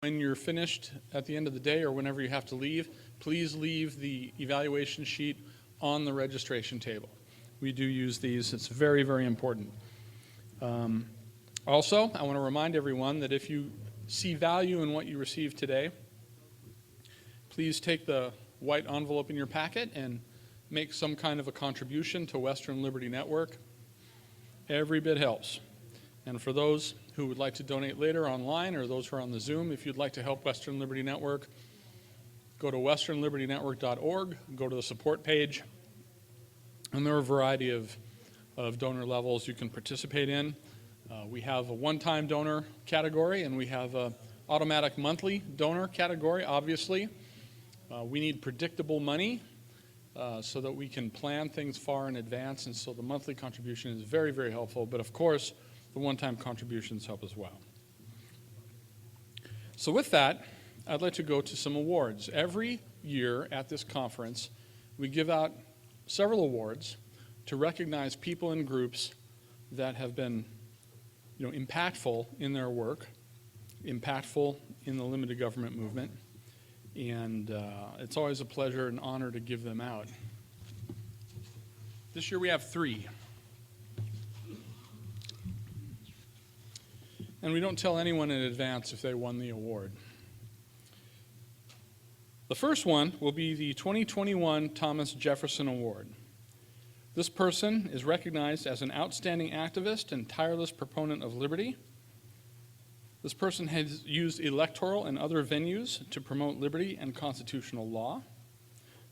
When you're finished at the end of the day or whenever you have to leave, please leave the evaluation sheet on the registration table. We do use these. It's very, very important. Also, I want to remind everyone that if you see value in what you received today, please take the white envelope in your packet and make some kind of a contribution to Western Liberty Network. Every bit helps. And for those who would like to donate later online, or those who are on the Zoom, if you'd like to help Western Liberty Network, go to westernlibertynetwork.org, go to the support page, and there are a variety of donor levels you can participate in. We have a one-time donor category, and we have an automatic monthly donor category, obviously. We need predictable money so that we can plan things far in advance, and so the monthly contribution is very, very helpful. But of course, the one-time contributions help as well. So with that, I'd like to go to some awards. Every year at this conference, we give out several awards to recognize people and groups that have been, impactful in their work, impactful in the limited government movement, and it's always a pleasure and honor to give them out. This year we have 3. And we don't tell anyone in advance if they won the award. The first one will be the 2021 Thomas Jefferson Award. This person is recognized as an outstanding activist and tireless proponent of liberty. This person has used electoral and other venues to promote liberty and constitutional law.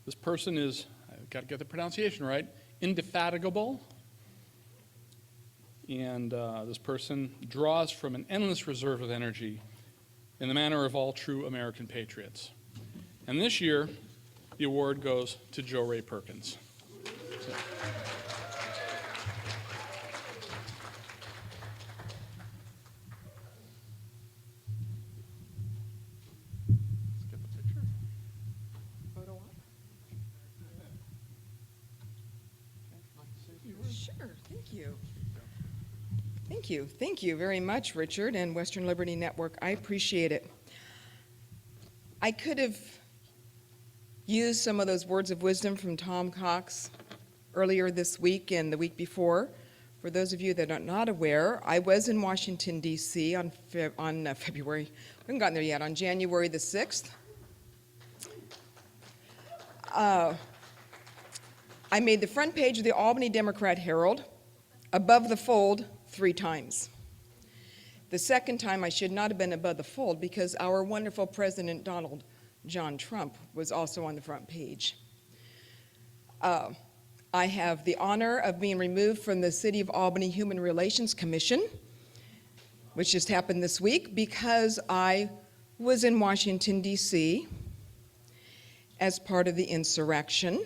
This person is, I've got to get the pronunciation right, indefatigable. And this person draws from an endless reserve of energy in the manner of all true American patriots. And this year, the award goes to Joe Ray Perkins. So. Let's get the picture. Photo op? Sure, thank you. Thank you very much, Richard and Western Liberty Network. I appreciate it. I could have used some of those words of wisdom from Tom Cox earlier this week and the week before. For those of you that are not aware, I was in Washington, D.C. on February, we haven't gotten there yet, on January the 6th. I made the front page of the Albany Democrat-Herald, above the fold, 3 times. The second time I should not have been above the fold because our wonderful President Donald John Trump was also on the front page. I have the honor of being removed from the City of Albany Human Relations Commission, which just happened this week because I was in Washington, D.C. as part of the insurrection,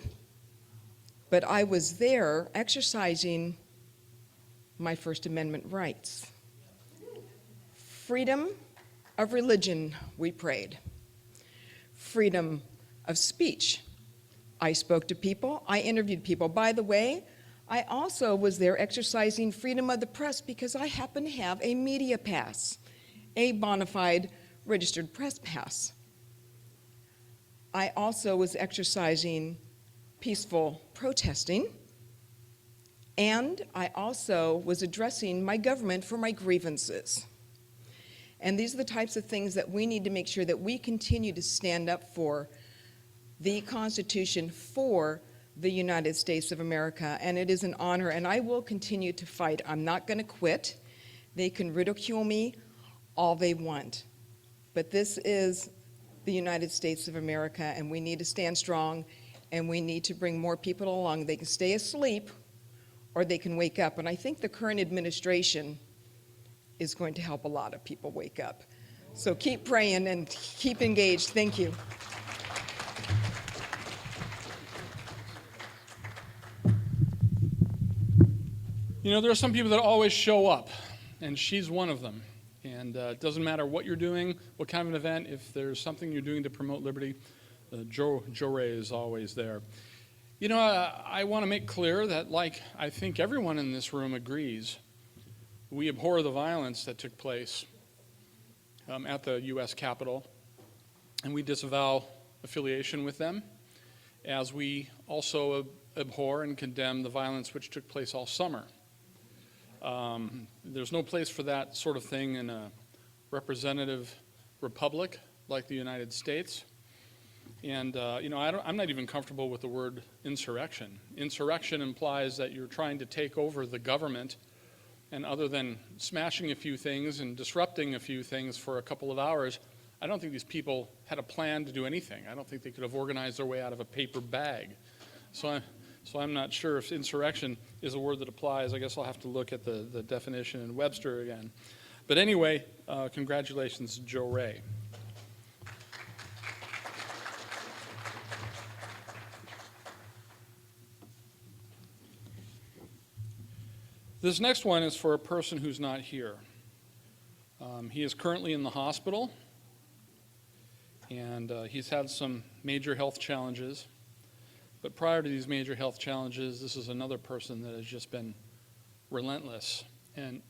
but I was there exercising my First Amendment rights. Freedom of religion, we prayed. Freedom of speech. I spoke to people, I interviewed people. By the way, I also was there exercising freedom of the press because I happen to have a media pass, a bona fide registered press pass. I also was exercising peaceful protesting, and I also was addressing my government for my grievances. And these are the types of things that we need to make sure that we continue to stand up for the Constitution for the United States of America. And it is an honor, and I will continue to fight. I'm not going to quit. They can ridicule me all they want. But this is the United States of America, and we need to stand strong, and we need to bring more people along. They can stay asleep, or they can wake up. And I think the current administration is going to help a lot of people wake up. So keep praying and keep engaged. Thank you. There are some people that always show up, and she's one of them. And it doesn't matter what you're doing, what kind of an event, if there's something you're doing to promote liberty, Joe Ray is always there. I want to make clear that, like I think everyone in this room agrees, we abhor the violence that took place at the U.S. Capitol, and we disavow affiliation with them, as we also abhor and condemn the violence which took place all summer. There's no place for that sort of thing in a representative republic like the United States. And, I'm not even comfortable with the word insurrection. Insurrection implies that you're trying to take over the government, and other than smashing a few things and disrupting a few things for a couple of hours, I don't think these people had a plan to do anything. I don't think they could have organized their way out of a paper bag. So I'm not sure if insurrection is a word that applies. I guess I'll have to look at the definition in Webster again. But anyway, congratulations, Joe Ray. This next one is for a person who's not here. He is currently in the hospital, and he's had some major health challenges. But prior to these major health challenges, this is another person that has just been relentless and,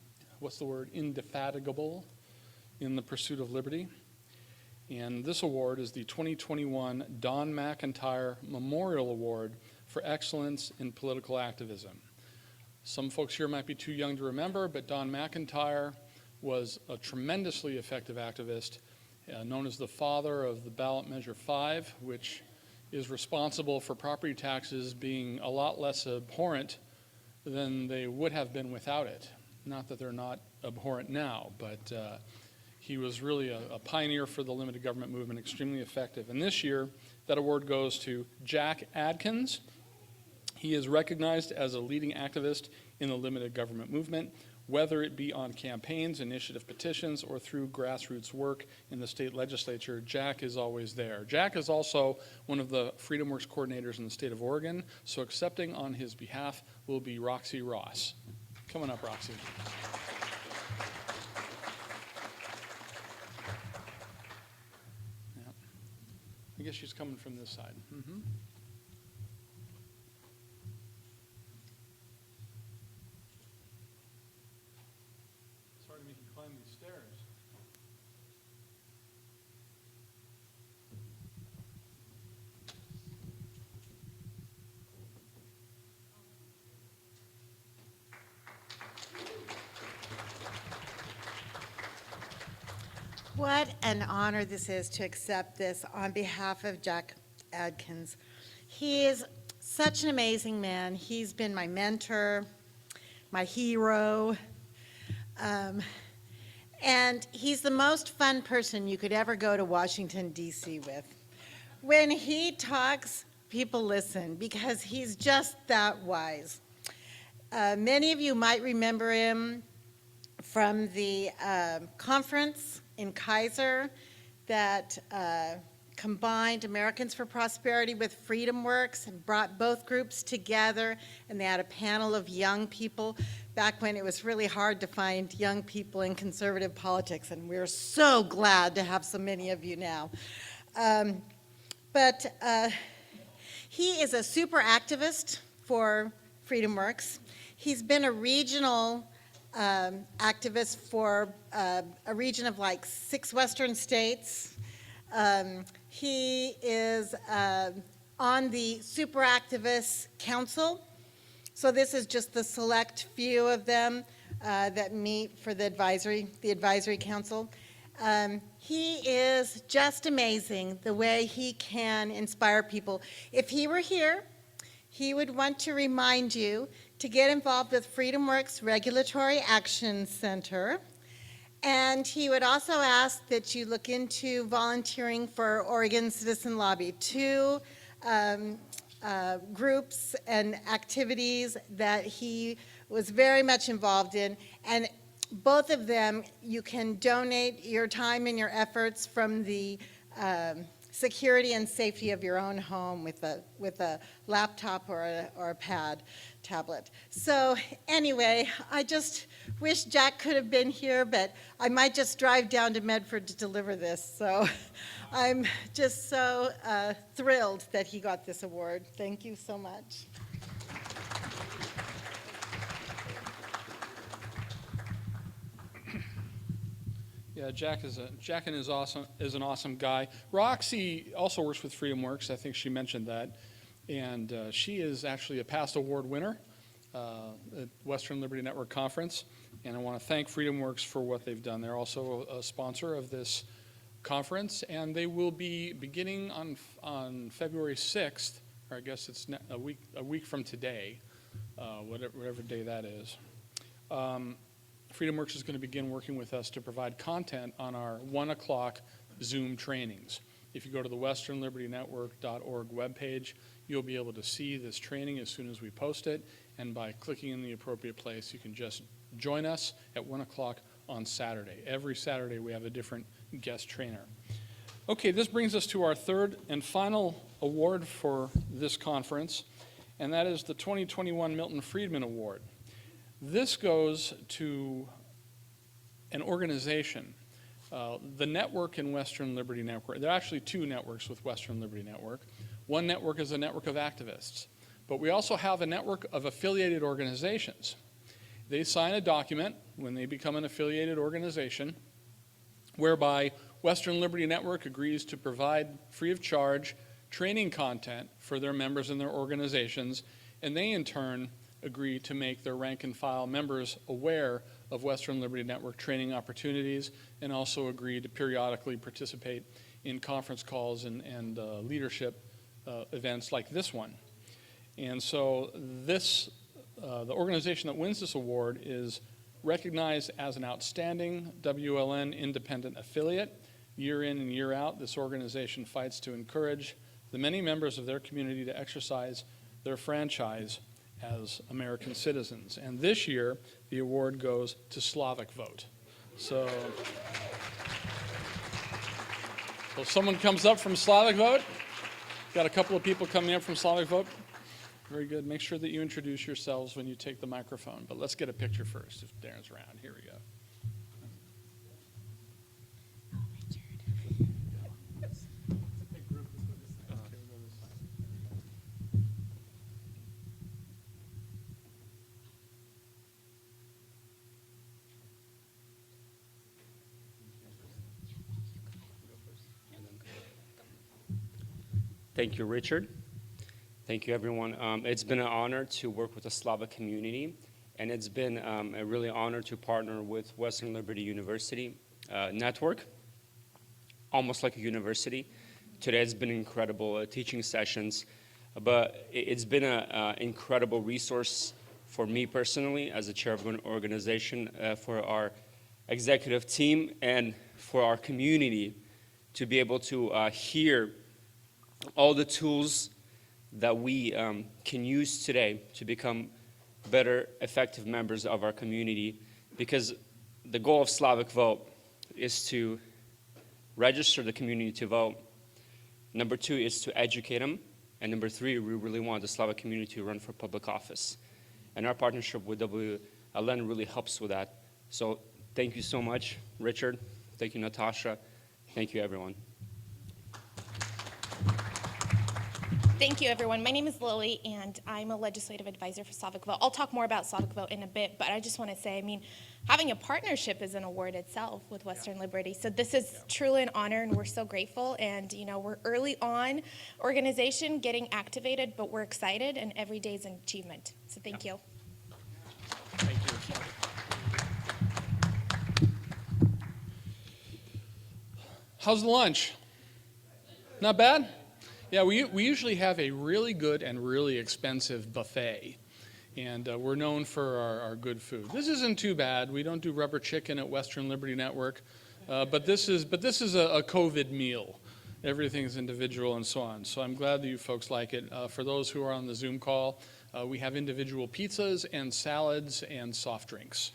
indefatigable in the pursuit of liberty. And this award is the 2021 Don McIntyre Memorial Award for Excellence in Political Activism. Some folks here might be too young to remember, but Don McIntyre was a tremendously effective activist, known as the father of the ballot measure 5, which is responsible for property taxes being a lot less abhorrent than they would have been without it. Not that they're not abhorrent now, but he was really a pioneer for the limited government movement, extremely effective. And this year, that award goes to Jack Adkins. He is recognized as a leading activist in the limited government movement, whether it be on campaigns, initiative petitions, or through grassroots work in the state legislature. Jack is always there. Jack is also one of the Freedom Works coordinators in the state of Oregon, so accepting on his behalf will be Roxy Ross. Come on up, Roxy. Yeah. I guess she's coming from this side. Mm-hmm. Sorry to make you climb these stairs. What an honor this is to accept this on behalf of Jack Adkins. He is such an amazing man. He's been my mentor, my hero, and he's the most fun person you could ever go to Washington, D.C. with. When he talks, people listen because he's just that wise. Many of you might remember him from the conference in Kaiser that combined Americans for Prosperity with Freedom Works and brought both groups together, and they had a panel of young people back when it was really hard to find young people in conservative politics, and we're so glad to have so many of you now. But he is a super activist for Freedom Works. He's been a regional activist for a region of like 6 western states. He is on the Super Activists Council. So this is just the select few of them that meet for the advisory council. He is just amazing the way he can inspire people. If he were here, he would want to remind you to get involved with Freedom Works Regulatory Action Center. And he would also ask that you look into volunteering for Oregon Citizen Lobby, 2 groups and activities that he was very much involved in. And both of them, you can donate your time and your efforts from the security and safety of your own home with a laptop or a tablet. So anyway, I just wish Jack could have been here, but I might just drive down to Medford to deliver this. So I'm just so thrilled that he got this award. Thank you so much. Yeah, Jack is an awesome guy. Roxy also works with FreedomWorks. I think she mentioned that, and she is actually a past award winner at Western Liberty Network Conference. And I want to thank FreedomWorks for what they've done. They're also a sponsor of this conference, and they will be beginning on February 6th, or I guess it's a week from today, whatever day that is. FreedomWorks is going to begin working with us to provide content on our 1 o'clock Zoom trainings. If you go to the westernlibertynetwork.org webpage, you'll be able to see this training as soon as we post it, and by clicking in the appropriate place, you can just join us at 1 o'clock on Saturday. Every Saturday we have a different guest trainer. Okay, this brings us to our third and final award for this conference, and that is the 2021 Milton Friedman Award. This goes to an organization, the network in Western Liberty Network. There are actually two networks with Western Liberty Network. One network is a network of activists, but we also have a network of affiliated organizations. They sign a document when they become an affiliated organization whereby Western Liberty Network agrees to provide free of charge training content for their members and their organizations, and they in turn agree to make their rank and file members aware of Western Liberty Network training opportunities, and also agree to periodically participate in conference calls and leadership events like this one. And so this, the organization that wins this award is recognized as an outstanding WLN independent affiliate. Year in and year out, this organization fights to encourage the many members of their community to exercise their franchise as American citizens. And this year, the award goes to Slavic Vote. So someone comes up from Slavic Vote. Got a couple of people coming up from Slavic Vote. Very good. Make sure that you introduce yourselves when you take the microphone. But let's get a picture first if Darren's around. Here we go. Thank you, Richard. Thank you, everyone. It's been an honor to work with the Slavic community, and it's been a really honor to partner with Western Liberty University Network, almost like a university. Today has been incredible teaching sessions, but it's been an incredible resource for me personally as the chair of an organization, for our executive team, and for our community to be able to hear all the tools that we can use today to become better, effective members of our community, because the goal of Slavic Vote is to register the community to vote. Number two is to educate them. And number three, we really want the Slavic community to run for public office. And our partnership with WLN really helps with that. So thank you so much, Richard. Thank you, Natasha. Thank you, everyone. Thank you, everyone. My name is Lily, and I'm a legislative advisor for Slavic Vote. I'll talk more about Slavic Vote in a bit, but I just want to say, I mean, having a partnership is an award itself with Western Liberty. So this is truly an honor, and we're so grateful. And, you know, we're early on organization getting activated, but we're excited, and every day is an achievement. So thank you. Thank you. How's the lunch? Not bad? Yeah, we usually have a really good and really expensive buffet, and we're known for our good food. This isn't too bad. We don't do rubber chicken at Western Liberty Network, but this is a COVID meal. Everything's individual and so on. So I'm glad that you folks like it. For those who are on the Zoom call, we have individual pizzas and salads and soft drinks.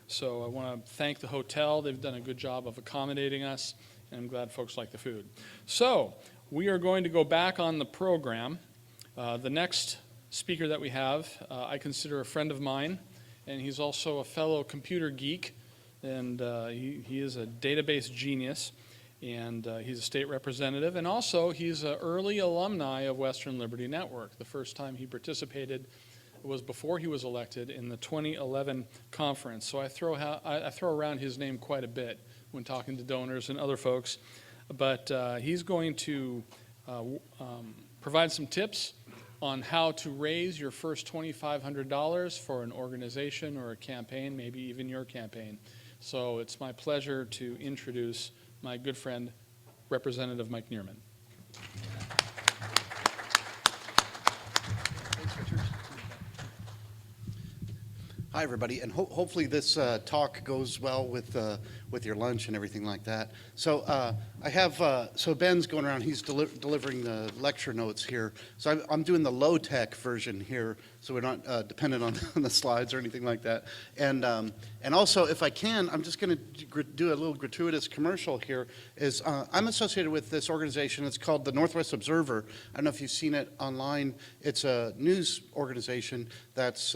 So I want to thank the hotel. They've done a good job of accommodating us, and I'm glad folks like the food. So we are going to go back on the program. The next speaker that we have, I consider a friend of mine, and he's also a fellow computer geek, and he is a database genius, and he's a state representative, and also he's an early alumni of Western Liberty Network. The first time he participated was before he was elected in the 2011 conference, so I throw around his name quite a bit when talking to donors and other folks. But he's going to provide some tips on how to raise your first $2,500 for an organization or a campaign, maybe even your campaign. So it's my pleasure to introduce my good friend, Representative Mike Neerman. Hi, everybody, and hopefully this talk goes well with your lunch and everything like that. So I have so Ben's going around. He's delivering the lecture notes here. So I'm doing the low-tech version here, so we're not dependent on the slides or anything like that. And also, if I can, I'm just going to do a little gratuitous commercial here. I'm associated with this organization. It's called the Northwest Observer. I don't know if you've seen it online. It's a news organization that's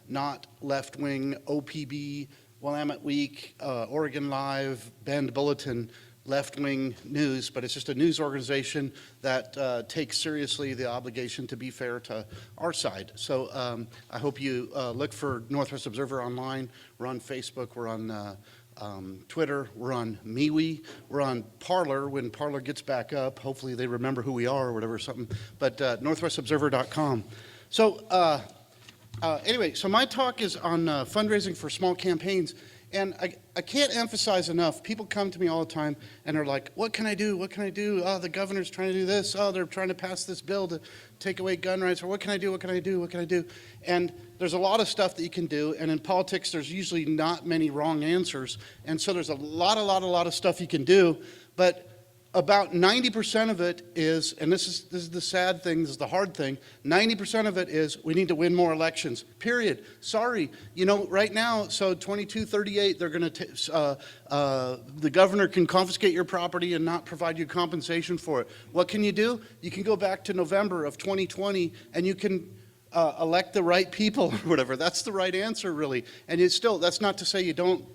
not left-wing, OPB, Willamette Week, Oregon Live, Bend Bulletin, left-wing news, but it's just a news organization that takes seriously the obligation to be fair to our side. So I hope you look for Northwest Observer online. We're on Facebook, we're on Twitter, we're on MeWe, we're on Parler when Parler gets back up. Hopefully they remember who we are or whatever, something. But northwestobserver.com. So anyway, so my talk is on fundraising for small campaigns, and I can't emphasize enough. People come to me all the time, and they're like, what can I do? What can I do? Oh, the governor's trying to do this. Oh, they're trying to pass this bill to take away gun rights, or what can I do? What can I do? What can I do? And there's a lot of stuff that you can do, and in politics, there's usually not many wrong answers, and so there's a lot of stuff you can do, but about 90% of it is, and this is the sad thing, this is the hard thing, 90% of it is we need to win more elections, period. Sorry, you know, right now, so 2238, they're going to, the governor can confiscate your property and not provide you compensation for it. What can you do? You can go back to November of 2020 and you can elect the right people or whatever. That's the right answer, really. And it's still, that's not to say you don't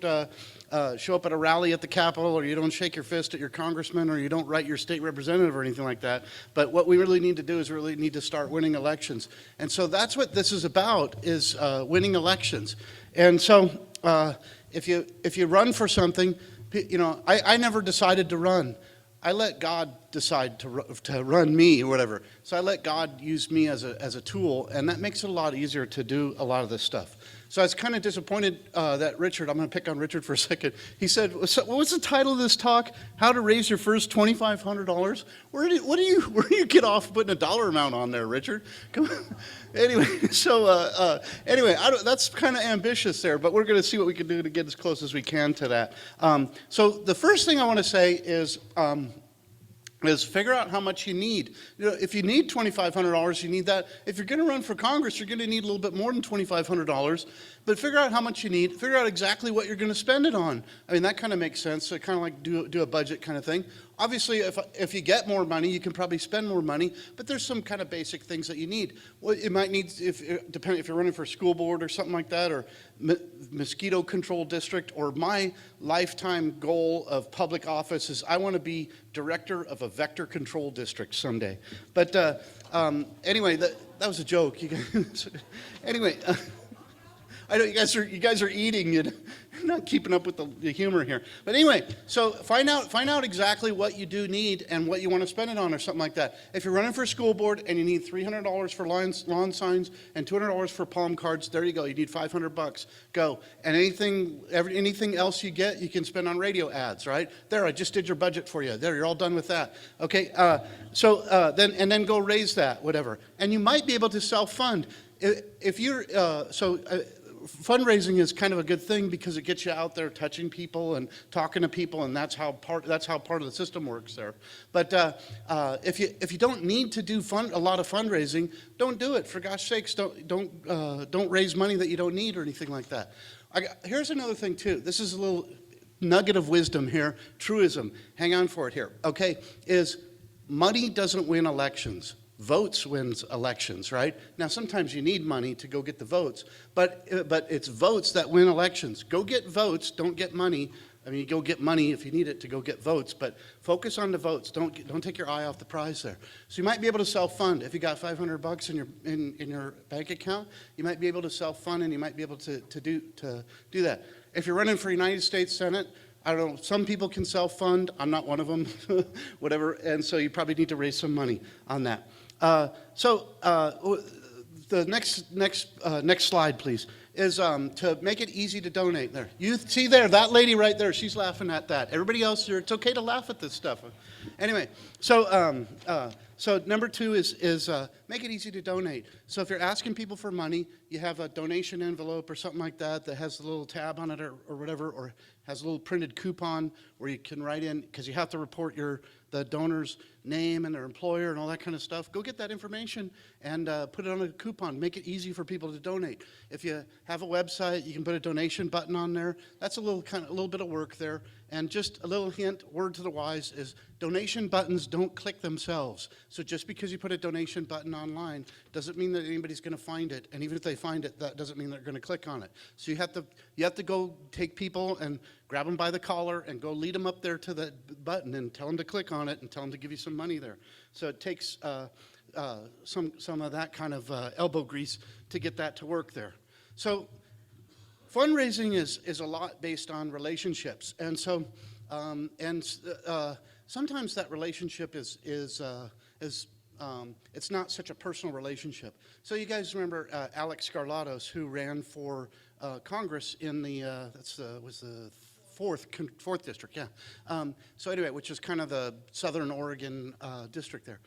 show up at a rally at the Capitol, or you don't shake your fist at your congressman, or you don't write your state representative or anything like that. But what we really need to do is really need to start winning elections. And so that's what this is about, is winning elections. And so if you run for something, you know, I never decided to run. I let God decide to run me or whatever. So I let God use me as a tool, and that makes it a lot easier to do a lot of this stuff. So I was kind of disappointed that Richard, I'm going to pick on Richard for a second. He said, what was the title of this talk? How to raise your first $2,500? Where do you get off putting a dollar amount on there, Richard? Come on. Anyway, so anyway, that's kind of ambitious there, but we're going to see what we can do to get as close as we can to that. So the first thing I want to say is figure out how much you need. You know, if you need $2,500, you need that. If you're going to run for Congress, you're going to need a little bit more than $2,500. But figure out how much you need. Figure out exactly what you're going to spend it on. I mean, that kind of makes sense. So kind of like do a budget kind of thing. Obviously, if you get more money, you can probably spend more money. But there's some kind of basic things that you need. Well, you might need, depending if you're running for school board or something like that, or mosquito control district, or my lifetime goal of public office is I want to be director of a vector control district someday. But anyway, that was a joke. You guys, anyway. I know you guys are eating, you're not keeping up with the humor here. But anyway, so find out exactly what you do need and what you want to spend it on or something like that. If you're running for school board and you need $300 for lawn signs and $200 for palm cards, there you go. You need $500. Go. And anything else you get, you can spend on radio ads, right? There, I just did your budget for you. There, you're all done with that. Okay. Then go raise that, whatever. And you might be able to self-fund. If you're fundraising is kind of a good thing because it gets you out there touching people and talking to people, and that's how part of the system works there. But if you don't need to do a lot of fundraising, don't do it. For gosh sakes, don't raise money that you don't need or anything like that. Here's another thing too. This is a little nugget of wisdom here. Truism. Hang on for it here. Okay, is money doesn't win elections. Votes wins elections, right? Now, sometimes you need money to go get the votes, but it's votes that win elections. Go get votes, don't get money. I mean, you go get money if you need it to go get votes, but focus on the votes. Don't take your eye off the prize there. So you might be able to self-fund. If you got $500 in your bank account, you might be able to self-fund, and you might be able to do that. If you're running for United States Senate, I don't know, some people can self-fund. I'm not one of them, whatever. And so you probably need to raise some money on that. The next slide, please, is to make it easy to donate there. You see there, that lady right there, she's laughing at that. Everybody else, it's okay to laugh at this stuff. Anyway, so number 2 is make it easy to donate. So if you're asking people for money, you have a donation envelope or something like that that has a little tab on it or whatever, or has a little printed coupon where you can write in, because you have to report the donor's name and their employer and all that kind of stuff. Go get that information and put it on a coupon. Make it easy for people to donate. If you have a website, you can put a donation button on there. That's a little bit of work there. And just a little hint, word to the wise, is donation buttons don't click themselves. So just because you put a donation button online doesn't mean that anybody's going to find it. And even if they find it, that doesn't mean they're going to click on it. So you have to go take people and grab them by the collar and go lead them up there to the button and tell them to click on it and tell them to give you some money there. So it takes some of that kind of elbow grease to get that to work there. So fundraising is a lot based on relationships, and so sometimes that relationship is it's not such a personal relationship. So you guys remember Alex Skarlatos, who ran for Congress in the was the fourth district, yeah. So anyway, which is kind of the Southern Oregon district there.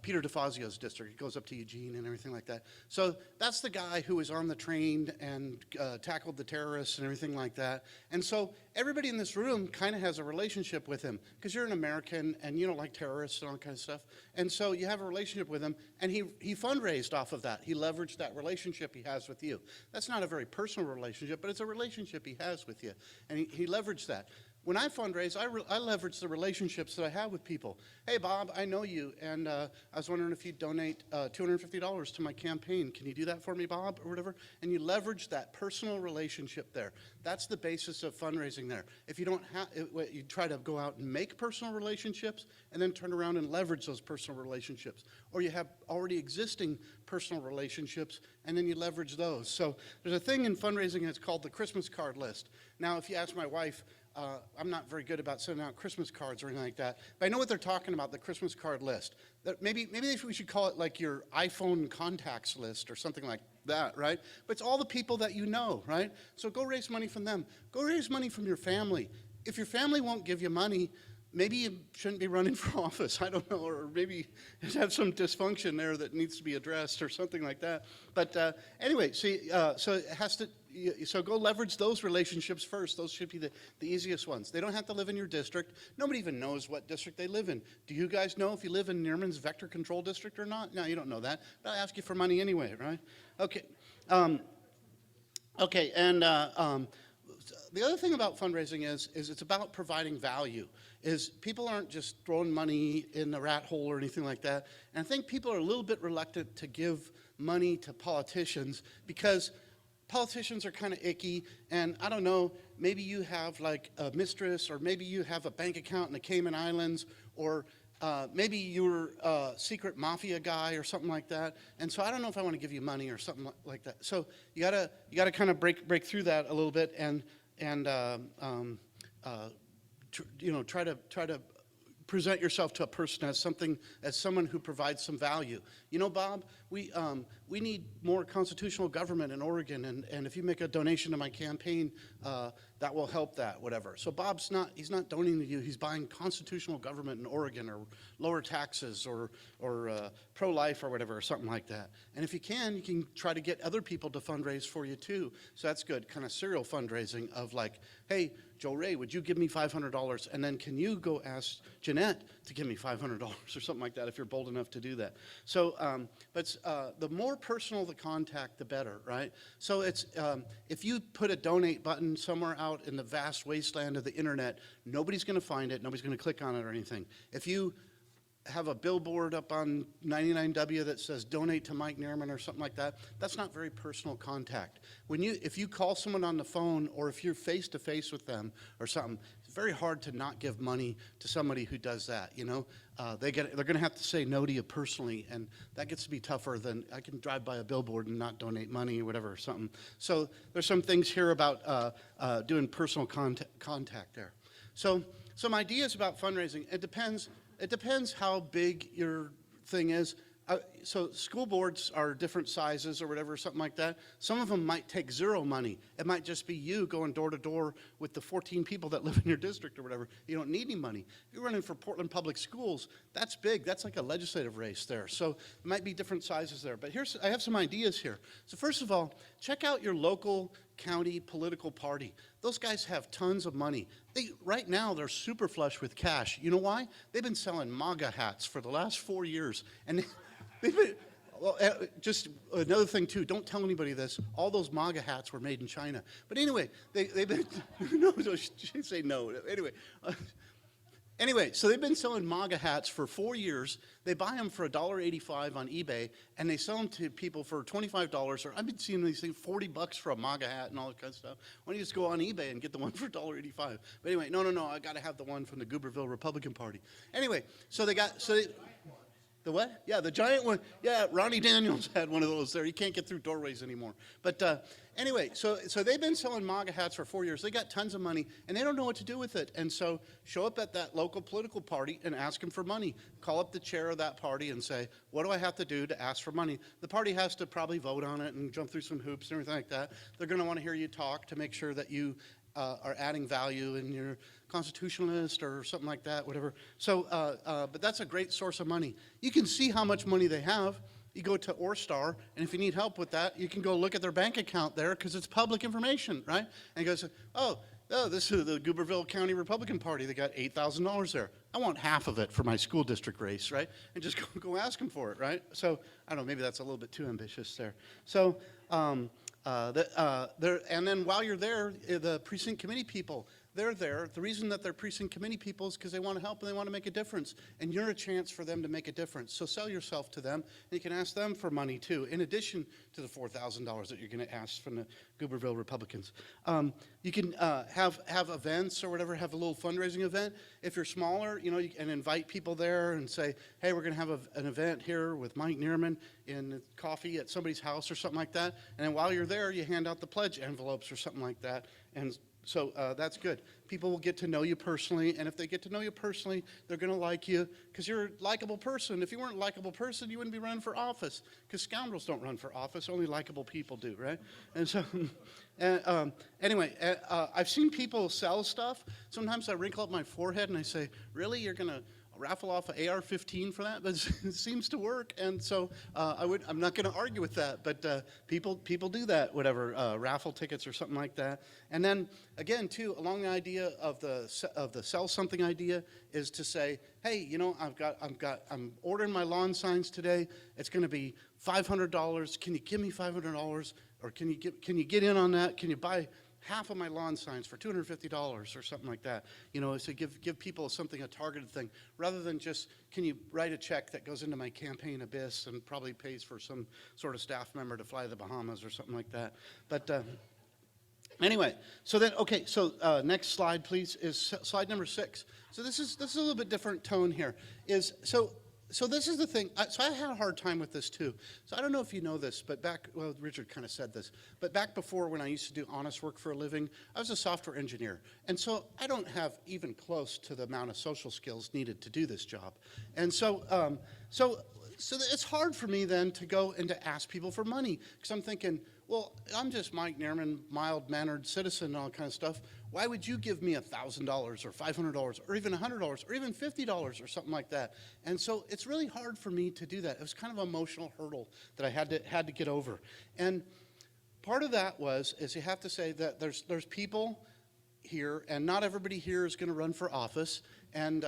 Peter DeFazio's district. It goes up to Eugene and everything like that. So that's the guy who was on the train and tackled the terrorists and everything like that. And so everybody in this room kind of has a relationship with him because you're an American and you don't like terrorists and all that kind of stuff. And so you have a relationship with him, and he fundraised off of that. He leveraged that relationship he has with you. That's not a very personal relationship, but it's a relationship he has with you, and he leveraged that. When I fundraise, I leverage the relationships that I have with people. Hey, Bob, I know you, and I was wondering if you'd donate $250 to my campaign. Can you do that for me, Bob, or whatever? And you leverage that personal relationship there. That's the basis of fundraising there. If you don't have, you try to go out and make personal relationships and then turn around and leverage those personal relationships. Or you have already existing personal relationships, and then you leverage those. So there's a thing in fundraising that's called the Christmas card list. Now, if you ask my wife, I'm not very good about sending out Christmas cards or anything like that, but I know what they're talking about, the Christmas card list. That maybe we should call it like your iPhone contacts list or something like that, right? But it's all the people that you know, right? So go raise money from them. Go raise money from your family. If your family won't give you money, maybe you shouldn't be running for office. I don't know, or maybe you have some dysfunction there that needs to be addressed or something like that. But anyway, see, so it has to. So go leverage those relationships first. Those should be the easiest ones. They don't have to live in your district. Nobody even knows what district they live in. Do you guys know if you live in Neerman's vector control district or not? No, you don't know that. But I ask you for money anyway, right? Okay. Okay, and the other thing about fundraising is it's about providing value. Is people aren't just throwing money in the rat hole or anything like that. And I think people are a little bit reluctant to give money to politicians because politicians are kind of icky, and I don't know, maybe you have like a mistress, or maybe you have a bank account in the Cayman Islands, or maybe you're a secret mafia guy or something like that, and so I don't know if I want to give you money or something like that. So you gotta kind of break through that a little bit and try to present yourself to a person as someone who provides some value. You know, Bob, we need more constitutional government in Oregon, and if you make a donation to my campaign, that will help that, whatever. So he's not donating to you, he's buying constitutional government in Oregon, or lower taxes, or pro-life or whatever, or something like that. And if you can try to get other people to fundraise for you too. So that's good, kind of serial fundraising of like, hey, Joe Ray, would you give me $500? And then can you go ask Jeanette to give me $500 or something like that if you're bold enough to do that. So, but the more personal the contact, the better, right? So it's, if you put a donate button somewhere out in the vast wasteland of the internet, nobody's going to find it, nobody's going to click on it or anything. If you have a billboard up on 99W that says donate to Mike Neerman or something like that, that's not very personal contact. If you call someone on the phone, or if you're face to face with them or something, it's very hard to not give money to somebody who does that, you know? They're going to have to say no to you personally, and that gets to be tougher than I can drive by a billboard and not donate money or whatever or something. So there's some things here about doing personal contact there. So some ideas about fundraising. It depends how big your thing is. So school boards are different sizes or whatever, something like that. Some of them might take zero money. It might just be you going door to door with the 14 people that live in your district or whatever. You don't need any money. If you're running for Portland Public Schools, that's big. That's like a legislative race there. So it might be different sizes there. But I have some ideas here. So first of all, check out your local county political party. Those guys have tons of money. Right now, they're super flush with cash. You know why? They've been selling MAGA hats for the last 4 years. And they've been, well, just another thing too, don't tell anybody this. All those MAGA hats were made in China. But anyway, they've been, no, say no. Anyway, so they've been selling MAGA hats for 4 years. They buy them for $1.85 on eBay, and they sell them to people for $25. Or I've been seeing these things, $40 for a MAGA hat and all that kind of stuff. Why don't you just go on eBay and get the one for $1.85? But anyway, no, I got to have the one from the Gooberville Republican Party. Anyway, the what? Yeah, the giant one. Yeah, Ronnie Daniels had one of those there. You can't get through doorways anymore. But anyway, so they've been selling MAGA hats for 4 years. They got tons of money, and they don't know what to do with it. And so show up at that local political party and ask them for money. Call up the chair of that party and say, what do I have to do to ask for money? The party has to probably vote on it and jump through some hoops and everything like that. They're going to want to hear you talk to make sure that you are adding value in your constitutionalist or something like that, whatever. So, but that's a great source of money. You can see how much money they have. You go to Orstar, and if you need help with that, you can go look at their bank account there because it's public information, right? And you go, oh, this is the Gooberville County Republican Party. They got $8,000 there. I want half of it for my school district race, right? And just go ask them for it, right? So, I don't know, maybe that's a little bit too ambitious there. So, and then while you're there, the precinct committee people, they're there. The reason that they're precinct committee people is because they want to help and they want to make a difference. And you're a chance for them to make a difference. So sell yourself to them, and you can ask them for money too, in addition to the $4,000 that you're going to ask from the Gooberville Republicans. You can have events or whatever, have a little fundraising event. If you're smaller, you can invite people there and say, hey, we're going to have an event here with Mike Neerman in coffee at somebody's house or something like that. And then while you're there, you hand out the pledge envelopes or something like that. And so that's good. People will get to know you personally, and if they get to know you personally, they're going to like you because you're a likable person. If you weren't a likable person, you wouldn't be running for office because scoundrels don't run for office. Only likable people do, right? And so anyway, I've seen people sell stuff. Sometimes I wrinkle up my forehead and I say, really, you're going to raffle off an AR-15 for that? But it seems to work, and so I'm not going to argue with that. But people do that, whatever, raffle tickets or something like that. And then again, too, along the idea of the sell something idea is to say, hey, I'm ordering my lawn signs today. It's going to be $500. Can you give me $500, or can you get in on that? Can you buy half of my lawn signs for $250 or something like that? So give people a targeted thing, rather than just, can you write a check that goes into my campaign abyss and probably pays for some sort of staff member to fly to the Bahamas or something like that. But anyway, so next slide, please, is slide number 6. So this is a little bit different tone here. So this is the thing. So I had a hard time with this too. So I don't know if you know this, but Richard kind of said this, but back before, when I used to do honest work for a living, I was a software engineer. And so I don't have even close to the amount of social skills needed to do this job. And so it's hard for me then to go and to ask people for money, because I'm thinking, well, I'm just Mike Neerman, mild-mannered citizen and all that kind of stuff. Why would you give me $1,000 or $500 or even $100 or even $50 or something like that? And so it's really hard for me to do that. It was kind of an emotional hurdle that I had to get over. And part of that is you have to say that there's people here, and not everybody here is going to run for office, and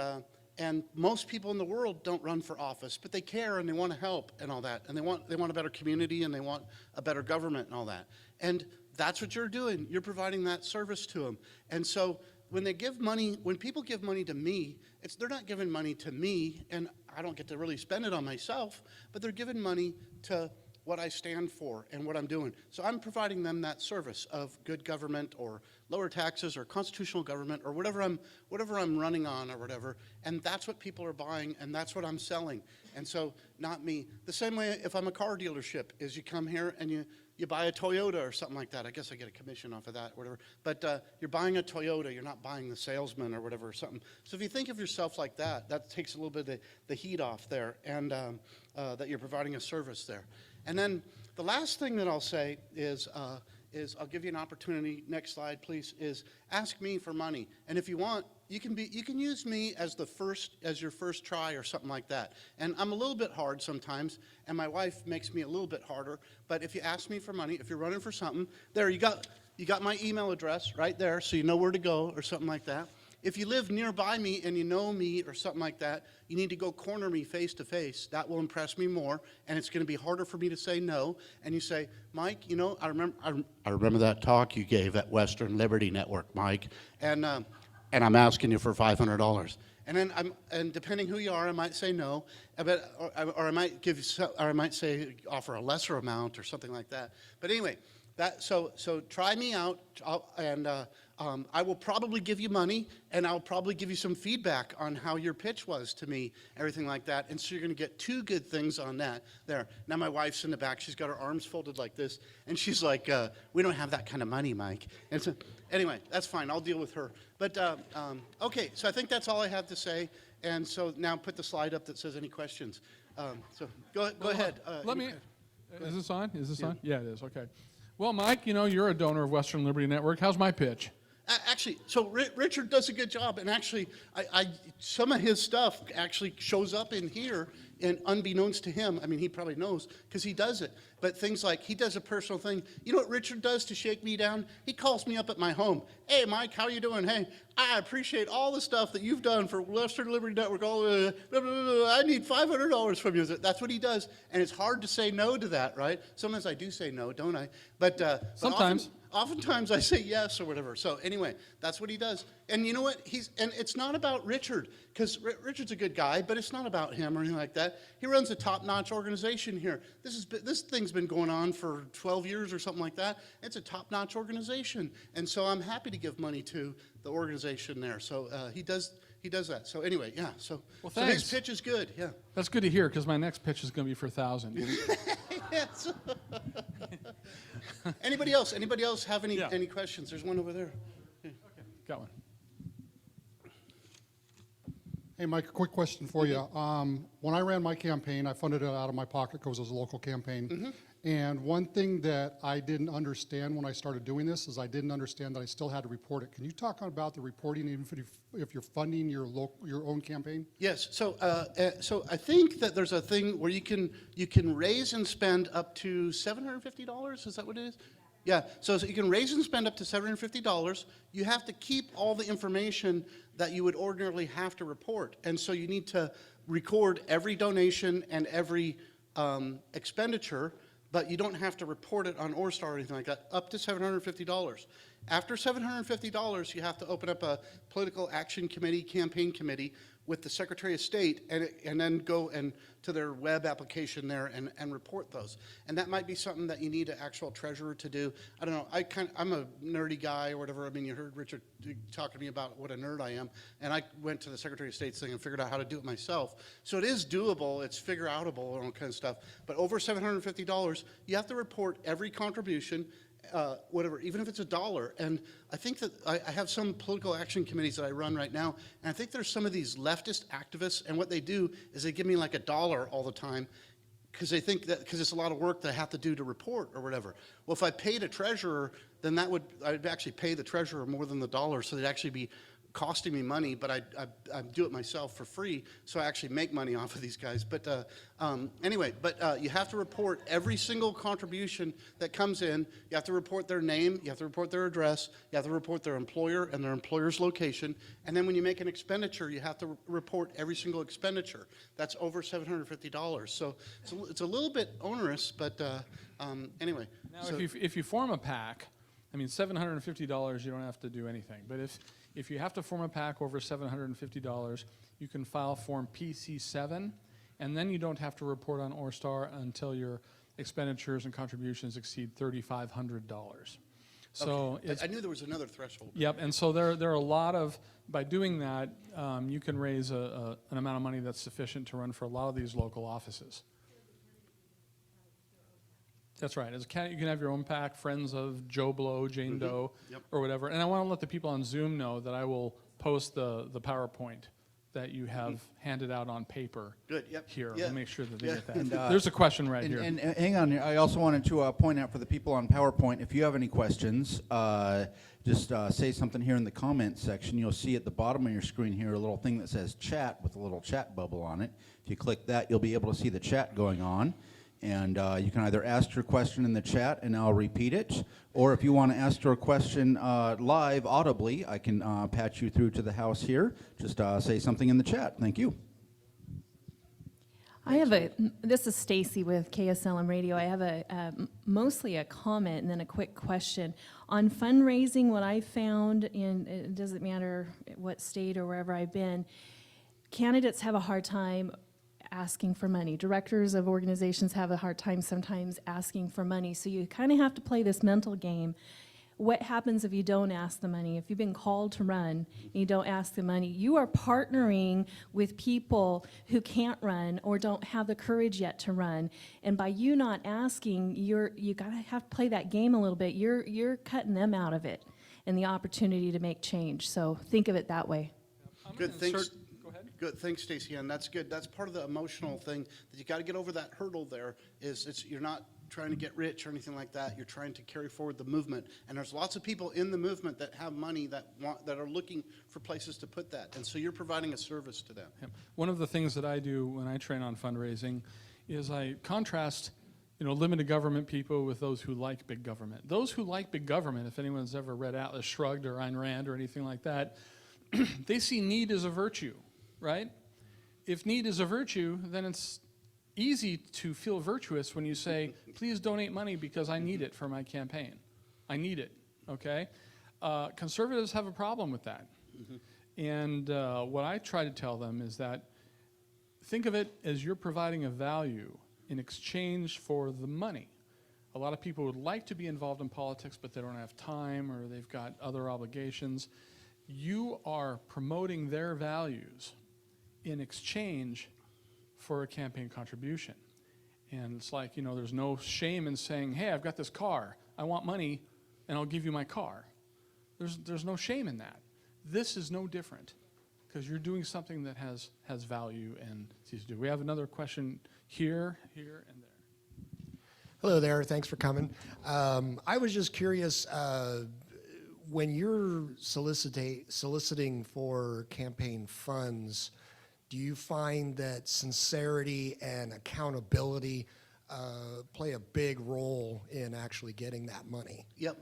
most people in the world don't run for office, but they care and they want to help and all that. And they want a better community, and they want a better government and all that. And that's what you're doing. You're providing that service to them. And so when people give money to me, they're not giving money to me, and I don't get to really spend it on myself, but they're giving money to what I stand for and what I'm doing. So I'm providing them that service of good government or lower taxes or constitutional government or whatever I'm running on or whatever. And that's what people are buying, and that's what I'm selling. And so not me. The same way if I'm a car dealership is you come here and you buy a Toyota or something like that. I guess I get a commission off of that or whatever. But you're buying a Toyota. You're not buying the salesman or whatever or something. So if you think of yourself like that, that takes a little bit of the heat off there, and that you're providing a service there. And then the last thing that I'll say is I'll give you an opportunity. Next slide, please. Is ask me for money. And if you want, you can use me as your first try or something like that. And I'm a little bit hard sometimes, and my wife makes me a little bit harder. But if you ask me for money, if you're running for something, there you got my email address right there, so you know where to go or something like that. If you live nearby me and you know me or something like that, you need to go corner me face to face. That will impress me more, and it's going to be harder for me to say no. And you say, Mike, I remember that talk you gave at Western Liberty Network, Mike, and I'm asking you for $500. And then depending who you are, I might say no, or I might say offer a lesser amount or something like that. But anyway. So try me out, and I will probably give you money, and I'll probably give you some feedback on how your pitch was to me, everything like that. And so you're going to get two good things on that there. Now my wife's in the back. She's got her arms folded like this, and she's like, we don't have that kind of money, Mike. And so anyway, that's fine. I'll deal with her. But okay, so I think that's all I have to say. And so now put the slide up that says any questions. So go ahead. Let me. Is this on? Is this on? Yeah, it is. Okay. Well, Mike, you're a donor of Western Liberty Network. How's my pitch? Actually, so Richard does a good job, and actually, some of his stuff actually shows up in here, and unbeknownst to him, I mean, he probably knows because he does it. But things like he does a personal thing. You know what Richard does to shake me down? He calls me up at my home. Hey, Mike, how you doing? Hey, I appreciate all the stuff that you've done for Western Liberty Network. I need $500 from you. That's what he does, and it's hard to say no to that, right? Sometimes I do say no, don't I? But sometimes. Oftentimes I say yes or whatever. So anyway, that's what he does. And you know what? And it's not about Richard, because Richard's a good guy, but it's not about him or anything like that. He runs a top-notch organization here. This thing's been going on for 12 years or something like that. It's a top-notch organization. And so I'm happy to give money to the organization there. So he does that. So anyway, yeah. So his pitch is good. Yeah. That's good to hear, because my next pitch is going to be for 1,000. Yes. Anybody else? Anybody else have any questions? There's one over there. Okay, got one. Hey, Mike, a quick question for you. When I ran my campaign, I funded it out of my pocket because it was a local campaign. Mm-hmm. And one thing that I didn't understand when I started doing this is I didn't understand that I still had to report it. Can you talk about the reporting even if you're funding your own campaign? Yes. So I think that there's a thing where you can raise and spend up to $750. Is that what it is? Yeah. So you can raise and spend up to $750. You have to keep all the information that you would ordinarily have to report, and so you need to record every donation and every expenditure. But you don't have to report it on Orstar or anything like that, up to $750. After $750, you have to open up a political action committee, campaign committee with the Secretary of State, and then go to their web application there and report those. And that might be something that you need an actual treasurer to do. I don't know. I'm a nerdy guy or whatever. I mean, you heard Richard talking to me about what a nerd I am, and I went to the Secretary of State's thing and figured out how to do it myself. So it is doable. It's figure-outable and all kind of stuff. But over $750, you have to report every contribution, whatever, even if it's $1. And I think that I have some political action committees that I run right now, and I think there's some of these leftist activists, and what they do is they give me like $1 all the time because they think that because it's a lot of work that I have to do to report or whatever. Well, if I paid a treasurer, then I'd actually pay the treasurer more than the $1, so it'd actually be costing me money, but I do it myself for free, so I actually make money off of these guys. But anyway, you have to report every single contribution that comes in. You have to report their name, you have to report their address, you have to report their employer and their employer's location, and then when you make an expenditure, you have to report every single expenditure. That's over $750. So it's a little bit onerous, but anyway. Now, if you form a PAC, I mean, $750, you don't have to do anything. But if you have to form a PAC over $750, you can file Form PC7, and then you don't have to report on Orstar until you're expenditures and contributions exceed $3,500. So Okay. it's I knew there was another threshold. Yep, and so there are a lot of, by doing that, you can raise an amount of money that's sufficient to run for a lot of these local offices. That's right. As a county, you can have your own PAC, Friends of Joe Blow, Jane Doe, Yep. or whatever. And I want to let the people on Zoom know that I will post the PowerPoint that you have handed out on paper Good, yep. here. Yeah. I'll make sure that they Yeah. get that. And, There's a question right here. And hang on, I also wanted to point out for the people on PowerPoint, if you have any questions, just say something here in the comments section. You'll see at the bottom of your screen here a little thing that says chat with a little chat bubble on it. If you click that, you'll be able to see the chat going on. And you can either ask your question in the chat and I'll repeat it, or if you want to ask your question live audibly, I can patch you through to the house here. Just say something in the chat. Thank you. This is Stacy with KSLM Radio. I have mostly a comment and then a quick question. On fundraising, what I found, and it doesn't matter what state or wherever I've been, candidates have a hard time asking for money. Directors of organizations have a hard time sometimes asking for money. So you kind of have to play this mental game. What happens if you don't ask the money? If you've been called to run and you don't ask the money, you are partnering with people who can't run or don't have the courage yet to run. And by you not asking, you gotta have to play that game a little bit. You're cutting them out of it and the opportunity to make change. So think of it that way. Good, thanks. Go ahead. Good, thanks, Stacy, and that's good. That's part of the emotional thing, that you got to get over that hurdle there, you're not trying to get rich or anything like that. You're trying to carry forward the movement. And there's lots of people in the movement that have money that are looking for places to put that. And so you're providing a service to them. Yep. One of the things that I do when I train on fundraising is I contrast, limited government people with those who like big government. Those who like big government, if anyone's ever read Atlas Shrugged or Ayn Rand or anything like that, they see need as a virtue, right? If need is a virtue, then it's easy to feel virtuous when you say, please donate money because I need it for my campaign. I need it, okay? Conservatives have a problem with that. And what I try to tell them is that think of it as you're providing a value in exchange for the money. A lot of people would like to be involved in politics, but they don't have time or they've got other obligations. You are promoting their values in exchange for a campaign contribution. And it's like, there's no shame in saying, hey, I've got this car. I want money, and I'll give you my car. There's no shame in that. This is no different, because you're doing something that has value and it's easy to do. We have another question here, and there. Hello there. Thanks for coming. I was just curious, when you're soliciting for campaign funds, do you find that sincerity and accountability play a big role in actually getting that money? Yep,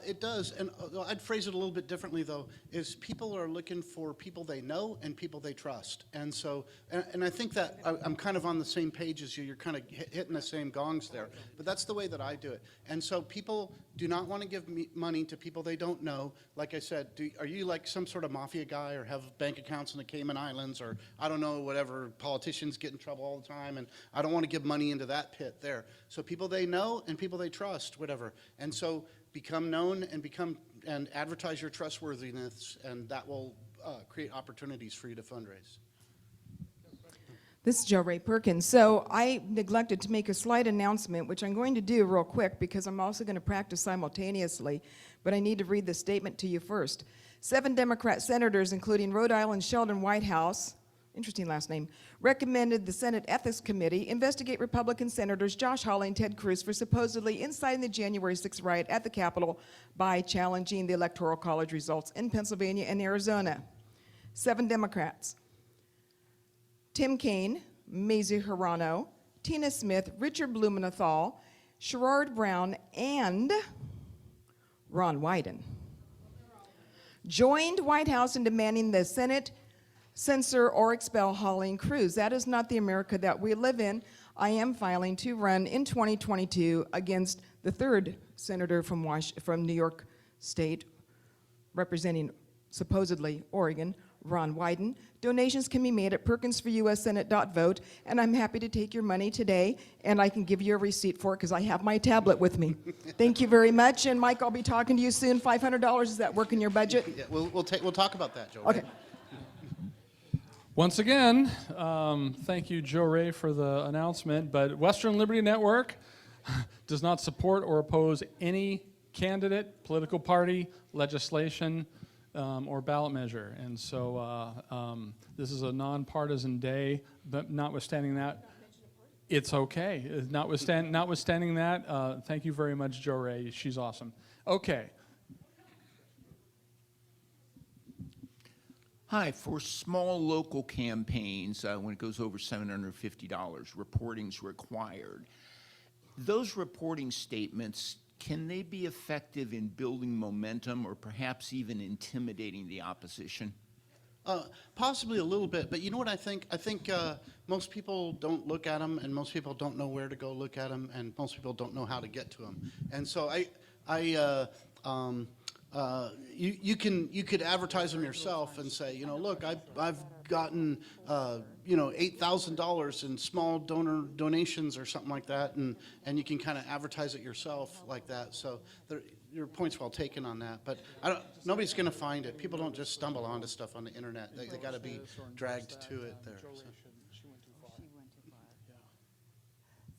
it does, and I'd phrase it a little bit differently, though, is people are looking for people they know and people they trust. And so, and I think that I'm kind of on the same page as you. You're kind of hitting the same gongs there, but that's the way that I do it. And so people do not want to give money to people they don't know. Like I said, are you like some sort of mafia guy or have bank accounts in the Cayman Islands or I don't know, whatever, politicians get in trouble all the time, and I don't want to give money into that pit there. So people they know and people they trust, whatever. And so become known and advertise your trustworthiness, and that will create opportunities for you to fundraise. This is Jo Ray Perkins. So I neglected to make a slight announcement, which I'm going to do real quick because I'm also going to practice simultaneously, but I need to read the statement to you first. 7 Democrat senators, including Rhode Island Sheldon Whitehouse, interesting last name, recommended the Senate Ethics Committee investigate Republican Senators Josh Hawley and Ted Cruz for supposedly inciting the January 6th riot at the Capitol by challenging the Electoral College results in Pennsylvania and Arizona. 7 Democrats: Tim Kaine, Mazie Hirono, Tina Smith, Richard Blumenthal, Sherrod Brown, and Ron Wyden joined Whitehouse in demanding the Senate censor or expel Hawley and Cruz. That is not the America that we live in. I am filing to run in 2022 against the 3rd senator from New York State, representing supposedly Oregon, Ron Wyden. Donations can be made at perkinsforussenate.vote, and I'm happy to take your money today, and I can give you a receipt for it because I have my tablet with me. Thank you very much, and Mike, I'll be talking to you soon. $500, does that work in your budget? Yeah, we'll talk about that, Joe. Okay. Once again, thank you, Joe Ray, for the announcement, but Western Liberty Network does not support or oppose any candidate, political party, legislation, or ballot measure. And so this is a nonpartisan day, but notwithstanding that, it's okay. Notwithstanding that, thank you very much, Joe Ray. She's awesome. Okay. Hi, for small local campaigns, when it goes over $750, reporting's required. Those reporting statements, can they be effective in building momentum or perhaps even intimidating the opposition? Possibly a little bit, but you know what I think? I think most people don't look at them, and most people don't know where to go look at them, and most people don't know how to get to them. And so you could advertise them yourself and say, you know, look, I've gotten $8,000 in small donations or something like that, and you can kind of advertise it yourself like that. So your point's well taken on that, but nobody's going to find it. People don't just stumble onto stuff on the internet. They got to be dragged to it there.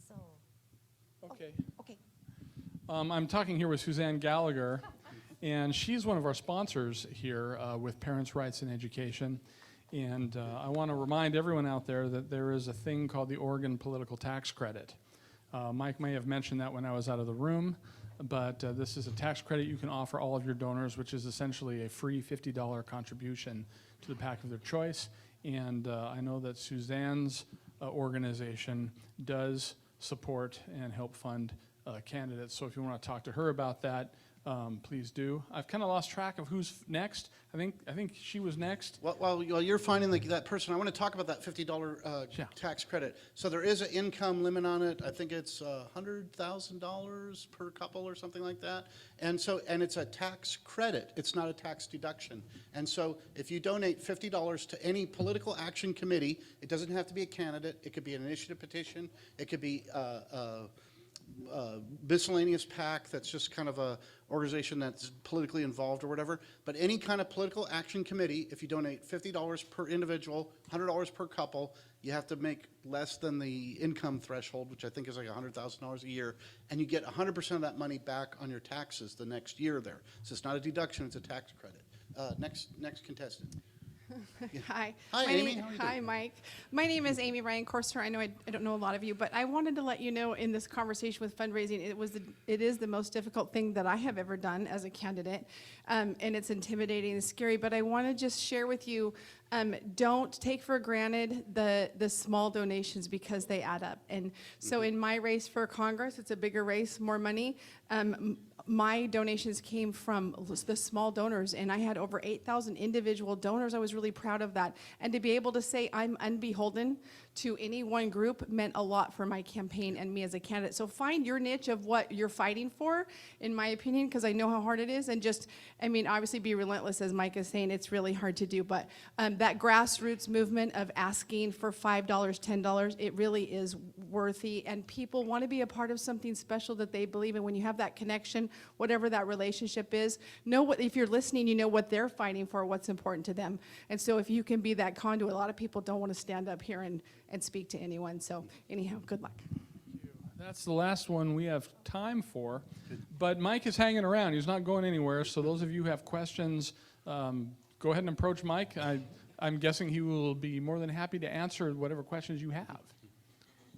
So. Okay. Okay. I'm talking here with Suzanne Gallagher, and she's one of our sponsors here with Parents' Rights in Education. And I want to remind everyone out there that there is a thing called the Oregon Political Tax Credit. Mike may have mentioned that when I was out of the room, but this is a tax credit you can offer all of your donors, which is essentially a free $50 contribution to the PAC of their choice. And I know that Suzanne's organization does support and help fund candidates. So if you want to talk to her about that, please do. I've kind of lost track of who's next. I think she was next. While you're finding that person, I want to talk about that $50 tax credit. So there is an income limit on it. I think it's $100,000 per couple or something like that. And it's a tax credit. It's not a tax deduction. And so if you donate $50 to any political action committee, it doesn't have to be a candidate. It could be an initiative petition. It could be miscellaneous PAC that's just kind of a organization that's politically involved or whatever, but any kind of political action committee, if you donate $50 per individual, $100 per couple, you have to make less than the income threshold, which I think is like $100,000 a year, and you get 100% of that money back on your taxes the next year there. So it's not a deduction, it's a tax credit. Next contestant. Yeah. Hi. Hi, Amy. How are you Hi, doing? Mike. My name is Amy Ryan Corster. I know I don't know a lot of you, but I wanted to let you know in this conversation with fundraising, it is the most difficult thing that I have ever done as a candidate, and it's intimidating and scary. But I want to just share with you, don't take for granted the small donations because they add up. And so in my race for Congress, it's a bigger race, more money. My donations came from the small donors, and I had over 8,000 individual donors. I was really proud of that. And to be able to say I'm unbeholden to any one group meant a lot for my campaign and me as a candidate. So find your niche of what you're fighting for, in my opinion, because I know how hard it is. And just, I mean, obviously be relentless, as Mike is saying, it's really hard to do. But that grassroots movement of asking for $5, $10, it really is worthy. And people want to be a part of something special that they believe in. When you have that connection, whatever that relationship is, know what, if you're listening, you know what they're fighting for, what's important to them. And so if you can be that conduit, a lot of people don't want to stand up here and speak to anyone. So anyhow, good luck. That's the last one we have time for. But Mike is hanging around. He's not going anywhere. So those of you who have questions, go ahead and approach Mike. I'm guessing he will be more than happy to answer whatever questions you have.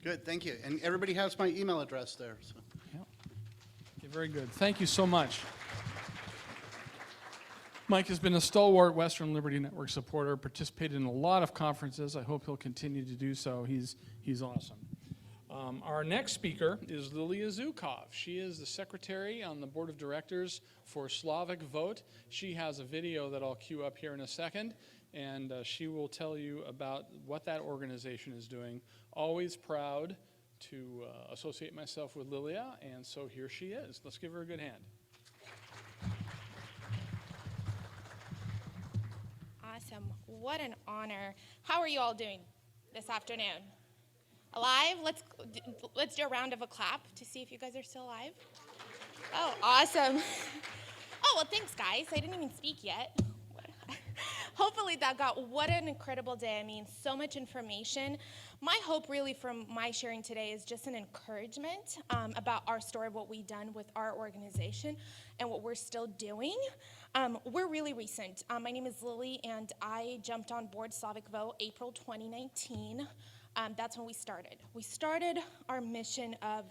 Good, thank you. And everybody has my email address there. So. Yeah. Okay, very good. Thank you so much. Mike has been a stalwart Western Liberty Network supporter, participated in a lot of conferences. I hope he'll continue to do so. He's awesome. Our next speaker is Lilia Zukov. She is the secretary on the board of directors for Slavic Vote. She has a video that I'll cue up here in a second, and she will tell you about what that organization is doing. Always proud to associate myself with Lilia, and so here she is. Let's give her a good hand. Awesome. What an honor. How are you all doing this afternoon? Alive? Let's do a round of a clap to see if you guys are still alive. Oh, awesome. Oh, well, thanks, guys. I didn't even speak yet. Hopefully that got, what an incredible day. I mean, so much information. My hope really from my sharing today is just an encouragement about our story, what we've done with our organization and what we're still doing. We're really recent. My name is Lily, and I jumped on board Slavic Vote April 2019. That's when we started. We started our mission of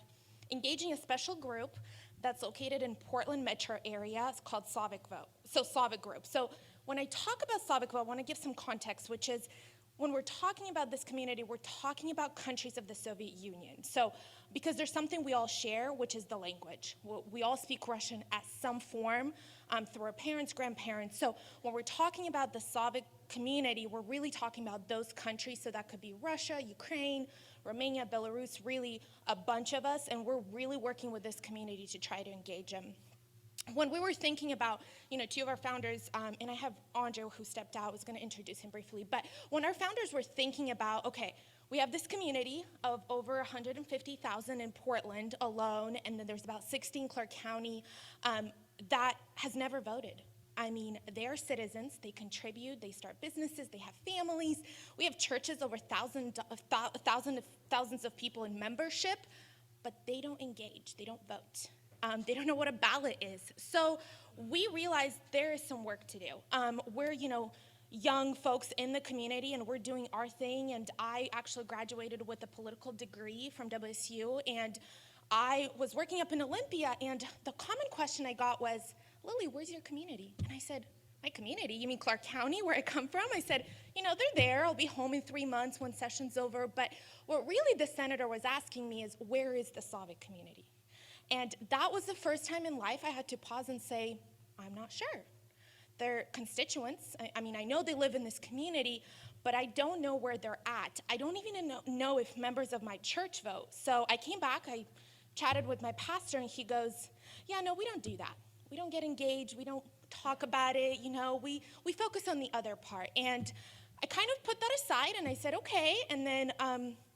engaging a special group that's located in Portland metro area. It's called Slavic Vote, so Slavic Group. So when I talk about Slavic Vote, I want to give some context, which is when we're talking about this community, we're talking about countries of the Soviet Union. So because there's something we all share, which is the language. We all speak Russian at some form through our parents, grandparents. So when we're talking about the Slavic community, we're really talking about those countries. So that could be Russia, Ukraine, Romania, Belarus, really a bunch of us. And we're really working with this community to try to engage them. When we were thinking about, two of our founders, and I have Andre who stepped out, I was going to introduce him briefly, but when our founders were thinking about, okay, we have this community of over 150,000 in Portland alone, and then there's about 16 Clark County that has never voted. I mean, they're citizens, they contribute, they start businesses, they have families. We have churches over thousands of people in membership, but they don't engage, they don't vote. They don't know what a ballot is. So we realized there is some work to do. We're, young folks in the community, and we're doing our thing. And I actually graduated with a political degree from WSU, and I was working up in Olympia, and the common question I got was, Lily, where's your community? And I said, my community? You mean Clark County, where I come from? I said, they're there. I'll be home in 3 months when session's over. But what really the senator was asking me is, where is the Slavic community? And that was the first time in life I had to pause and say, I'm not sure. They're constituents. I know they live in this community, but I don't know where they're at. I don't even know if members of my church vote. So I came back, I chatted with my pastor, and he goes, yeah, no, we don't do that. We don't get engaged. We don't talk about it. We focus on the other part. And I kind of put that aside, and I said, okay. And then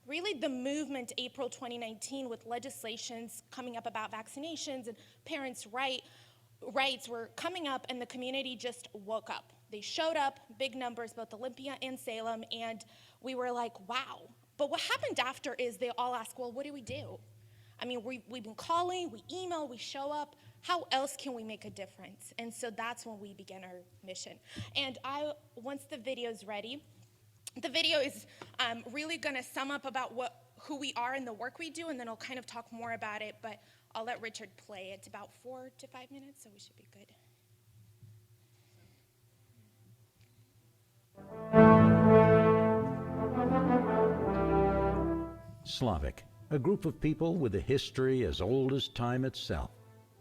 really the movement, April 2019, with legislations coming up about vaccinations and parents' rights were coming up, and the community just woke up. They showed up, big numbers, both Olympia and Salem, and we were like, wow. But what happened after is they all asked, well, what do we do? We've been calling, we email, we show up. How else can we make a difference? And so that's when we began our mission. And once the video is ready, the video is really going to sum up about who we are and the work we do, and then I'll kind of talk more about it, but I'll let Richard play. It's about 4 to 5 minutes, so we should be good. Slavic, a group of people with a history as old as time itself,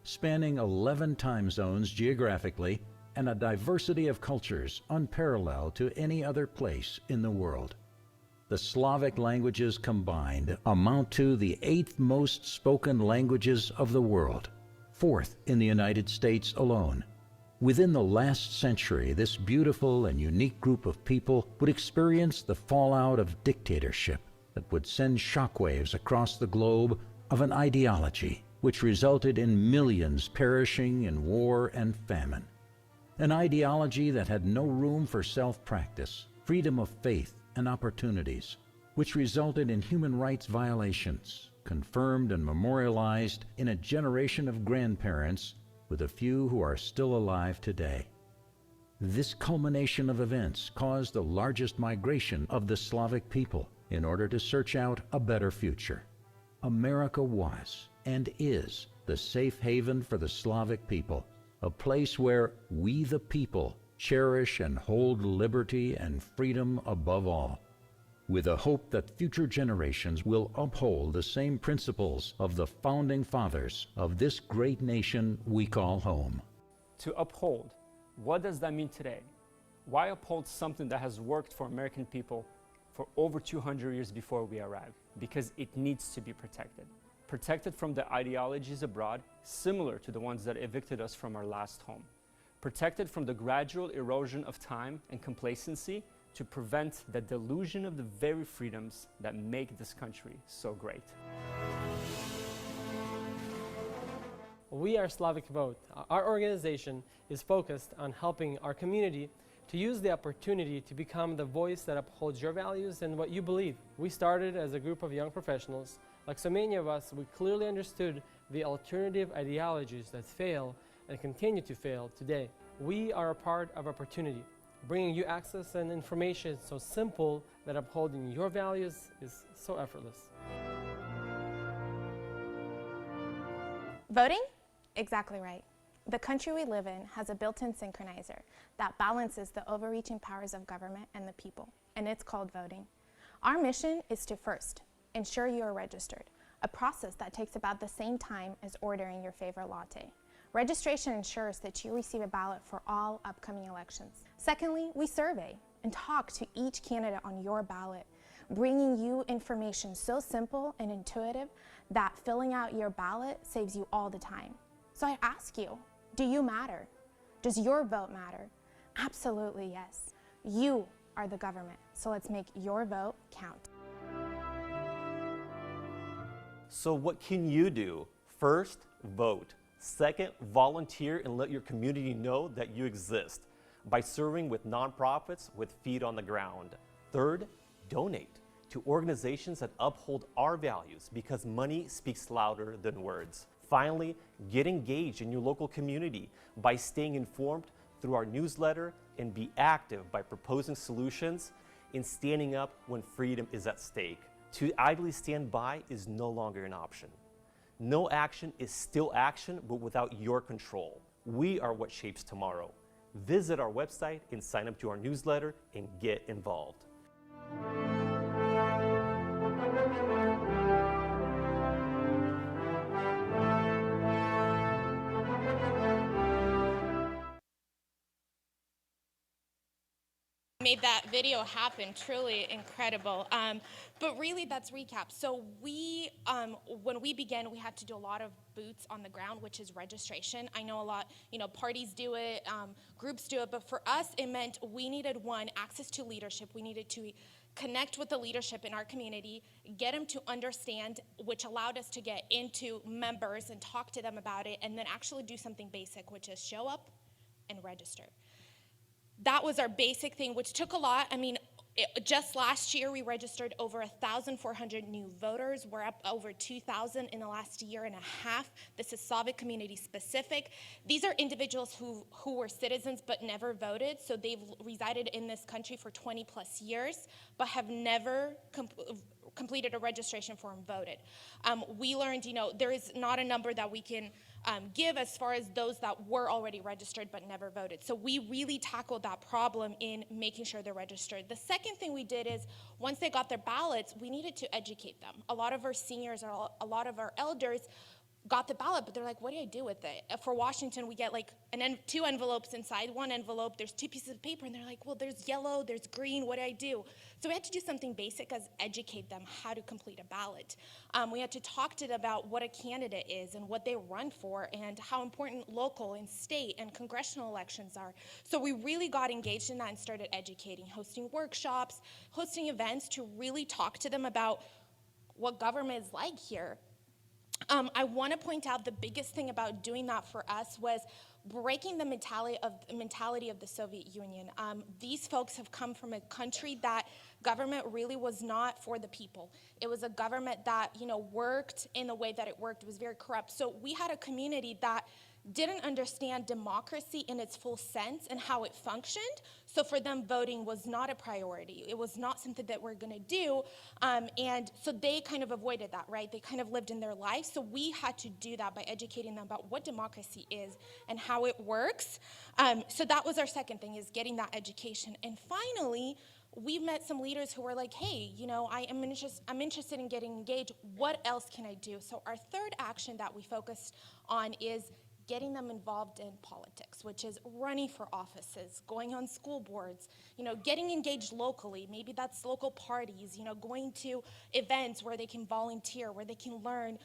spanning 11 time zones geographically and a diversity of cultures unparalleled to any other place in the world. The Slavic languages combined amount to the 8th most spoken languages of the world, 4th in the United States alone. Within the last century, this beautiful and unique group of people would experience the fallout of dictatorship that would send shockwaves across the globe of an ideology which resulted in millions perishing in war and famine. An ideology that had no room for self-practice, freedom of faith, and opportunities, which resulted in human rights violations, confirmed and memorialized in a generation of grandparents, with a few who are still alive today. This culmination of events caused the largest migration of the Slavic people in order to search out a better future. America was, and is, the safe haven for the Slavic people, a place where we the people cherish and hold liberty and freedom above all, with a hope that future generations will uphold the same principles of the founding fathers of this great nation we call home. To uphold, what does that mean today? Why uphold something that has worked for American people for over 200 years before we arrived? Because it needs to be protected. Protected from the ideologies abroad, similar to the ones that evicted us from our last home. protected from the gradual erosion of time and complacency to prevent the delusion of the very freedoms that make this country so great. We are Slavic Vote. Our organization is focused on helping our community to use the opportunity to become the voice that upholds your values and what you believe. We started as a group of young professionals. Like so many of us, we clearly understood the alternative ideologies that fail and continue to fail today. We are a part of opportunity, bringing you access and information so simple that upholding your values is so effortless. Voting? Exactly right. The country we live in has a built-in synchronizer that balances the overreaching powers of government and the people, and it's called voting. Our mission is to first, ensure you are registered, a process that takes about the same time as ordering your favorite latte. Registration ensures that you receive a ballot for all upcoming elections. Secondly, we survey and talk to each candidate on your ballot, bringing you information so simple and intuitive that filling out your ballot saves you all the time. So I ask you, do you matter? Does your vote matter? Absolutely yes. You are the government, so let's make your vote count. So what can you do? First, vote. Second, volunteer and let your community know that you exist by serving with nonprofits with feet on the ground. Third, donate to organizations that uphold our values because money speaks louder than words. Finally, get engaged in your local community by staying informed through our newsletter and be active by proposing solutions and standing up when freedom is at stake. To idly stand by is no longer an option. No action is still action, but without your control. We are what shapes tomorrow. Visit our website and sign up to our newsletter and get involved. Made that video happen, truly incredible. But really, that's recap. So we, when we began, we had to do a lot of boots on the ground, which is registration. I know a lot, parties do it, groups do it, but for us, it meant we needed, one, access to leadership. We needed to connect with the leadership in our community, get them to understand, which allowed us to get into members and talk to them about it, and then actually do something basic, which is show up and register. That was our basic thing, which took a lot. I mean, just last year, we registered over 1,400 new voters. We're up over 2,000 in the last year and a half. This is Slavic community specific. These are individuals who were citizens but never voted. So they've resided in this country for 20 plus years, but have never completed a registration form, voted. We learned, there is not a number that we can give as far as those that were already registered but never voted. So we really tackled that problem in making sure they're registered. The second thing we did is once they got their ballots, we needed to educate them. A lot of our seniors or a lot of our elders got the ballot, but they're like, what do I do with it? For Washington, we get like two envelopes inside. One envelope, there's two pieces of paper, and they're like, well, there's yellow, there's green, what do I do? So we had to do something basic as educate them how to complete a ballot. We had to talk to them about what a candidate is and what they run for and how important local and state and congressional elections are. So we really got engaged in that and started educating, hosting workshops, hosting events to really talk to them about what government is like here. I want to point out the biggest thing about doing that for us was breaking the mentality of the Soviet Union. These folks have come from a country that government really was not for the people. It was a government that, worked in the way that it worked. It was very corrupt. So we had a community that didn't understand democracy in its full sense and how it functioned. So for them, voting was not a priority. It was not something that we're going to do. And so they kind of avoided that, right? They kind of lived in their life. So we had to do that by educating them about what democracy is and how it works. So that was our second thing, is getting that education. And finally, we met some leaders who were like, hey, I'm interested in getting engaged. What else can I do? So our third action that we focused on is getting them involved in politics, which is running for offices, going on school boards, getting engaged locally. Maybe that's local parties, going to events where they can volunteer, where they can learn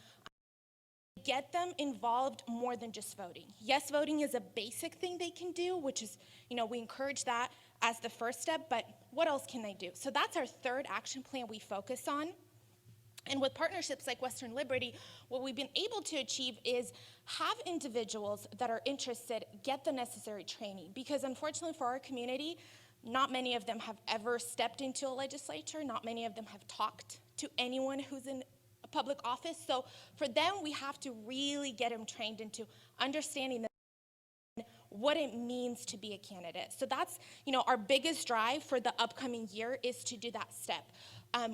get them involved more than just voting. Yes, voting is a basic thing they can do, which is, we encourage that as the first step, but what else can they do? So that's our third action plan we focus on. And with partnerships like Western Liberty, what we've been able to achieve is have individuals that are interested get the necessary training. Because unfortunately for our community, not many of them have ever stepped into a legislature. Not many of them have talked to anyone who's in a public office. So for them, we have to really get them trained into understanding what it means to be a candidate. So that's, our biggest drive for the upcoming year is to do that step.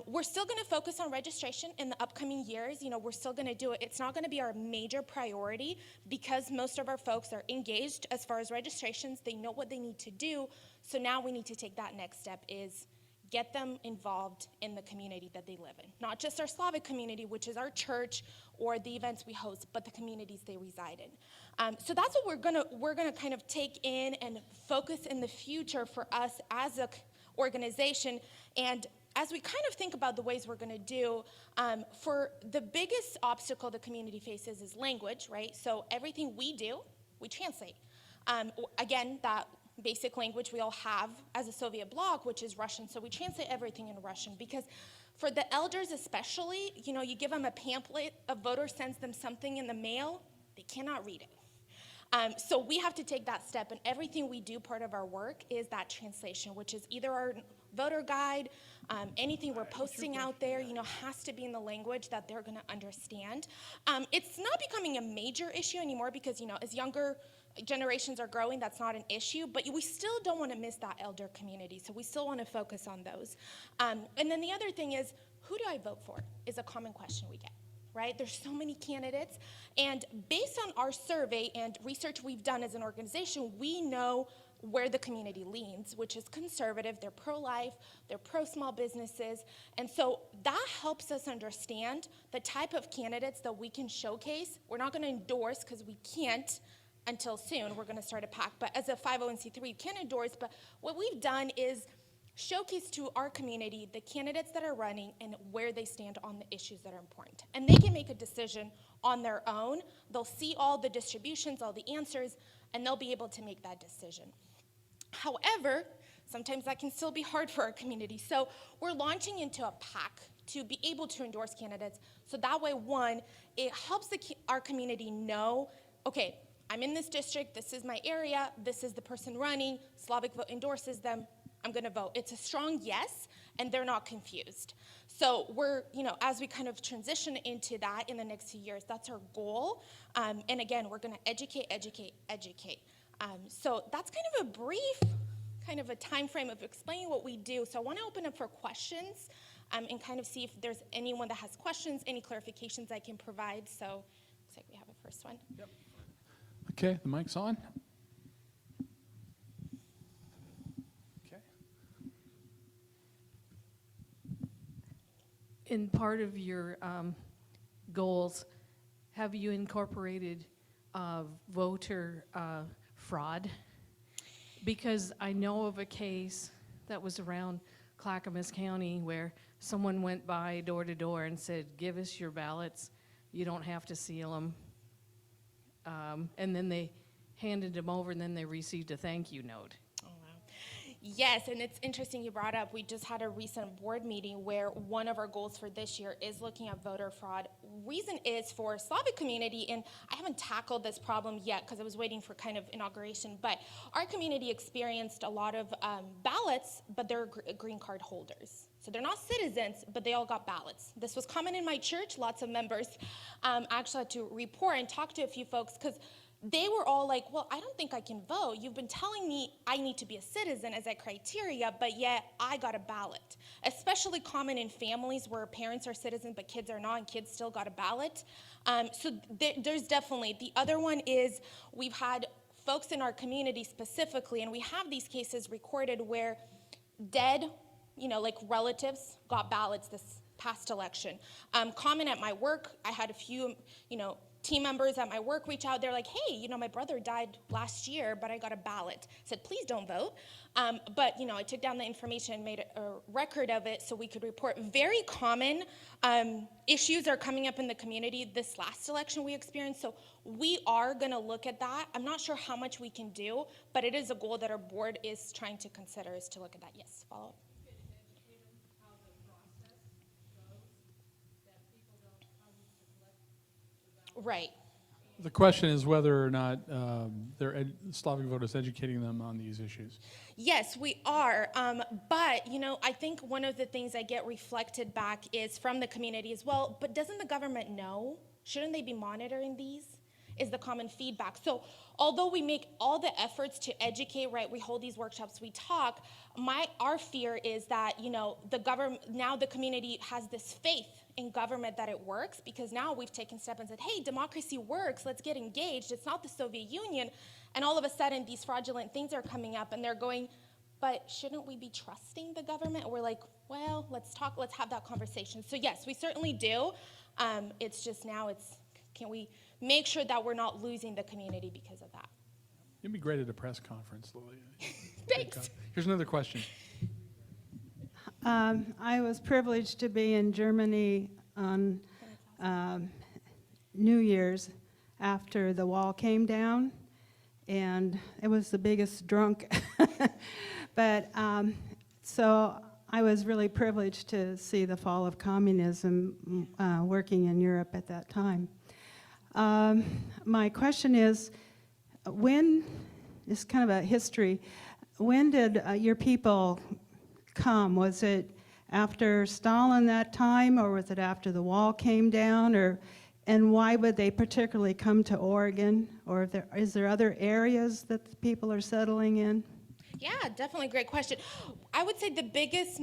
We're still going to focus on registration in the upcoming years. We're still going to do it. It's not going to be our major priority because most of our folks are engaged as far as registrations. They know what they need to do. So now we need to take that next step is get them involved in the community that they live in. Not just our Slavic community, which is our church or the events we host, but the communities they reside in. So that's what we're gonna kind of take in and focus in the future for us as a organization. And as we kind of think about the ways we're gonna do, for the biggest obstacle the community faces is language, right? So everything we do, we translate. Again, that basic language we all have as a Soviet bloc, which is Russian. So we translate everything in Russian because for the elders especially, you give them a pamphlet, a voter sends them something in the mail, they cannot read it. So we have to take that step, and everything we do, part of our work, is that translation, which is either our voter guide, anything we're posting out there, has to be in the language that they're gonna understand. It's not becoming a major issue anymore because, as younger generations are growing, that's not an issue, but we still don't want to miss that elder community, so we still want to focus on those. And then the other thing is, who do I vote for is a common question we get, right? There's so many candidates, and based on our survey and research we've done as an organization, we know where the community leans, which is conservative. They're pro-life, they're pro-small businesses, and so that helps us understand the type of candidates that we can showcase. We're not going to endorse because we can't until soon. We're going to start a PAC, but as a 501c3, we can endorse. But what we've done is showcase to our community the candidates that are running and where they stand on the issues that are important. And they can make a decision on their own. They'll see all the distributions, all the answers, and they'll be able to make that decision. However, sometimes that can still be hard for our community. So we're launching into a PAC to be able to endorse candidates. So that way, one, it helps our community know, okay, I'm in this district, this is my area, this is the person running, Slavic Vote endorses them, I'm gonna vote. It's a strong yes, and they're not confused. So we're, as we kind of transition into that in the next few years, that's our goal. And again, we're gonna educate. So that's kind of a brief, kind of a time frame of explaining what we do. So I wanna open up for questions and kind of see if there's anyone that has questions, any clarifications I can provide. So looks like we have a first one. Yep. Okay, the mic's on. Okay. In part of your goals, have you incorporated voter fraud? Because I know of a case that was around Clackamas County where someone went by door to door and said, give us your ballots, you don't have to seal them. And then they handed them over, and then they received a thank you note. Oh, wow. Yes, and it's interesting you brought up, we just had a recent board meeting where one of our goals for this year is looking at voter fraud. Reason is for Slavic community, and I haven't tackled this problem yet because I was waiting for kind of inauguration, but our community experienced a lot of ballots, but they're green card holders. So they're not citizens, but they all got ballots. This was common in my church. Lots of members actually had to report and talk to a few folks because they were all like, well, I don't think I can vote. You've been telling me I need to be a citizen as a criteria, but yet I got a ballot. Especially common in families where parents are citizens but kids are not, and kids still got a ballot. So there's definitely. The other one is we've had folks in our community specifically, and we have these cases recorded where dead, like relatives got ballots this past election. Common at my work, I had a few, team members at my work reach out. They're like, hey, you know, my brother died last year, but I got a ballot. I said, please don't vote. But, you know, I took down the information and made a record of it so we could report. Very common issues are coming up in the community this last election we experienced. So we are going to look at that. I'm not sure how much we can do, but it is a goal that our board is trying to consider, is to look at that. Yes, follow up. Right. The question is whether or not Slavic Vote is educating them on these issues. Yes, we are. But, you know, I think one of the things I get reflected back is from the community as well, but doesn't the government know? Shouldn't they be monitoring these? Is the common feedback. So although we make all the efforts to educate, right, we hold these workshops, we talk, our fear is that, you know, now the community has this faith in government that it works, because now we've taken steps and said, hey, democracy works, let's get engaged, it's not the Soviet Union, and all of a sudden these fraudulent things are coming up and they're going, but shouldn't we be trusting the government? And we're like, well, let's have that conversation. So yes, we certainly do. It's just now can we make sure that we're not losing the community because of that? You'd be great at a press conference, Lily. Thanks. Here's another question. I was privileged to be in Germany on New Year's after the wall came down, and it was the biggest drunk. But so I was really privileged to see the fall of communism working in Europe at that time. My question is, it's kind of a history, when did your people come? Was it after Stalin that time, or was it after the wall came down, and why would they particularly come to Oregon? Or is there other areas that the people are settling in? Yeah, definitely great question. I would say the biggest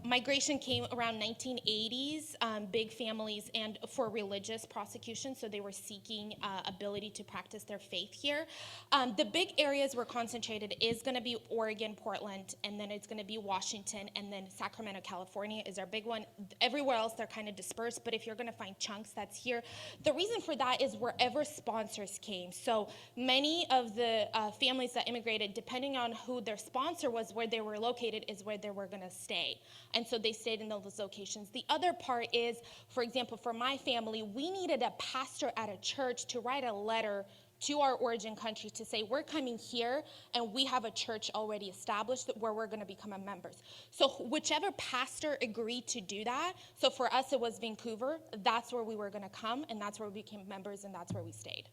migration came around 1980s, big families, and for religious prosecution, so they were seeking ability to practice their faith here. The big areas we're concentrated is going to be Oregon, Portland, and then it's going to be Washington, and then Sacramento, California is our big one. Everywhere else they're kind of dispersed, but if you're going to find chunks, that's here. The reason for that is wherever sponsors came. So many of the families that immigrated, depending on who their sponsor was, where they were located is where they were going to stay. And so they stayed in those locations. The other part is, for example, for my family, we needed a pastor at a church to write a letter to our origin country to say, we're coming here and we have a church already established where we're going to become members. So whichever pastor agreed to do that, so for us it was Vancouver, that's where we were going to come, and that's where we became members, and that's where we stayed.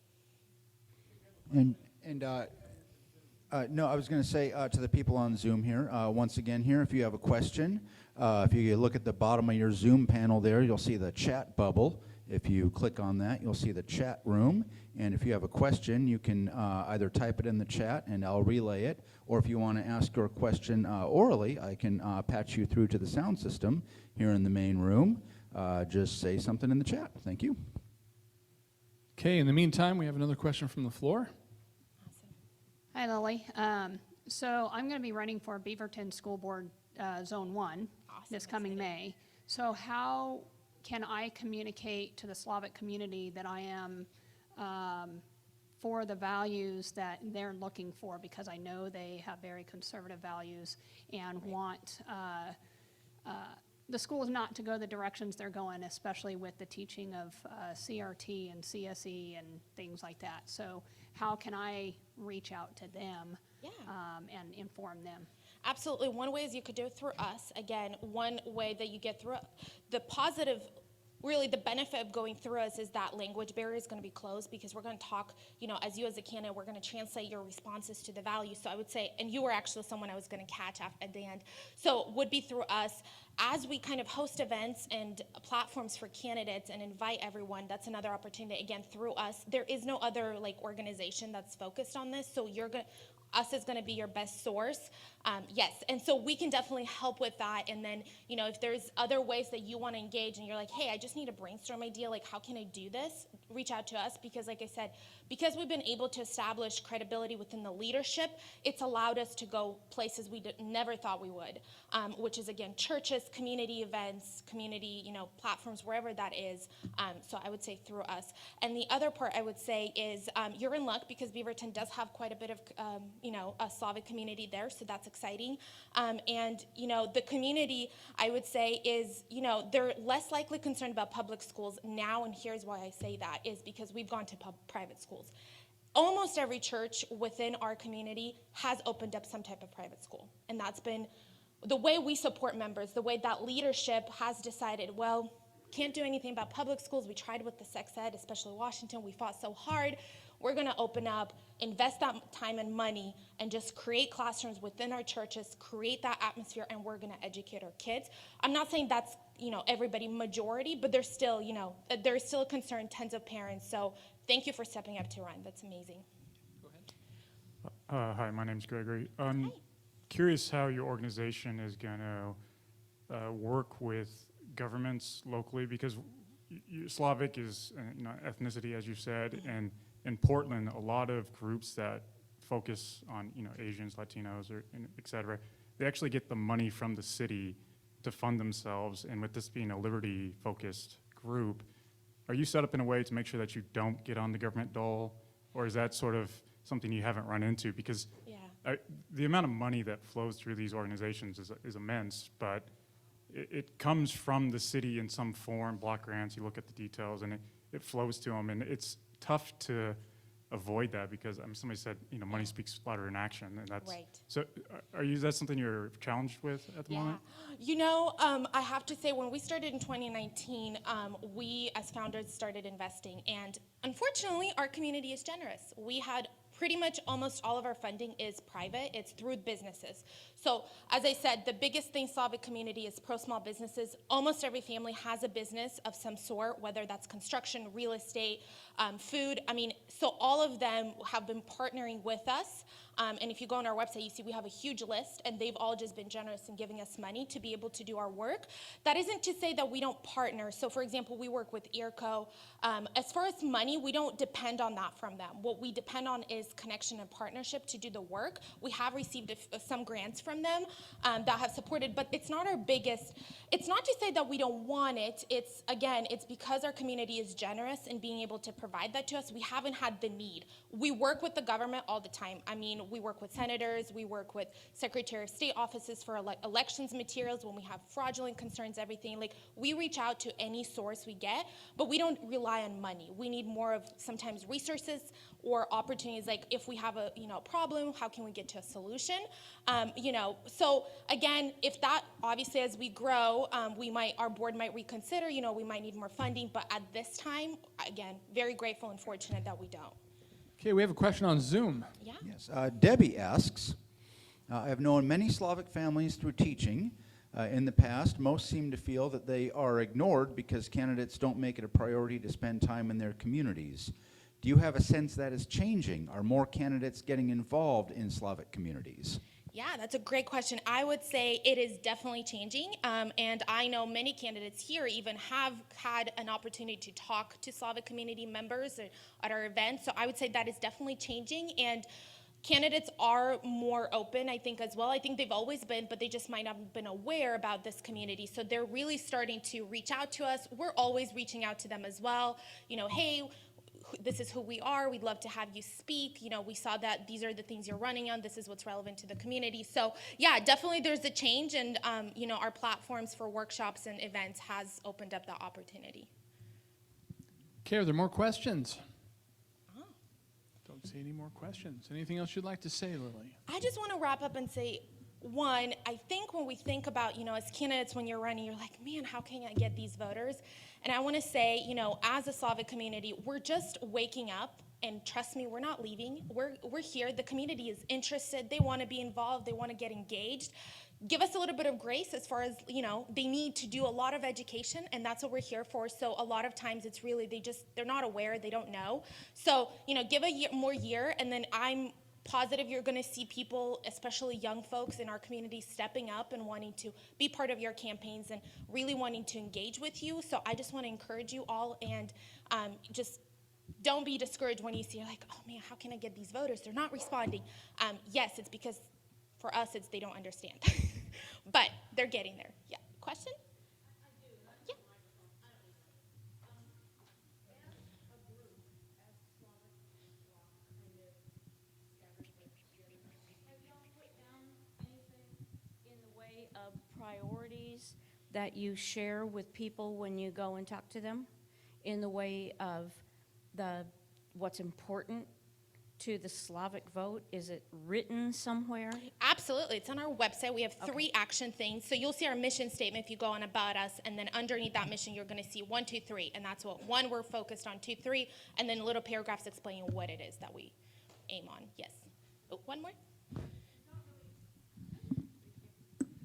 No, I was going to say to the people on Zoom here, once again here, if you have a question, if you look at the bottom of your Zoom panel there, you'll see the chat bubble. If you click on that, you'll see the chat room. And if you have a question, you can either type it in the chat and I'll relay it, or if you want to ask your question orally, I can patch you through to the sound system here in the main room. Just say something in the chat. Thank you. Okay, in the meantime, we have another question from the floor. Hi, Lily. So I'm going to be running for Beaverton School Board Zone 1 this coming May. So how can I communicate to the Slavic community that I am for the values that they're looking for? Because I know they have very conservative values and want the schools not to go the directions they're going, especially with the teaching of CRT and CSE and things like that. So how can I reach out to them and inform them? Absolutely. One way is you could do it through us. Again, one way that you get through the positive, really the benefit of going through us is that language barrier is going to be closed, because we're going to talk, you know, as you as a candidate, we're going to translate your responses to the values. So I would say, and you were actually someone I was going to catch at the end, so would be through us. As we kind of host events and platforms for candidates and invite everyone, that's another opportunity, again, through us. There is no other organization that's focused on this, so us is going to be your best source. Yes, and so we can definitely help with that. And then, you know, if there's other ways that you want to engage and you're like, hey, I just need a brainstorm idea, how can I do this? Reach out to us, because like I said, because we've been able to establish credibility within the leadership, it's allowed us to go places we never thought we would, which is, again, churches, churches, community events, community, platforms, wherever that is. So I would say through us. And the other part I would say is you're in luck because Beaverton does have quite a bit of, a Slavic community there, so that's exciting. And the community, I would say, is, they're less likely concerned about public schools now, and here's why I say that, is because we've gone to private schools. Almost every church within our community has opened up some type of private school, and that's been the way we support members, the way that leadership has decided, well, can't do anything about public schools. We tried with the sex ed, especially Washington. We fought so hard. We're going to open up, invest that time and money, and just create classrooms within our churches, create that atmosphere, and we're going to educate our kids. I'm not saying that's, everybody majority, but there's still, there's still a concern, tons of parents. So thank you for stepping up to run. That's amazing. Go ahead. Hi, my name's Gregory. I'm curious how your organization is going to work with governments locally, because Slavic is ethnicity, as you said, and in Portland, a lot of groups that focus on Asians, Latinos, or et cetera, they actually get the money from the city to fund themselves. And with this being a liberty-focused group, are you set up in a way to make sure that you don't get on the government dole, or is that sort of something you haven't run into? Because the amount of money that flows through these organizations is immense, but it comes from the city in some form, block grants, you look at the details, and it flows to them, and it's tough to avoid that because somebody said, money speaks louder than action, and that's right. So. Is that something you're challenged with at the moment? I have to say, when we started in 2019, we as founders started investing, and unfortunately, our community is generous. We had pretty much almost all of our funding is private. It's through businesses. So as I said, the biggest thing Slavic community is pro-small businesses. Almost every family has a business of some sort, whether that's construction, real estate, food. So all of them have been partnering with us. And if you go on our website, you see we have a huge list, and they've all just been generous in giving us money to be able to do our work. That isn't to say that we don't partner. So for example, we work with EARCO. As far as money, we don't depend on that from them. What we depend on is connection and partnership to do the work. We have received some grants from them that have supported, but it's not our biggest. It's not to say that we don't want it. It's because our community is generous in being able to provide that to us. We haven't had the need. We work with the government all the time. We work with senators, we work with Secretary of State offices for elections materials when we have fraudulent concerns, everything. Like, we reach out to any source we get, but we don't rely on money. We need more of sometimes resources or opportunities, like if we have a problem, how can we get to a solution? So again, if that, obviously as we grow, our board might reconsider, we might need more funding, but at this time, again, very grateful and fortunate that we don't. Okay, we have a question on Zoom. Yeah. Yes. Debbie asks, I have known many Slavic families through teaching. In the past, most seem to feel that they are ignored because candidates don't make it a priority to spend time in their communities. Do you have a sense that is changing? Are more candidates getting involved in Slavic communities? Yeah, that's a great question. I would say it is definitely changing, and I know many candidates here even have had an opportunity to talk to Slavic community members at our events, so I would say that is definitely changing, and candidates are more open, I think, as well. I think they've always been, but they just might not have been aware about this community, so they're really starting to reach out to us. We're always reaching out to them as well. Hey, this is who we are. We'd love to have you speak. We saw that these are the things you're running on. This is what's relevant to the community. So yeah, definitely there's a change, and our platforms for workshops and events has opened up that opportunity. Okay, are there more questions? Don't see any more questions. Anything else you'd like to say, Lily? I just want to wrap up and say, one, I think when we think about, as candidates, when you're running, you're like, man, how can I get these voters? And I want to say, as a Slavic community, we're just waking up, and trust me, we're not leaving. We're here. The community is interested. They want to be involved. They want to get engaged. Give us a little bit of grace as far as, they need to do a lot of education, and that's what we're here for. So a lot of times it's really, they're not aware, they don't know. So, give a more year, and then I'm positive you're going to see people, especially young folks in our community, stepping up and wanting to be part of your campaigns and really wanting to engage with you. So I just want to encourage you all, and just don't be discouraged when you see, like, oh man, how can I get these voters? They're not responding. Yes, it's because for us, they don't understand, but they're getting there. Yeah. Question? Yeah. In the way of priorities that you share with people when you go and talk to them, in the way of what's important to the Slavic vote? Is it written somewhere? Absolutely. It's on our website. We have 3 action things. So you'll see our mission statement if you go on About Us, and then underneath that mission, you're going to see 1, 2, 3. And that's what, 1, we're focused on, 2, 3, and then little paragraphs explaining what it is that we aim on. Yes. Oh, one more?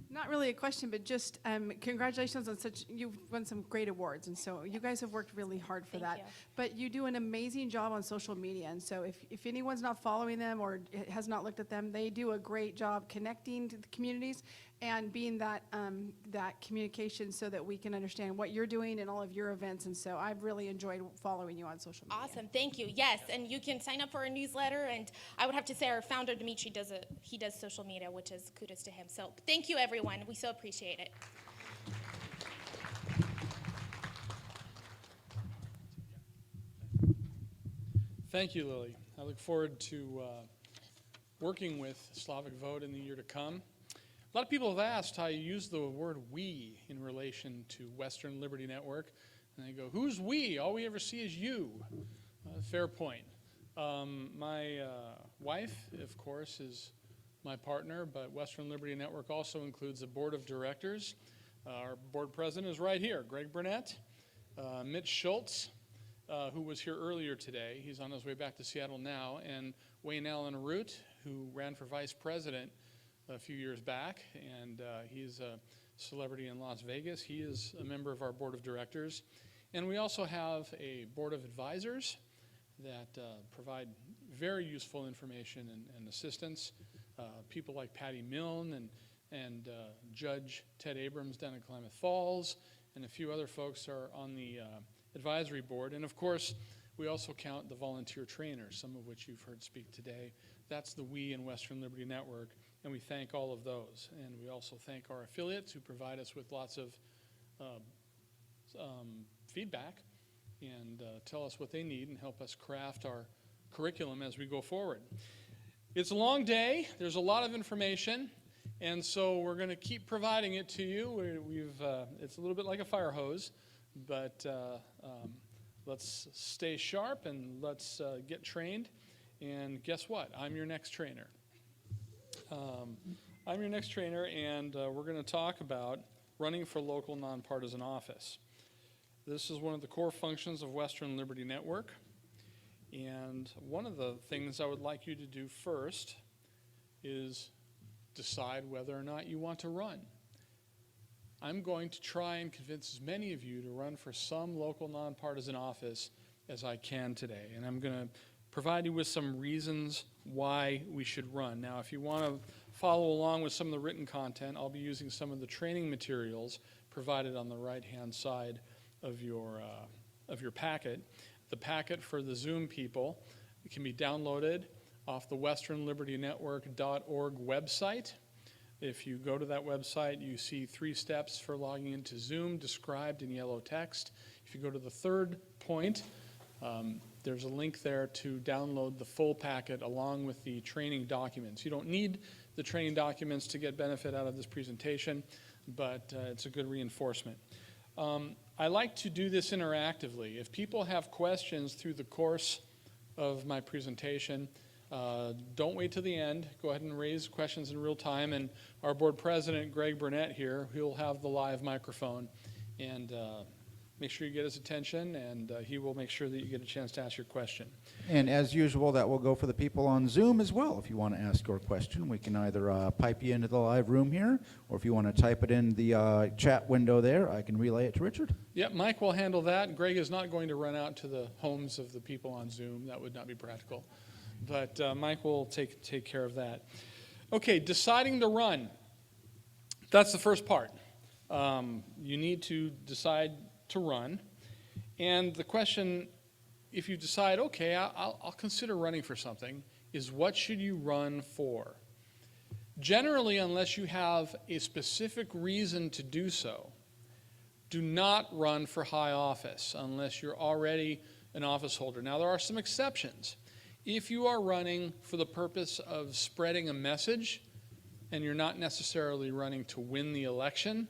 Not really a question, but just congratulations on you've won some great awards, and so you guys have worked really hard for that. you. But you do an amazing job on social media, and so if anyone's not following them or has not looked at them, they do a great job connecting to the communities and being that communication so that we can understand what you're doing and all of your events. And so I've really enjoyed following you on social media. Awesome. Thank you. Yes, and you can sign up for our newsletter, and I would have to say our founder, Dimitri, he does social media, which is kudos to him. So thank you, everyone. We so appreciate it. Thank you, Lily. I look forward to working with Slavic Vote in the year to come. A lot of people have asked how you use the word we in relation to Western Liberty Network. And they go, who's we? All we ever see is you. Fair point. My wife, of course, is my partner, but Western Liberty Network also includes a board of directors. Our board president is right here, Greg Burnett, Mitch Schultz, who was here earlier today. He's on his way back to Seattle now, and Wayne Allen Root, who ran for vice president a few years back, and he's a celebrity in Las Vegas. He is a member of our board of directors. And we also have a board of advisors that provide very useful information and assistance. People like Patty Milne and Judge Ted Abrams down in Klamath Falls, and a few other folks are on the advisory board. And of course, we also count the volunteer trainers, some of which you've heard speak today. That's the we in Western Liberty Network, and we thank all of those. And we also thank our affiliates who provide us with lots of feedback and tell us what they need and help us craft our curriculum as we go forward. It's a long day. There's a lot of information, and so we're going to keep providing it to you. It's a little bit like a fire hose, but let's stay sharp and let's get trained. And guess what? I'm your next trainer. I'm your next trainer, and we're going to talk about running for local nonpartisan office. This is one of the core functions of Western Liberty Network. And one of the things I would like you to do first is decide whether or not you want to run. I'm going to try and convince as many of you to run for some local nonpartisan office as I can today. And I'm going to provide you with some reasons why we should run. Now, if you want to follow along with some of the written content, I'll be using some of the training materials provided on the right-hand side of your packet. The packet for the Zoom people, it can be downloaded off the westernlibertynetwork.org website. If you go to that website, you see 3 steps for logging into Zoom described in yellow text. If you go to the third point, there's a link there to download the full packet along with the training documents. You don't need the training documents to get benefit out of this presentation, but it's a good reinforcement. I like to do this interactively. If people have questions through the course of my presentation, don't wait till the end. Go ahead and raise questions in real time. And our board president, Greg Burnett here, he'll have the live microphone. And make sure you get his attention, and he will make sure that you get a chance to ask your question. And as usual, that will go for the people on Zoom as well. If you want to ask your question, we can either pipe you into the live room here, or if you want to type it in the chat window there, I can relay it to Richard. Yep, Mike will handle that. Greg is not going to run out to the homes of the people on Zoom. That would not be practical. But Mike will take care of that. Okay, deciding to run. That's the first part. You need to decide to run. And the question, if you decide, okay, I'll consider running for something, is what should you run for? Generally, unless you have a specific reason to do so, do not run for high office unless you're already an office holder. Now, there are some exceptions. If you are running for the purpose of spreading a message and you're not necessarily running to win the election,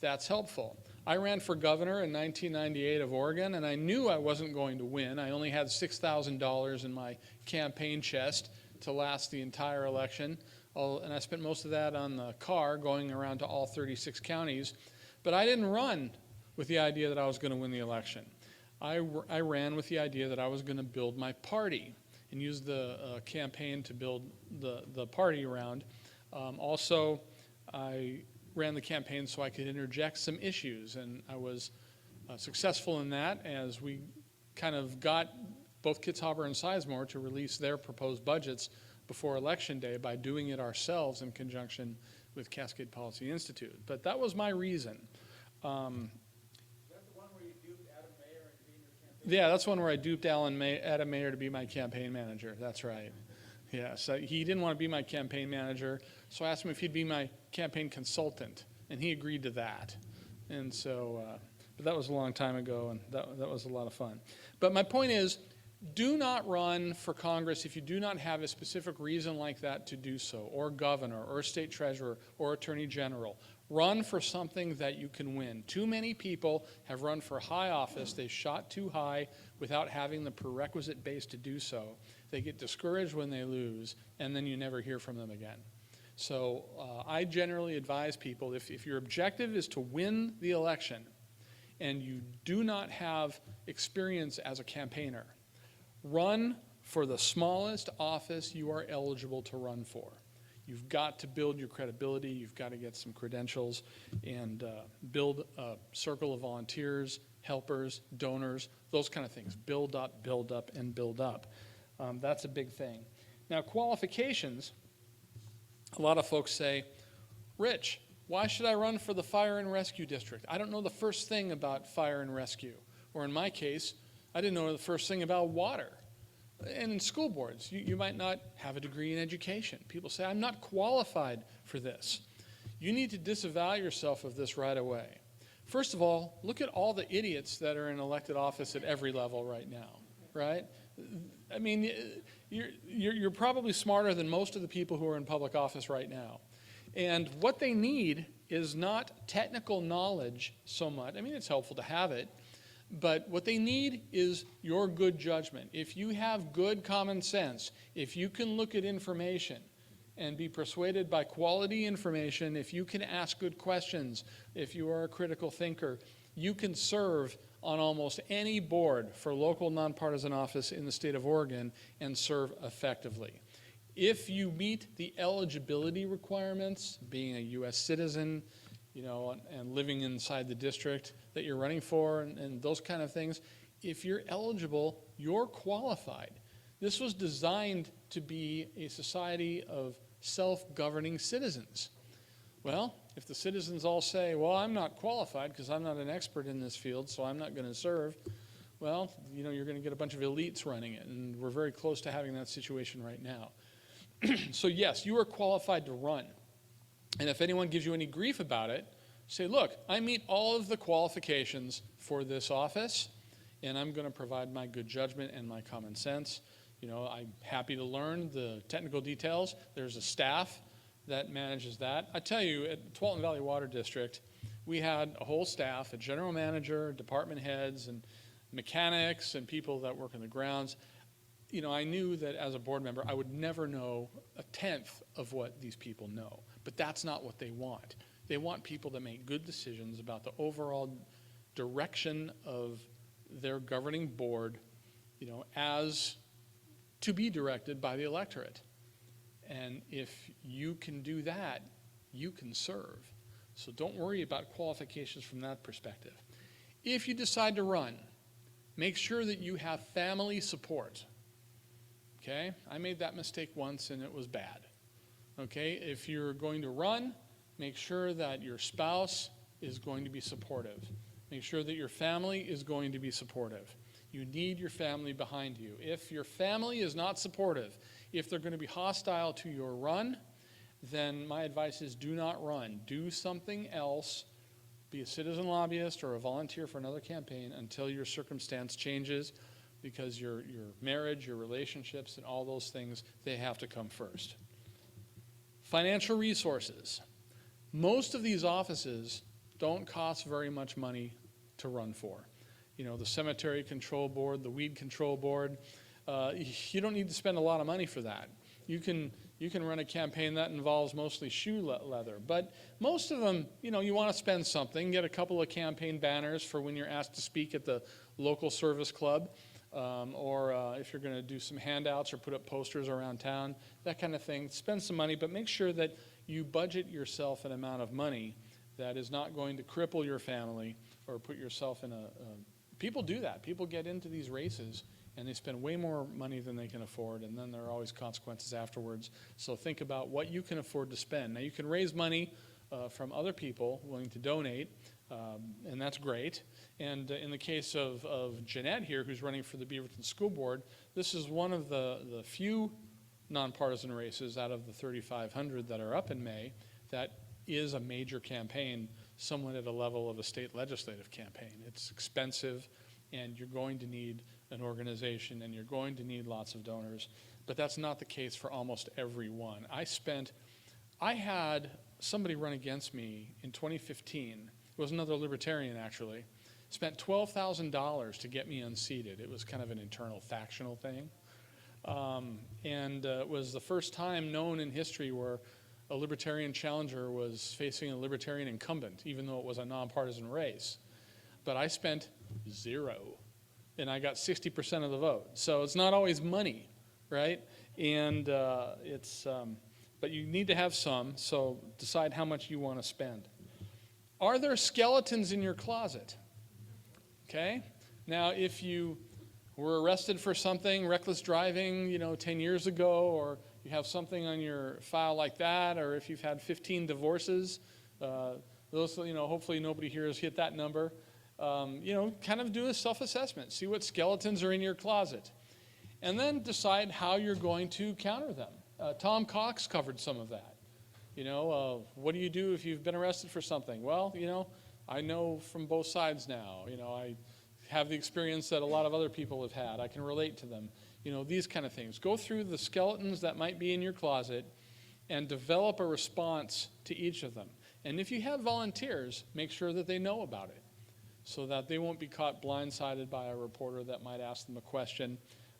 that's helpful. I ran for governor in 1998 of Oregon, and I knew I wasn't going to win. I only had $6,000 in my campaign chest to last the entire election, and I spent most of that on the car going around to all 36 counties. But I didn't run with the idea that I was going to win the election. I ran with the idea that I was going to build my party and use the campaign to build the party around. Also, I ran the campaign so I could interject some issues, and I was successful in that as we kind of got both Kitzhaber and Sizemore to release their proposed budgets before Election Day by doing it ourselves in conjunction with Cascade Policy Institute. But that was my reason. Yeah, that's one where I duped Adam Mayer to be my campaign manager. That's right. Yeah, so he didn't want to be my campaign manager, so I asked him if he'd be my campaign consultant, and he agreed to that. And so, but that was a long time ago, and that was a lot of fun. But my point is, do not run for Congress if you do not have a specific reason like that to do so, or governor, or state treasurer, or attorney general. Run for something that you can win. Too many people have run for high office. They shot too high without having the prerequisite base to do so. They get discouraged when they lose, and then you never hear from them again. So I generally advise people, if your objective is to win the election and you do not have experience as a campaigner, run for the smallest office you are eligible to run for. You've got to build your credibility. You've got to get some credentials and build a circle of volunteers, helpers, donors, those kind of things. Build up, and build up. That's a big thing. Now, qualifications, a lot of folks say, Rich, why should I run for the fire and rescue district? I don't know the first thing about fire and rescue. Or in my case, I didn't know the first thing about water. And in school boards, you might not have a degree in education. People say, I'm not qualified for this. You need to disavow yourself of this right away. First of all, look at all the idiots that are in elected office at every level right now, right? I mean, you're probably smarter than most of the people who are in public office right now. And what they need is not technical knowledge so much. I mean, it's helpful to have it. But what they need is your good judgment. If you have good common sense, if you can look at information and be persuaded by quality information, if you can ask good questions, if you are a critical thinker, you can serve on almost any board for local nonpartisan office in the state of Oregon and serve effectively. If you meet the eligibility requirements, being a U.S. citizen, and living inside the district that you're running for and those kind of things, if you're eligible, you're qualified. This was designed to be a society of self-governing citizens. Well, if the citizens all say, well, I'm not qualified because I'm not an expert in this field, so I'm not going to serve, well, you're going to get a bunch of elites running it, and we're very close to having that situation right now. So yes, you are qualified to run. And if anyone gives you any grief about it, say, look, I meet all of the qualifications for this office, and I'm going to provide my good judgment and my common sense. I'm happy to learn the technical details. There's a staff that manages that. I tell you, at Tualatin Valley Water District, we had a whole staff, a general manager, department heads, and mechanics, and people that work in the grounds. I knew that as a board member, I would never know a tenth of what these people know. But that's not what they want. They want people that make good decisions about the overall direction of their governing board, as to be directed by the electorate. And if you can do that, you can serve. So don't worry about qualifications from that perspective. If you decide to run, make sure that you have family support. Okay? I made that mistake once and it was bad. Okay? If you're going to run, make sure that your spouse is going to be supportive. Make sure that your family is going to be supportive. You need your family behind you. If your family is not supportive, if they're going to be hostile to your run, then my advice is do not run. Do something else. Be a citizen lobbyist or a volunteer for another campaign until your circumstance changes, because your marriage, your relationships, and all those things, they have to come first. Financial resources. Most of these offices don't cost very much money to run for. You know, the cemetery control board, the weed control board, you don't need to spend a lot of money for that. You can run a campaign that involves mostly shoe leather, but most of them, you know, you want to spend something, get a couple of campaign banners for when you're asked to speak at the local service club, or if you're going to do some handouts or put up posters around town, that kind of thing. Spend some money, but make sure that you budget yourself an amount of money that is not going to cripple your family or put yourself in people do that. People get into these races and they spend way more money than they can afford, and then there are always consequences afterwards. So think about what you can afford to spend. Now, you can raise money from other people willing to donate, and that's great. And in the case of Jeanette here, who's running for the Beaverton School Board, this is one of the few nonpartisan races out of the 3,500 that are up in May that is a major campaign, somewhat at a level of a state legislative campaign. It's expensive, and you're going to need an organization, and you're going to need lots of donors, but that's not the case for almost every one. I had somebody run against me in 2015. It was another libertarian, actually. Spent $12,000 to get me unseated. It was kind of an internal factional thing. And it was the first time known in history where a libertarian challenger was facing a libertarian incumbent, even though it was a nonpartisan race. But I spent zero, and I got 60% of the vote. So it's not always money, right? And but you need to have some, so decide how much you want to spend. Are there skeletons in your closet? Okay? Now, if you were arrested for something, reckless driving, 10 years ago, or you have something on your file like that, or if you've had 15 divorces, those, hopefully nobody here has hit that number. Kind of do a self-assessment. See what skeletons are in your closet. And then decide how you're going to counter them. Tom Cox covered some of that. What do you do if you've been arrested for something? Well, I know from both sides now. I have the experience that a lot of other people have had. I can relate to them. These kind of things. Go through the skeletons that might be in your closet and develop a response to each of them. And if you have volunteers, make sure that they know about it so that they won't be caught blindsided by a reporter that might ask them a question.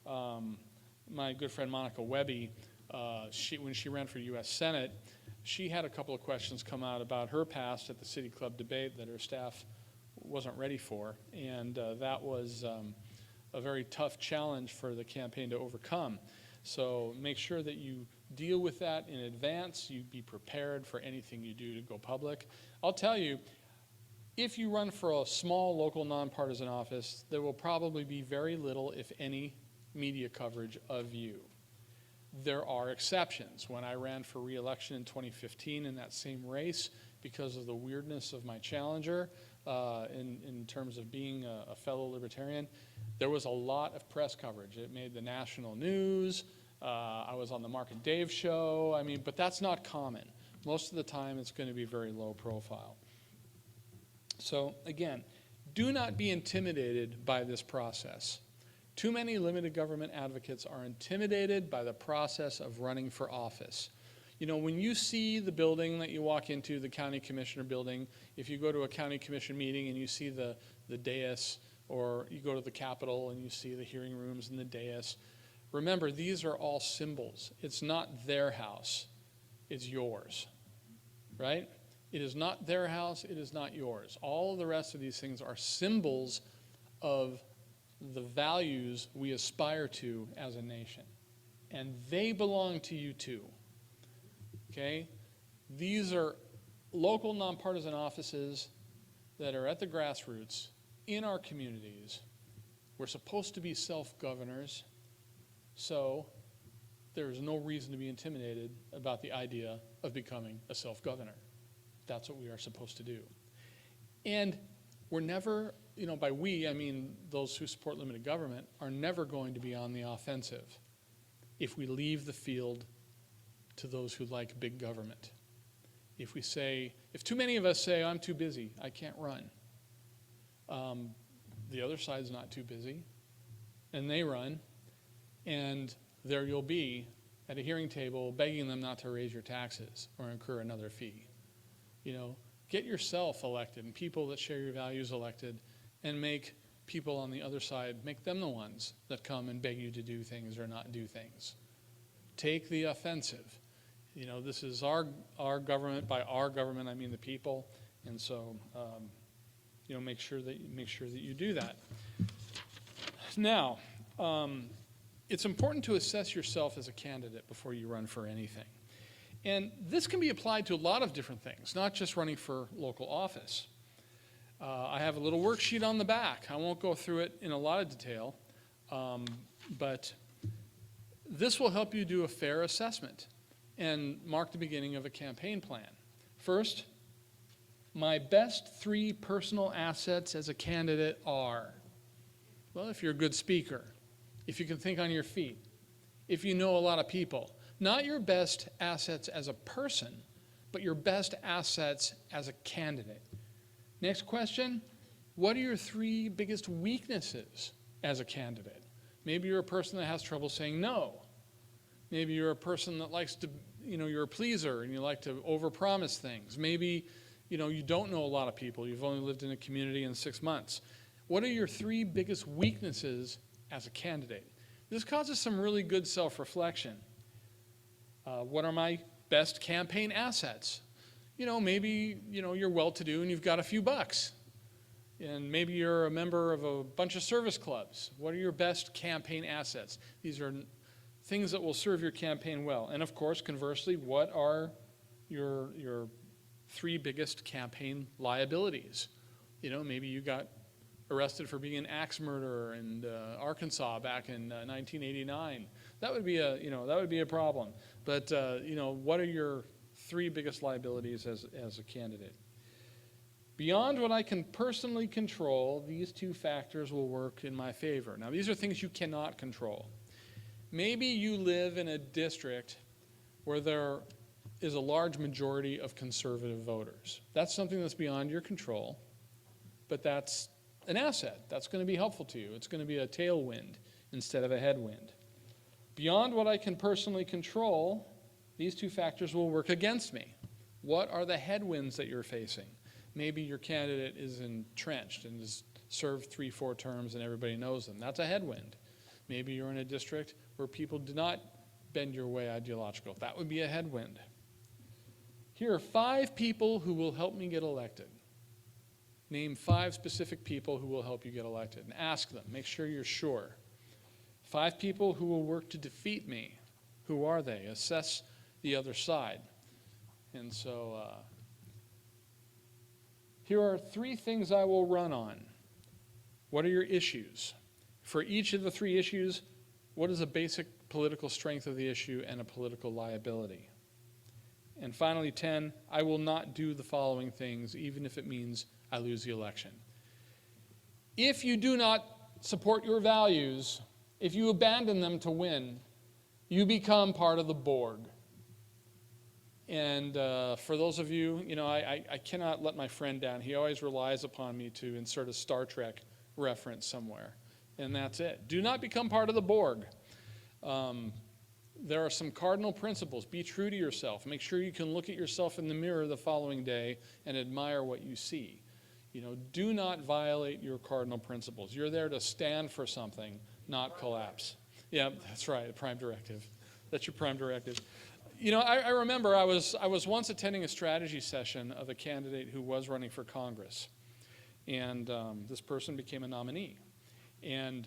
My good friend Monica Webby, when she ran for U.S. Senate, she had a couple of questions come out about her past at the City Club debate that her staff wasn't ready for, and that was a very tough challenge for the campaign to overcome. So make sure that you deal with that in advance. You be prepared for anything you do to go public. I'll tell you, if you run for a small local nonpartisan office, there will probably be very little, if any, media coverage of you. There are exceptions. When I ran for re-election in 2015 in that same race, because of the weirdness of my challenger in terms of being a fellow libertarian, there was a lot of press coverage. It made the national news. I was on the Mark and Dave show. But that's not common. Most of the time, it's going to be very low profile. So again, do not be intimidated by this process. Too many limited government advocates are intimidated by the process of running for office. When you see the building that you walk into, the county commissioner building, if you go to a county commission meeting and you see the dais, or you go to the Capitol and you see the hearing rooms and the dais, remember, these are all symbols. It's not their house, it's yours, right? It is not their house, it is not yours. All of the rest of these things are symbols of the values we aspire to as a nation. And they belong to you too, okay? These are local nonpartisan offices that are at the grassroots in our communities. We're supposed to be self-governors, so there's no reason to be intimidated about the idea of becoming a self-governor. That's what we are supposed to do. And we're never, by we, I mean those who support limited government, are never going to be on the offensive if we leave the field to those who like big government. If too many of us say, I'm too busy, I can't run, the other side's not too busy, and they run, and there you'll be at a hearing table begging them not to raise your taxes or incur another fee. Get yourself elected and people that share your values elected, and make people on the other side, make them the ones that come and beg you to do things or not do things. Take the offensive. This is our government. By our government, I mean the people, and so make sure that you do that. Now, it's important to assess yourself as a candidate before you run for anything. And this can be applied to a lot of different things, not just running for local office. I have a little worksheet on the back. I won't go through it in a lot of detail, but this will help you do a fair assessment and mark the beginning of a campaign plan. First, my best 3 personal assets as a candidate are, well, if you're a good speaker, if you can think on your feet, if you know a lot of people. Not your best assets as a person, but your best assets as a candidate. Next question, what are your 3 biggest weaknesses as a candidate? Maybe you're a person that has trouble saying no. Maybe you're a person that likes to, you're a pleaser and you like to overpromise things. Maybe, you don't know a lot of people. You've only lived in a community in 6 months. What are your 3 biggest weaknesses as a candidate? This causes some really good self-reflection. What are my best campaign assets? Maybe, you're well-to-do and you've got a few bucks. And maybe you're a member of a bunch of service clubs. What are your best campaign assets? These are things that will serve your campaign well. And of course, conversely, what are your 3 biggest campaign liabilities? Maybe you got arrested for being an axe murderer in Arkansas back in 1989. That would be a problem. But what are your 3 biggest liabilities as a candidate? Beyond what I can personally control, these 2 factors will work in my favor. Now, these are things you cannot control. Maybe you live in a district where there is a large majority of conservative voters. That's something that's beyond your control, but that's an asset. That's going to be helpful to you. It's going to be a tailwind instead of a headwind. Beyond what I can personally control, these 2 factors will work against me. What are the headwinds that you're facing? Maybe your candidate is entrenched and has served 3-4 terms and everybody knows them. That's a headwind. Maybe you're in a district where people do not bend your way ideological. That would be a headwind. Here are 5 people who will help me get elected. Name 5 specific people who will help you get elected and ask them. Make sure you're sure. 5 people who will work to defeat me. Who are they? Assess the other side. And so here are 3 things I will run on. What are your issues? For each of the 3 issues, what is a basic political strength of the issue and a political liability? And finally, 10, I will not do the following things, even if it means I lose the election. If you do not support your values, if you abandon them to win, you become part of the Borg. And for those of you, I cannot let my friend down. He always relies upon me to insert a Star Trek reference somewhere. And that's it. Do not become part of the Borg. There are some cardinal principles. Be true to yourself. Make sure you can look at yourself in the mirror the following day and admire what you see. Do not violate your cardinal principles. You're there to stand for something, not collapse. Yeah, that's right, prime directive. That's your prime directive. I remember I was once attending a strategy session of a candidate who was running for Congress. And this person became a nominee. And,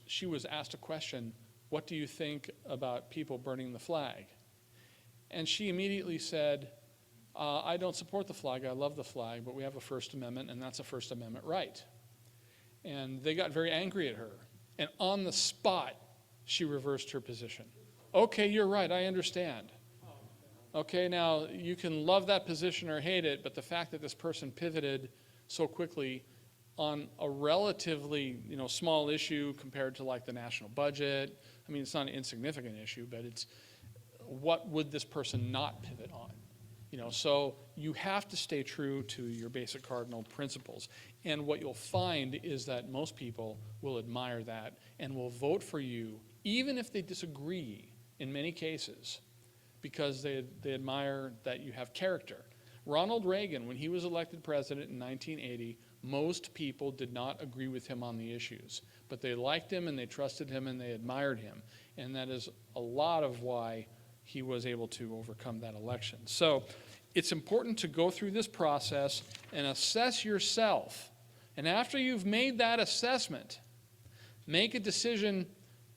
she was asked a question, what do you think about people burning the flag? And she immediately said, I don't support the flag, I love the flag, but we have a First Amendment, and that's a First Amendment right. And they got very angry at her. And on the spot, she reversed her position. Okay, you're right, I understand. Okay, now you can love that position or hate it, but the fact that this person pivoted so quickly on a relatively, small issue compared to like the national budget. I mean, it's not an insignificant issue, but it's what would this person not pivot on? So you have to stay true to your basic cardinal principles. And what you'll find is that most people will admire that and will vote for you, even if they disagree in many cases, because they admire that you have character. Ronald Reagan, when he was elected president in 1980, most people did not agree with him on the issues, but they liked him and they trusted him and they admired him. And that is a lot of why he was able to overcome that election. So it's important to go through this process and assess yourself. And after you've made that assessment, make a decision,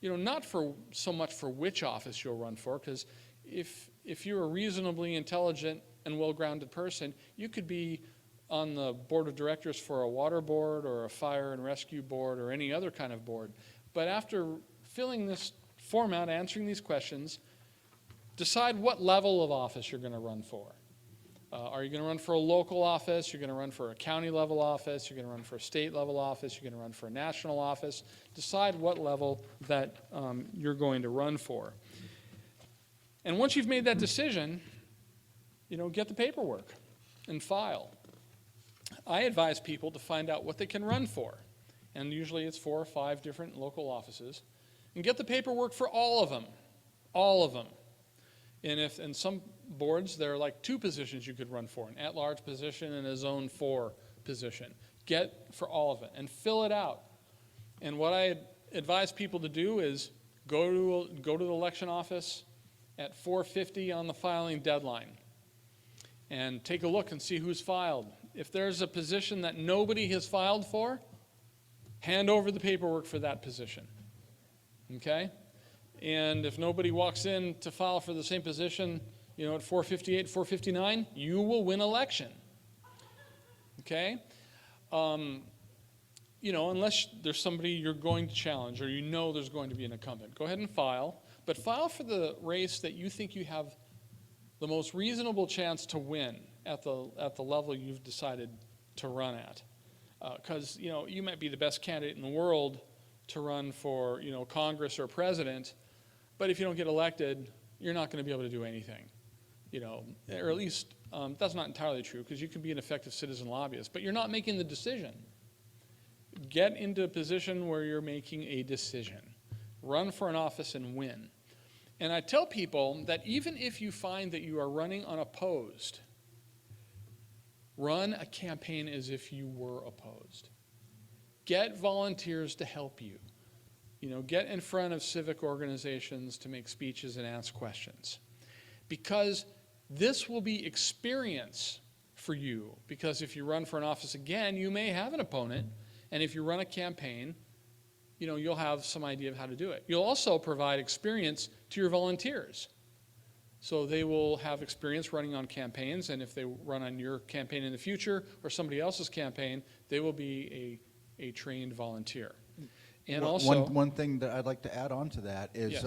not for so much for which office you'll run for, because if you're a reasonably intelligent and well-grounded person, you could be on the board of directors for a water board or a fire and rescue board or any other kind of board. But after filling this form out, answering these questions, decide what level of office you're going to run for. Are you going to run for a local office? You're going to run for a county level office? You're going to run for a state level office? You're going to run for a national office? Decide what level that you're going to run for. And once you've made that decision, get the paperwork and file. I advise people to find out what they can run for. And usually it's 4 or 5 different local offices. And get the paperwork for all of them. All of them. And if in some boards, there are like 2 positions you could run for, an at-large position and a Zone 4 position. Get for all of it and fill it out. And what I advise people to do is go to the election office at 4:50 on the filing deadline and take a look and see who's filed. If there's a position that nobody has filed for, hand over the paperwork for that position. Okay? And if nobody walks in to file for the same position, at 4:58, 4:59, you will win election. Okay? Unless there's somebody you're going to challenge or there's going to be an incumbent, go ahead and file. But file for the race that you think you have the most reasonable chance to win at the level you've decided to run at. Because, you might be the best candidate in the world to run for, Congress or president, but if you don't get elected, you're not going to be able to do anything. Or at least that's not entirely true, because you can be an effective citizen lobbyist, but you're not making the decision. Get into a position where you're making a decision. Run for an office and win. And I tell people that even if you find that you are running unopposed, run a campaign as if you were opposed. Get volunteers to help you. Get in front of civic organizations to make speeches and ask questions. Because this will be experience for you. Because if you run for an office again, you may have an opponent. And if you run a campaign, you'll have some idea of how to do it. You'll also provide experience to your volunteers. So they will have experience running on campaigns, and if they run on your campaign in the future or somebody else's campaign, they will be a trained volunteer. And also, one thing that I'd like to add on to that is Yes.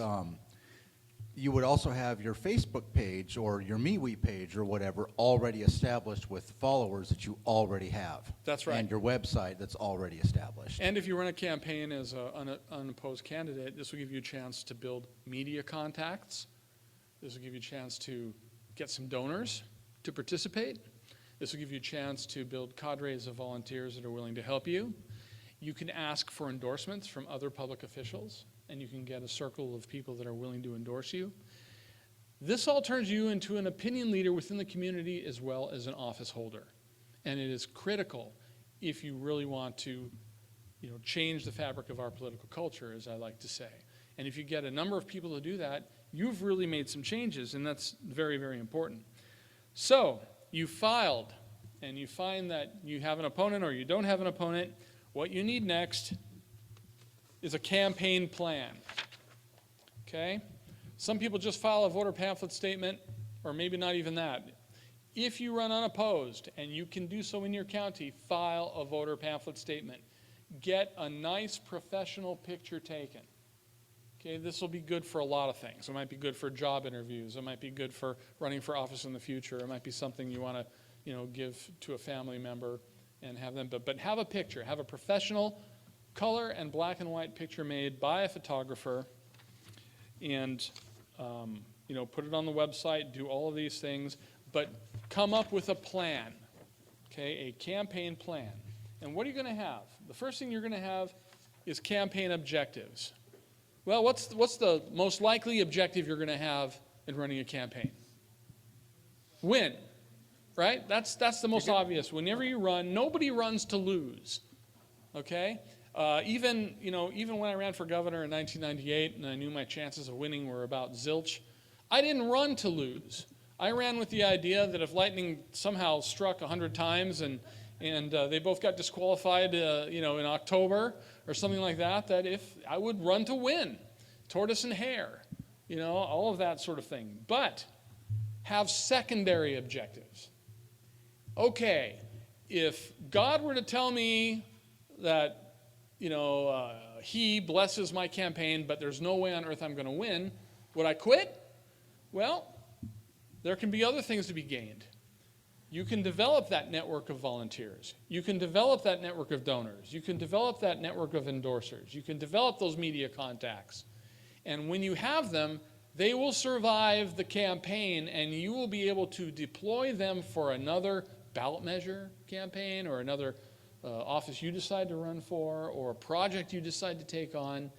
You would also have your Facebook page or your MeWe page or whatever already established with followers that you already have. That's right. And your website that's already established. And if you run a campaign as an unopposed candidate, this will give you a chance to build media contacts. This will give you a chance to get some donors to participate. This will give you a chance to build cadres of volunteers that are willing to help you. You can ask for endorsements from other public officials, and you can get a circle of people that are willing to endorse you. This all turns you into an opinion leader within the community as well as an office holder. And it is critical if you really want to change the fabric of our political culture, as I like to say. And if you get a number of people to do that, you've really made some changes, and that's very, very important. So, you filed, and you find that you have an opponent or you don't have an opponent. What you need next is a campaign plan. Okay? Some people just file a voter pamphlet statement, or maybe not even that. If you run unopposed, and you can do so in your county, file a voter pamphlet statement. Get a nice professional picture taken. Okay, this will be good for a lot of things. It might be good for job interviews. It might be good for running for office in the future. It might be something you want to, give to a family member and have them. But have a picture. Have a professional color and black and white picture made by a photographer, and put it on the website, do all of these things, but come up with a plan, okay, a campaign plan. And what are you going to have? The first thing you're going to have is campaign objectives. Well, what's the most likely objective you're going to have in running a campaign? Win, right? That's the most obvious. Whenever you run, nobody runs to lose, okay? Even when I ran for governor in 1998 and I knew my chances of winning were about zilch, I didn't run to lose. I ran with the idea that if lightning somehow struck 100 times and they both got disqualified, in October or something like that, that if I would run to win, tortoise and hare, all of that sort of thing. But have secondary objectives. Okay, if God were to tell me that, he blesses my campaign, but there's no way on earth I'm going to win, would I quit? Well, there can be other things to be gained. You can develop that network of volunteers. You can develop that network of donors. You can develop that network of endorsers. You can develop those media contacts. And when you have them, they will survive the campaign, and you will be able to deploy them for another ballot measure campaign or another office you decide to run for or a project you decide to take on.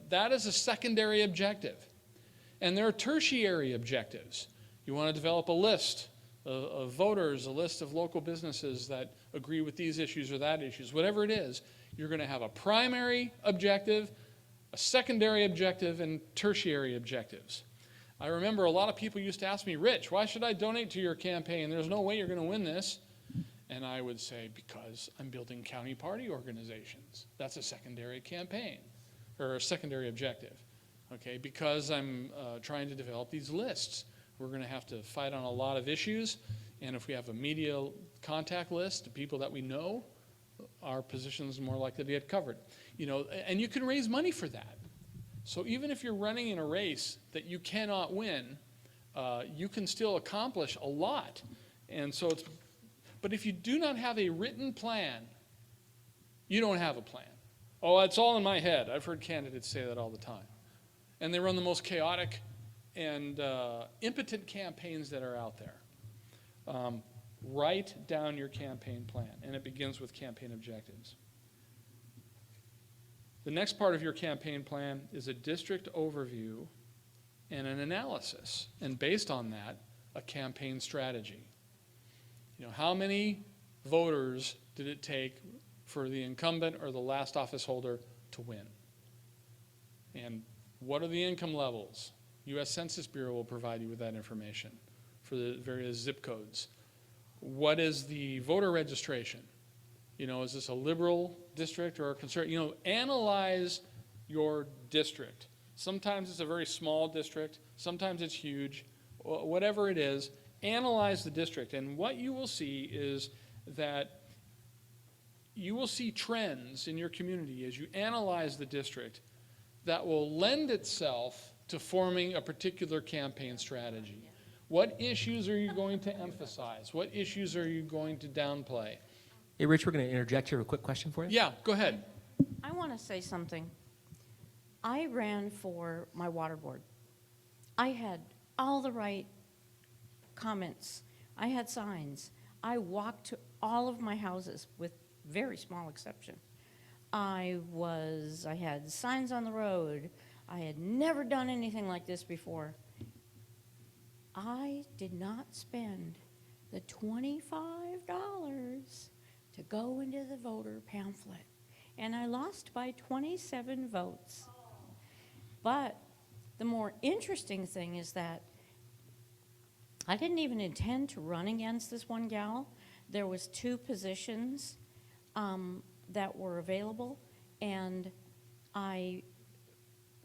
That is a secondary objective. And there are tertiary objectives. You want to develop a list of voters, a list of local businesses that agree with these issues or that issues, whatever it is. You're going to have a primary objective, a secondary objective, and tertiary objectives. I remember a lot of people used to ask me, Rich, why should I donate to your campaign? There's no way you're going to win this. And I would say, because I'm building county party organizations. That's a secondary campaign, or a secondary objective. Okay, because I'm trying to develop these lists. We're going to have to fight on a lot of issues, and if we have a media contact list of people that we know, our position is more likely to get covered. And you can raise money for that. So even if you're running in a race that you cannot win, you can still accomplish a lot. And so but if you do not have a written plan, you don't have a plan. Oh, it's all in my head. I've heard candidates say that all the time. And they run the most chaotic and impotent campaigns that are out there. Write down your campaign plan, and it begins with campaign objectives. The next part of your campaign plan is a district overview and an analysis, and based on that, a campaign strategy. How many voters did it take for the incumbent or the last office holder to win? And what are the income levels? U.S. Census Bureau will provide you with that information for the various zip codes. What is the voter registration? Is this a liberal district or a conservative? Analyze your district. Sometimes it's a very small district. Sometimes it's huge. Whatever it is, analyze the district. And what you will see is that you will see trends in your community as you analyze the district that will lend itself to forming a particular campaign strategy. What issues are you going to emphasize? What issues are you going to downplay? Hey, Rich, we're going to interject here. A quick question for you. Yeah, go ahead. I want to say something. I ran for my water board. I had all the right comments. I had signs. I walked to all of my houses with very small exception. I had signs on the road. I had never done anything like this before. I did not spend the $25 to go into the voter pamphlet, and I lost by 27 votes. But the more interesting thing is that I didn't even intend to run against this one gal. There was 2 positions that were available, and I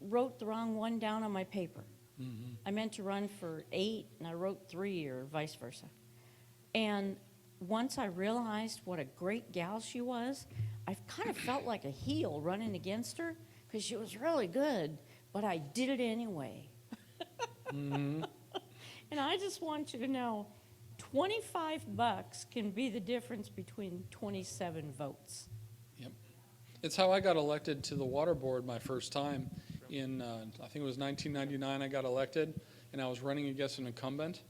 wrote the wrong one down on my paper. Mm-hmm. I meant to run for 8, and I wrote 3, or vice versa. And once I realized what a great gal she was, I kind of felt like a heel running against her, because she was really good, but I did it anyway. Mm-hmm. And I just want you to know, $25 can be the difference between 27 votes. Yep. It's how I got elected to the water board my first time in, I think it was 1999 I got elected. and I was running against an incumbent,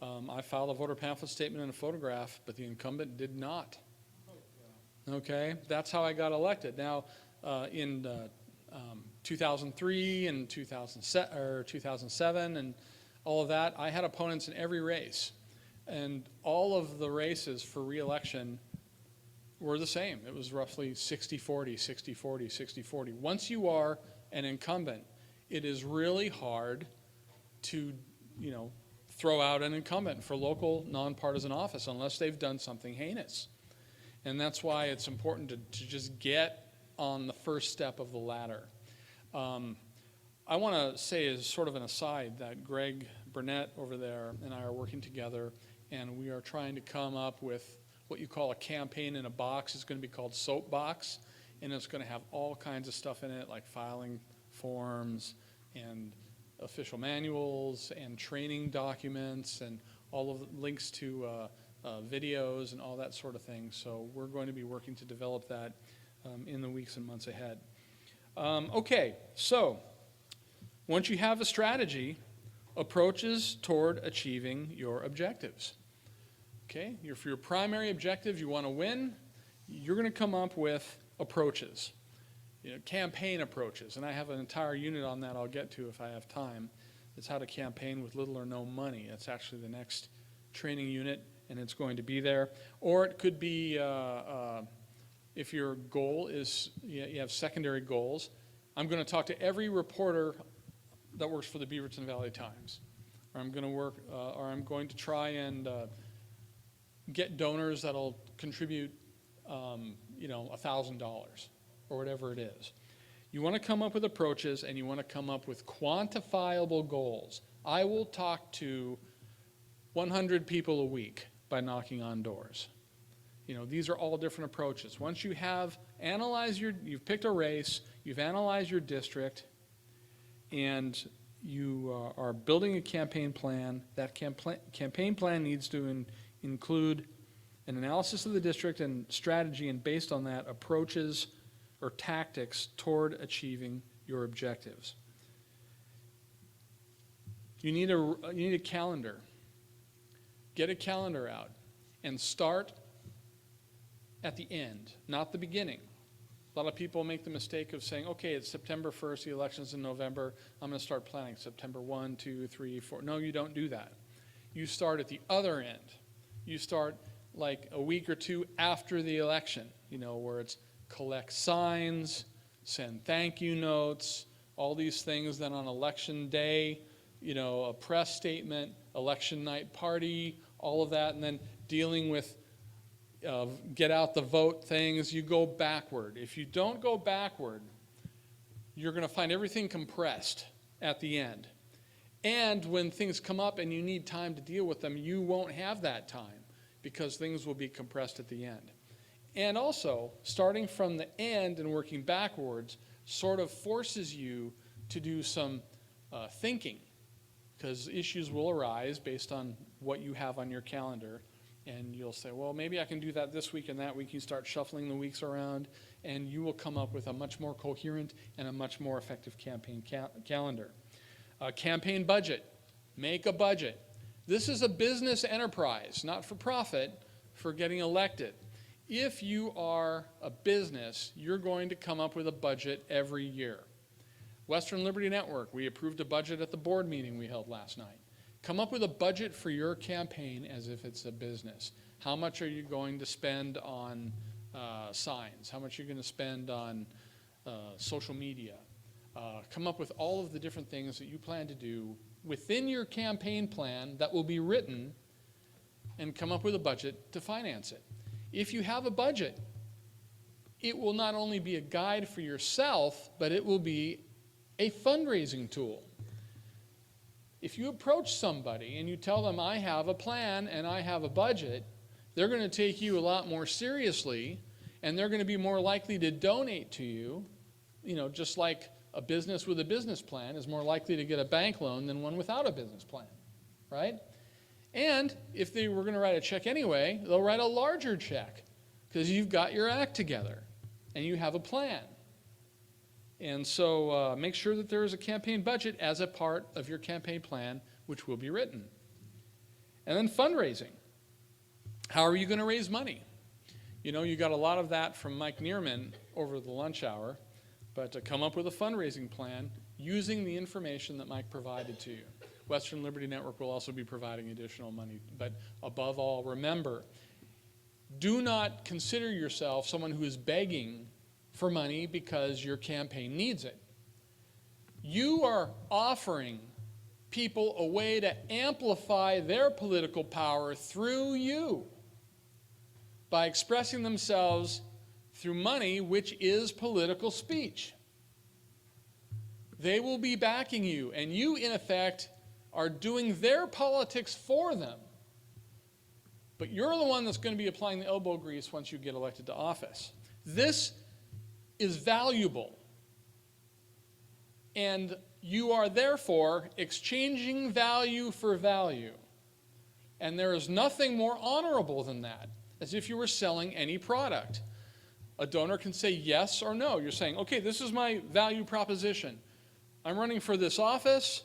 I filed a voter pamphlet statement and a photograph, but the incumbent did not. Okay, that's how I got elected. Now, in 2003 and 2007 and all of that, I had opponents in every race. And all of the races for re-election were the same. It was roughly 60-40, 60-40, 60-40. Once you are an incumbent, it is really hard to, throw out an incumbent for local nonpartisan office unless they've done something heinous. And that's why it's important to just get on the first step of the ladder. I want to say, as sort of an aside, that Greg Burnett over there and I are working together, and we are trying to come up with what you call a campaign in a box. It's going to be called Soapbox, and it's going to have all kinds of stuff in it, like filing forms and official manuals and training documents and all of the links to videos and all that sort of thing. So we're going to be working to develop that in the weeks and months ahead. Okay, so once you have a strategy, approaches toward achieving your objectives. Okay, for your primary objective, you want to win, you're going to come up with approaches, campaign approaches. And I have an entire unit on that I'll get to if I have time. It's how to campaign with little or no money. That's actually the next training unit, and it's going to be there. Or it could be, if your goal is, you have secondary goals, I'm going to talk to every reporter that works for the Beaverton Valley Times. Or I'm going to try and get donors that'll contribute, $1,000 or whatever it is. You want to come up with approaches, and you want to come up with quantifiable goals. I will talk to 100 people a week by knocking on doors. These are all different approaches. Once you have analyzed you've picked a race, you've analyzed your district, and you are building a campaign plan, that campaign plan needs to include an analysis of the district and strategy, and based on that, approaches or tactics toward achieving your objectives. You need a calendar. Get a calendar out and start at the end, not the beginning. A lot of people make the mistake of saying, okay, it's September 1st, the election's in November, I'm going to start planning September 1, 2, 3, 4. No, you don't do that. You start at the other end. You start like a week or two after the election, where it's collect signs, send thank you notes, all these things. Then on election day, a press statement, election night party, all of that, and then dealing with get out the vote things. You go backward. If you don't go backward, you're going to find everything compressed at the end. And when things come up and you need time to deal with them, you won't have that time because things will be compressed at the end. And also, starting from the end and working backwards sort of forces you to do some thinking, because issues will arise based on what you have on your calendar. And you'll say, well, maybe I can do that this week and that week. You start shuffling the weeks around, and you will come up with a much more coherent and a much more effective campaign calendar. Campaign budget. Make a budget. This is a business enterprise, not for profit, for getting elected. If you are a business, you're going to come up with a budget every year. Western Liberty Network, we approved a budget at the board meeting we held last night. Come up with a budget for your campaign as if it's a business. How much are you going to spend on signs? How much are you going to spend on social media? Come up with all of the different things that you plan to do within your campaign plan that will be written, and come up with a budget to finance it. If you have a budget, it will not only be a guide for yourself, but it will be a fundraising tool. If you approach somebody and you tell them, I have a plan and I have a budget, they're going to take you a lot more seriously, and they're going to be more likely to donate to you, just like a business with a business plan is more likely to get a bank loan than one without a business plan, right? And if they were going to write a check anyway, they'll write a larger check because you've got your act together and you have a plan. And so make sure that there is a campaign budget as a part of your campaign plan which will be written. And then fundraising. How are you going to raise money? You know, you got a lot of that from Mike Neerman over the lunch hour, but to come up with a fundraising plan using the information that Mike provided to you. Western Liberty Network will also be providing additional money, but above all, remember, do not consider yourself someone who is begging for money because your campaign needs it. You are offering people a way to amplify their political power through you by expressing themselves through money, which is political speech. They will be backing you, and you, in effect, are doing their politics for them. But you're the one that's going to be applying the elbow grease once you get elected to office. This is valuable. And you are therefore exchanging value for value. And there is nothing more honorable than that, as if you were selling any product. A donor can say yes or no. You're saying, okay, this is my value proposition. I'm running for this office.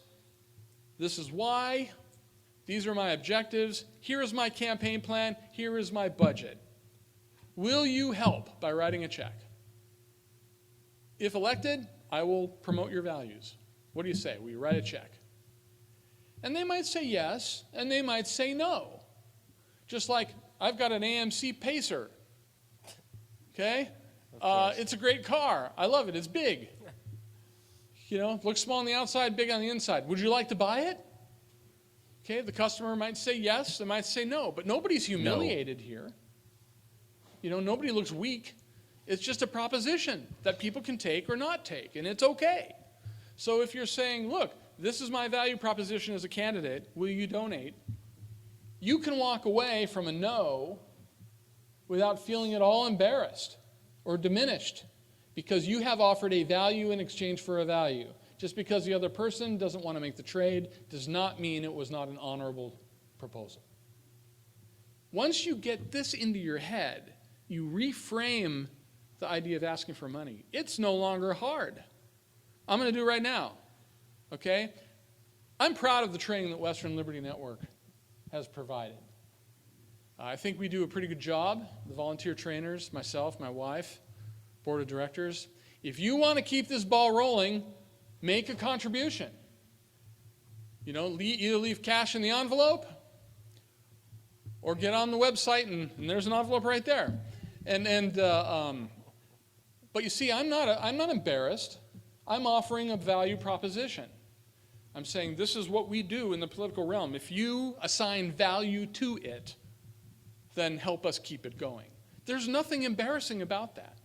This is why. These are my objectives. Here is my campaign plan. Here is my budget. Will you help by writing a check? If elected, I will promote your values. What do you say? Will you write a check? And they might say yes, and they might say no. Just like I've got an AMC Pacer. Okay? It's a great car. I love it. It's big. You know, looks small on the outside, big on the inside. Would you like to buy it? Okay, the customer might say yes, they might say no, but nobody's humiliated here. You know, nobody looks weak. It's just a proposition that people can take or not take, and it's okay. So if you're saying, look, this is my value proposition as a candidate, will you donate? You can walk away from a no without feeling at all embarrassed or diminished because you have offered a value in exchange for a value. Just because the other person doesn't want to make the trade does not mean it was not an honorable proposal. Once you get this into your head, you reframe the idea of asking for money. It's no longer hard. I'm going to do it right now, okay? I'm proud of the training that Western Liberty Network has provided. I think we do a pretty good job, the volunteer trainers, myself, my wife, board of directors. If you want to keep this ball rolling, make a contribution. You know, either leave cash in the envelope or get on the website and there's an envelope right there. But you see, I'm not embarrassed. I'm offering a value proposition. I'm saying this is what we do in the political realm. If you assign value to it, then help us keep it going. There's nothing embarrassing about that.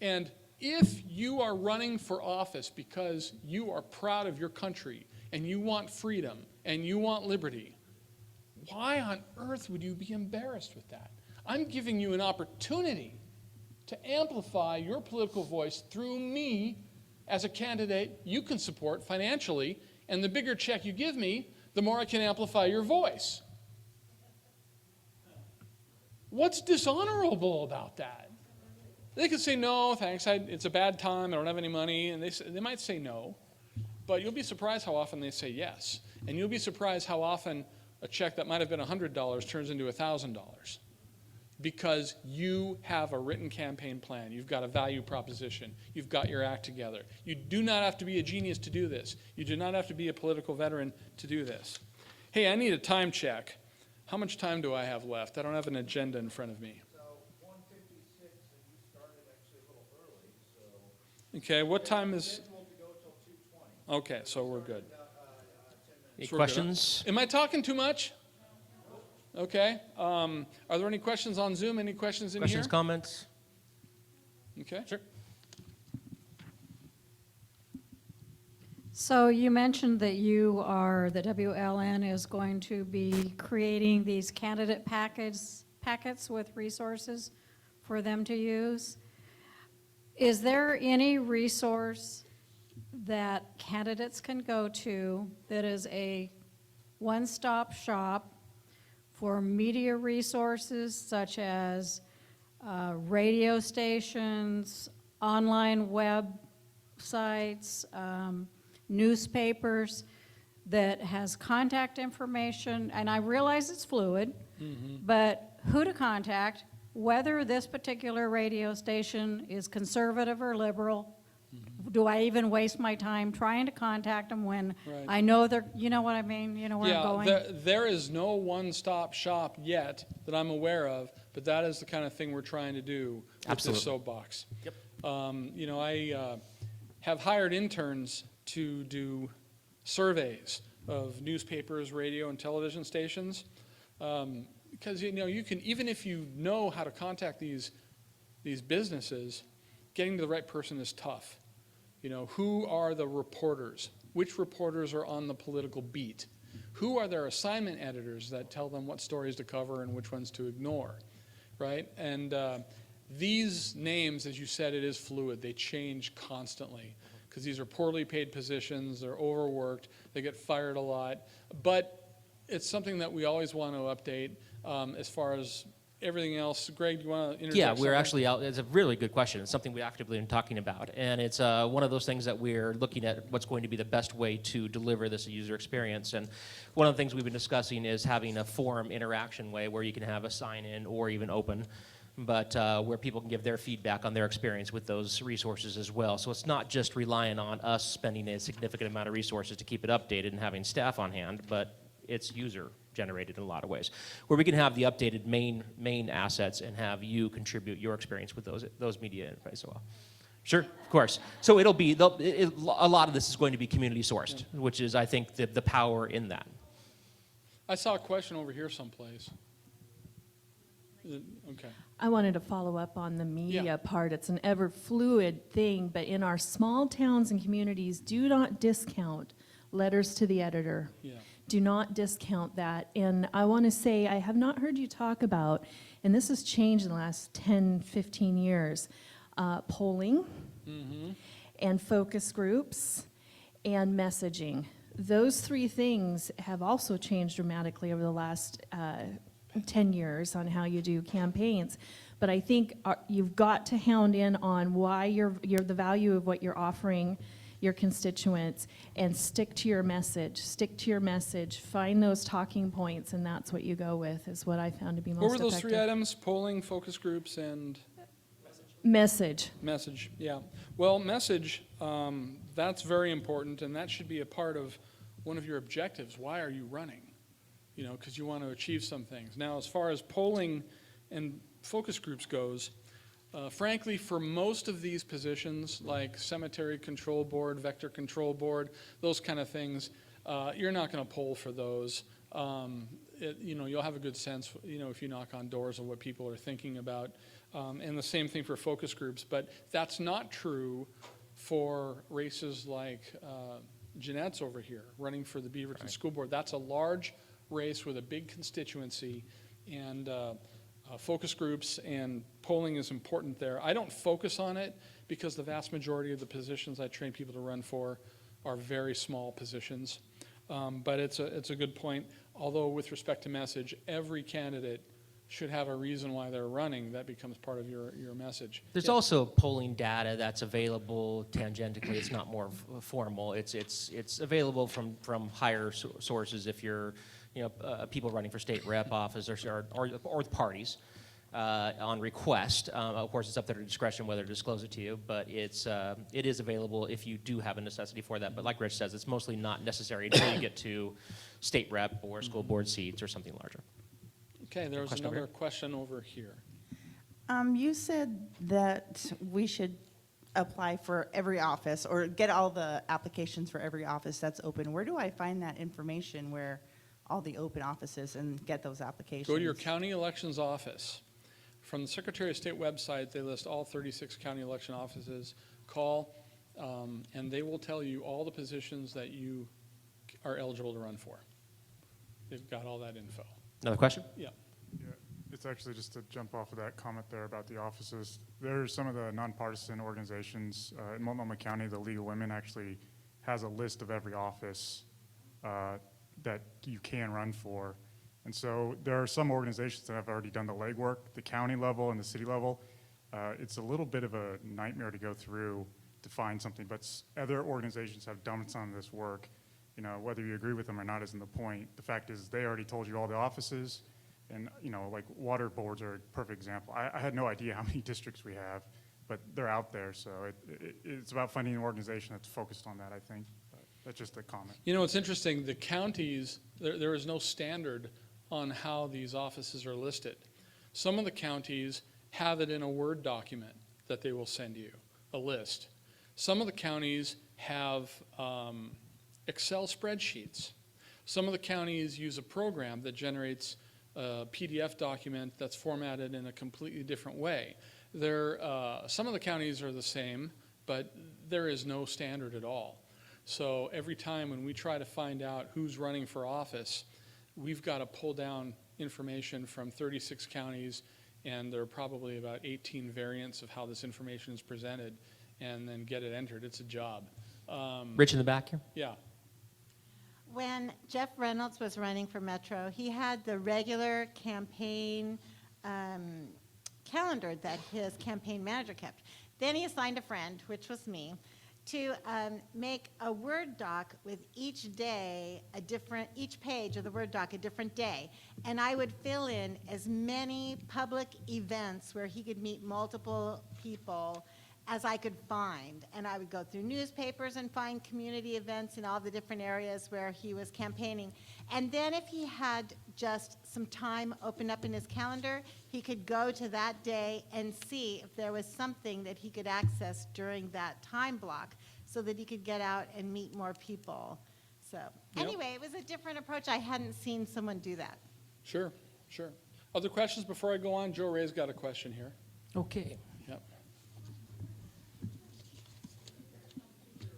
And if you are running for office because you are proud of your country and you want freedom and you want liberty, why on earth would you be embarrassed with that? I'm giving you an opportunity to amplify your political voice through me as a candidate you can support financially, and the bigger check you give me, the more I can amplify your voice. What's dishonorable about that? They could say, no, thanks, it's a bad time, I don't have any money, and they might say no, but you'll be surprised how often they say yes, and you'll be surprised how often a check that might have been $100 turns into $1,000 because you have a written campaign plan, you've got a value proposition, you've got your act together. You do not have to be a genius to do this. You do not have to be a political veteran to do this. Hey, I need a time check. How much time do I have left? I don't have an agenda in front of me. Okay, what time is? Okay, so we're good. Any So we're good. questions? Am I talking too much? Okay. Are there any questions on Zoom? Any questions in Questions, here? comments? Okay. Sure. So you mentioned that the WLN is going to be creating these candidate packets with resources for them to use. Is there any resource that candidates can go to that is a one-stop shop for media resources such as radio stations, online websites, newspapers, that has contact information, and I realize it's fluid, but who to contact, whether this particular radio station is conservative or liberal. Do I even waste my time trying to contact them when Right. I know they're, you know what I mean, you know where I'm going? There is no one-stop shop yet that I'm aware of, but that is the kind of thing we're trying to do with Absolutely. this soapbox. Yep. You know, I have hired interns to do surveys of newspapers, radio, and television stations, because you know you can, even if you know how to contact these businesses, getting to the right person is tough. You know, who are the reporters? Which reporters are on the political beat? Who are their assignment editors that tell them what stories to cover and which ones to ignore, right? And these names, as you said, it is fluid. They change constantly because these are poorly paid positions. They're overworked. They get fired a lot. But it's something that we always want to update as far as everything else. Greg, do you want to interject? Yeah, we're something? actually out. It's a really good question. It's something we actively been talking about, and it's one of those things that we're looking at what's going to be the best way to deliver this user experience. And one of the things we've been discussing is having a forum interaction way where you can have a sign-in or even open, but where people can give their feedback on their experience with those resources as well. So it's not just relying on us spending a significant amount of resources to keep it updated and having staff on hand, but it's user generated in a lot of ways, where we can have the updated main assets and have you contribute your experience with those media as well. Sure, of course. So it'll be, a lot of this is going to be community sourced, which is, I think, the power in that. I saw a question over here someplace. Okay. I wanted to follow up on the media Yeah. part. It's an ever fluid thing, but in our small towns and communities, do not discount letters to the editor. Yeah. Do not discount that. And I want to say, I have not heard you talk about, and this has changed in the last 10, 15 years, polling and focus groups and messaging. Those three things have also changed dramatically over the last 10 years on how you do campaigns. But I think you've got to hound in on why you're the value of what you're offering your constituents, and stick to your message, find those talking points, and that's what you go with, is what I found to be most What were effective. those three items? Polling, focus groups, and Message. message. Yeah. Well, message, that's very important, and that should be a part of one of your objectives. Why are you running? You know, because you want to achieve some things. Now, as far as polling and focus groups goes, frankly, for most of these positions, like cemetery control board, vector control board, those kind of things, you're not going to poll for those. You know, you'll have a good sense, you know, if you knock on doors of what people are thinking about. And the same thing for focus groups. But that's not true for races like Jeanette's over here, running for the Beaverton School Board. That's a large race with a big constituency, and focus groups and polling is important there. I don't focus on it because the vast majority of the positions I train people to run for are very small positions. But it's a good point. Although with respect to message, every candidate should have a reason why they're running. That becomes part of your message. There's Yeah. also polling data that's available tangentially. It's not more formal. It's available from higher sources if you're, you know, people running for state rep office or parties on request. Of course, it's up to their discretion whether to disclose it to you, but it is available if you do have a necessity for that. But like Rich says, it's mostly not necessary until you get to state rep or school board seats or something larger. Okay, there was Question over another here. question over here. You said that we should apply for every office or get all the applications for every office that's open. Where do I find that information where all the open offices and get those applications? Go to your county elections office. From the Secretary of State website, they list all 36 county election offices. Call, and they will tell you all the positions that you are eligible to run for. They've got all that info. Another question? Yeah. Yeah, it's actually just to jump off of that comment there about the offices. There are some of the nonpartisan organizations in Multnomah County. The League of Women actually has a list of every office that you can run for. And so there are some organizations that have already done the legwork. The county level and the city level, it's a little bit of a nightmare to go through to find something, but other organizations have done some of this work you know, whether you agree with them or not isn't the point. The fact is they already told you all the offices, and, you know, like water boards are a perfect example. I had no idea how many districts we have, but they're out there, so it's about finding an organization that's focused on that, I think. But that's just a comment. You know, it's interesting, the counties, there is no standard on how these offices are listed. Some of the counties have it in a Word document that they will send you, a list. Some of the counties have Excel spreadsheets. Some of the counties use a program that generates a PDF document that's formatted in a completely different way. Some of the counties are the same, but there is no standard at all. So every time when we try to find out who's running for office, we've got to pull down information from 36 counties, and there are probably about 18 variants of how this information is presented, and then get it entered. It's a job. Rich in the back here. Yeah. When Jeff Reynolds was running for Metro, he had the regular campaign calendar that his campaign manager kept. Then he assigned a friend, which was me, to make a Word doc with each day each page of the Word doc a different day. And I would fill in as many public events where he could meet multiple people as I could find. And I would go through newspapers and find community events in all the different areas where he was campaigning. And then if he had just some time open up in his calendar, he could go to that day and see if there was something that he could access during that time block so that he could get out and meet more people. So anyway, it was a different approach. I hadn't seen someone do that. Sure, sure. Other questions before I go on? Joe Ray's got a question here. Okay. Yep.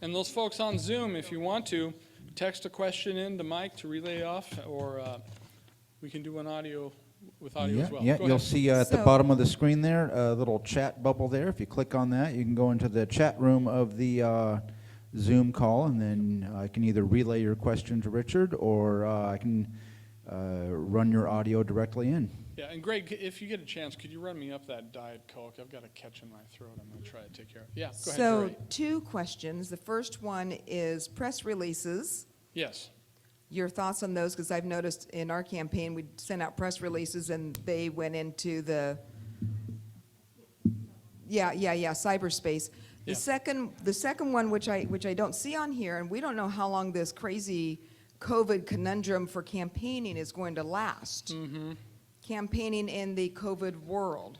And those folks on Zoom, if you want to, text a question in to Mike to relay off, or we can do an audio with audio as well. Yeah, Go you'll ahead. see at the bottom of the screen there a little chat bubble there. If you click on that, you can go into the chat room of the Zoom call, and then I can either relay your question to Richard, or I can run your audio directly in. Yeah, and Greg, if you get a chance, could you run me up that Diet Coke? I've got a catch in my throat. I'm going to try to take care of it. Yeah, go ahead, So, Jory. 2 questions. The first one is press releases. Yes. Your thoughts on those, because I've noticed in our campaign, we sent out press releases and they went into the, cyberspace. Yeah. The second one, which I don't see on here, and we don't know how long this crazy COVID conundrum for campaigning is going to last. Mm-hmm. Campaigning in the COVID world.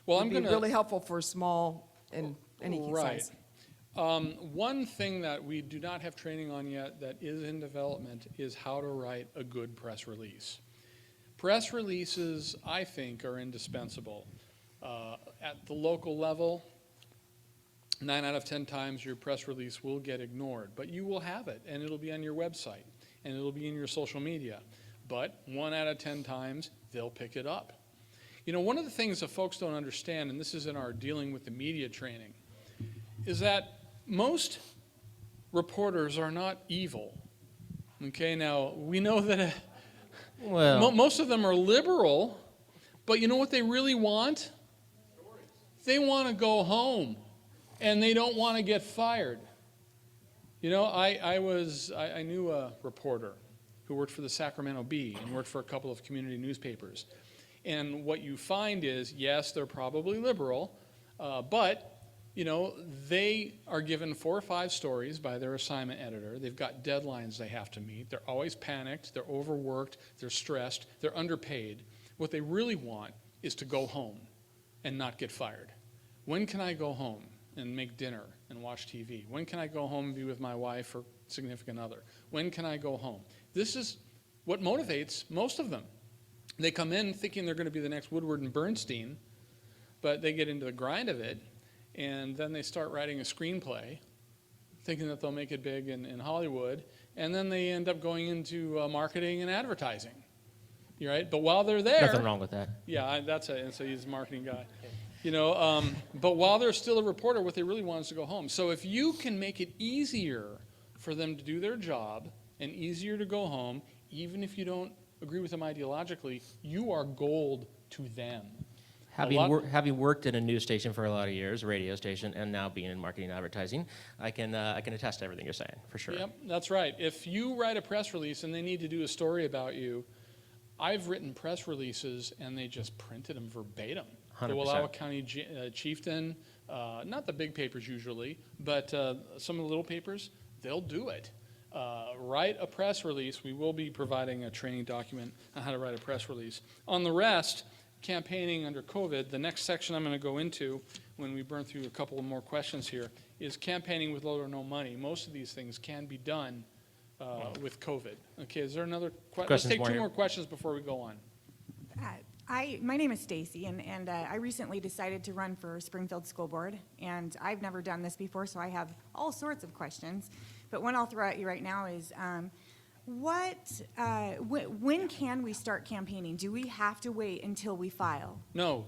Well, would I'm be going to really helpful for small and any Right. size. One thing that we do not have training on yet that is in development is how to write a good press release. Press releases, I think, are indispensable. At the local level, 9 out of 10 times your press release will get ignored, but you will have it, and it'll be on your website, and it'll be in your social media. But 1 out of 10 times, they'll pick it up. You know, one of the things that folks don't understand, and this is in our dealing with the media training, is that most reporters are not evil. Okay, now we know that most of them are liberal, but you know what they really want? They want to go home, and they don't want to get fired. You know, I knew a reporter who worked for the Sacramento Bee and worked for a couple of community newspapers. And what you find is, yes, they're probably liberal, but you know, they are given 4 or 5 stories by their assignment editor. They've got deadlines they have to meet. They're always panicked. They're overworked. They're stressed. They're underpaid. What they really want is to go home and not get fired. When can I go home and make dinner and watch TV? When can I go home and be with my wife or significant other? When can I go home? This is what motivates most of them. They come in thinking they're going to be the next Woodward and Bernstein, but they get into the grind of it, and then they start writing a screenplay, thinking that they'll make it big in Hollywood, and then they end up going into marketing and advertising. You're right, but while they're there, Nothing wrong with that. Yeah, so he's a marketing guy. You know, but while they're still a reporter, what they really want is to go home. So if you can make it easier for them to do their job and easier to go home, even if you don't agree with them ideologically, you are gold to them. Having worked in a news station for a lot of years, a radio station, and now being in marketing and advertising, I can attest to everything you're saying, for sure. Yep, that's right. If you write a press release and they need to do a story about you, I've written press releases and they just printed them verbatim. 100%. The Wallowa County Chieftain, not the big papers usually, but some of the little papers, they'll do it. Write a press release. We will be providing a training document on how to write a press release. On the rest, campaigning under COVID, the next section I'm going to go into when we burn through a couple of more questions here is campaigning with little or no money. Most of these things can be done with COVID. Okay, is there another question? Let's take two more questions before we go on. My name is Stacy, and I recently decided to run for Springfield School Board, and I've never done this before, so I have all sorts of questions. But one I'll throw at you right now is, when can we start campaigning? Do we have to wait until we file? No,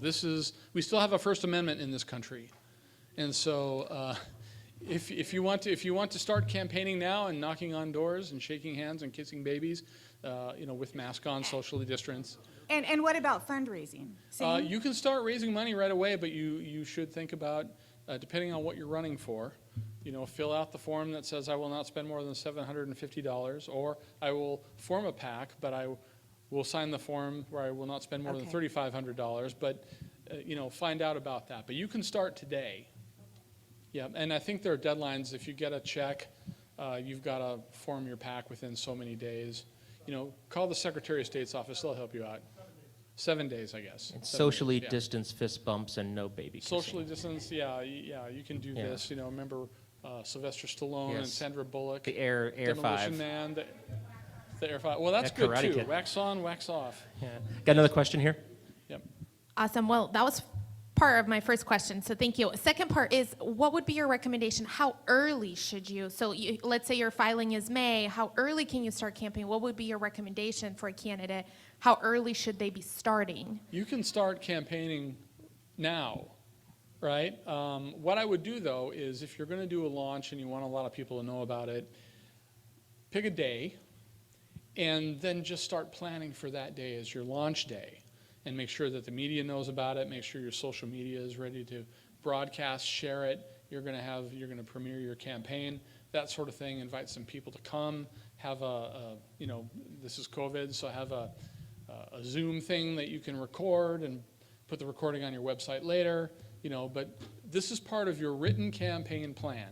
we still have a First Amendment in this country. And so if you want to start campaigning now and knocking on doors and shaking hands and kissing babies, with mask on, socially distanced. And what about fundraising? You can start raising money right away, but you should think about, depending on what you're running for, fill out the form that says I will not spend more than $750, or I will form a PAC, but I will sign the form where I will not spend more than $3,500, but find out about that. But you can start today. Yeah, and I think there are deadlines. If you get a check, you've got to form your PAC within so many days. Call the Secretary of State's office. They'll help you out. 7 days, I guess. And socially distanced fist bumps and no baby kissing. Socially distanced, yeah, you can do this. Remember Sylvester Stallone and Sandra Bullock. The Air Demolition 5. Man, the Air 5. Well, that's good Karate too. Kid. Wax on, wax off. Yeah. Got another question here? Yep. Awesome. Well, that was part of my first question, so thank you. Second part is, what would be your recommendation? How early should you? So let's say your filing is May. How early can you start campaigning? What would be your recommendation for a candidate? How early should they be starting? You can start campaigning now, right? What I would do, though, is if you're going to do a launch and you want a lot of people to know about it, pick a day and then just start planning for that day as your launch day. And make sure that the media knows about it. Make sure your social media is ready to broadcast, share it. You're going to premiere your campaign, that sort of thing. Invite some people to come. Have this is COVID, so have a Zoom thing that you can record and put the recording on your website later. But this is part of your written campaign plan.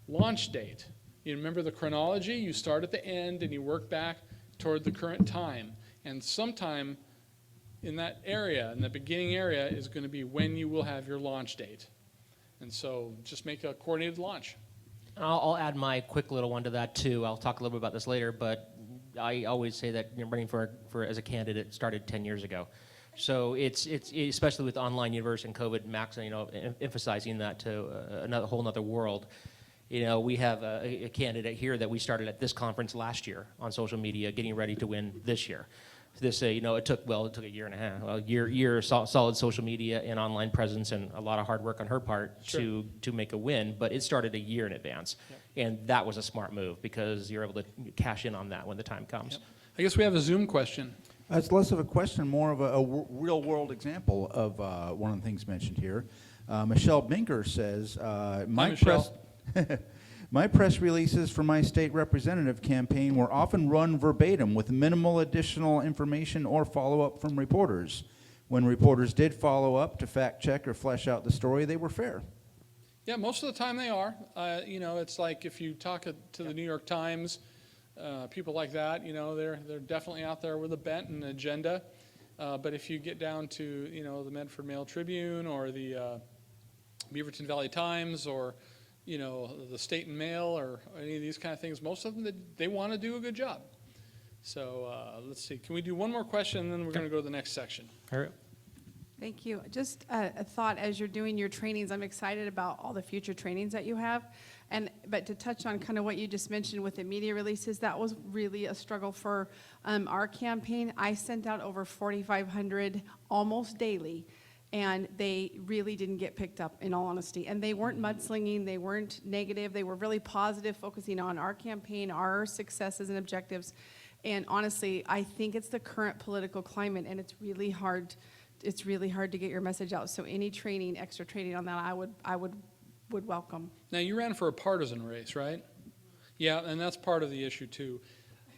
Launch date. You remember the chronology. You start at the end and you work back toward the current time. And sometime in that area, in the beginning area, is going to be when you will have your launch date. And so just make a coordinated launch. I'll add my quick little one to that too. I'll talk a little bit about this later, but I always say that running for as a candidate started 10 years ago. So it's especially with online university and COVID, emphasizing that to a whole other world. We have a candidate here that we started at this conference last year on social media, getting ready to win this year. This, it took a year and a half, a year solid social media and online presence, and a lot of hard work on her part to make a win. But it started a year in advance, and that was a smart move because you're able to cash in on that when the time comes. I guess we have a Zoom question. It's less of a question, more of a real-world example of one of the things mentioned here. Michelle Binker says, My press releases for my state representative campaign were often run verbatim with minimal additional information or follow-up from reporters. When reporters did follow up to fact-check or flesh out the story, they were fair. Yeah, most of the time they are. It's like if you talk to the New York Times, people like that, they're definitely out there with a bent and an agenda. But if you get down to, the Medford Mail Tribune or the Beaverton Valley Times or the State and Mail or any of these kind of things, most of them, they want to do a good job. So let's see. Can we do one more question, and then we're going to go to the next section. All right. Thank you. Just a thought as you're doing your trainings, I'm excited about all the future trainings that you have. But to touch on kind of what you just mentioned with the media releases, that was really a struggle for our campaign. I sent out over 4,500 almost daily. And they really didn't get picked up, in all honesty. And they weren't mudslinging, they weren't negative, they were really positive, focusing on our campaign, our successes and objectives. And honestly, I think it's the current political climate, and it's really hard it's really hard to get your message out. So any training, extra training on that, I would welcome. Now, you ran for a partisan race, right? Yeah, and that's part of the issue too.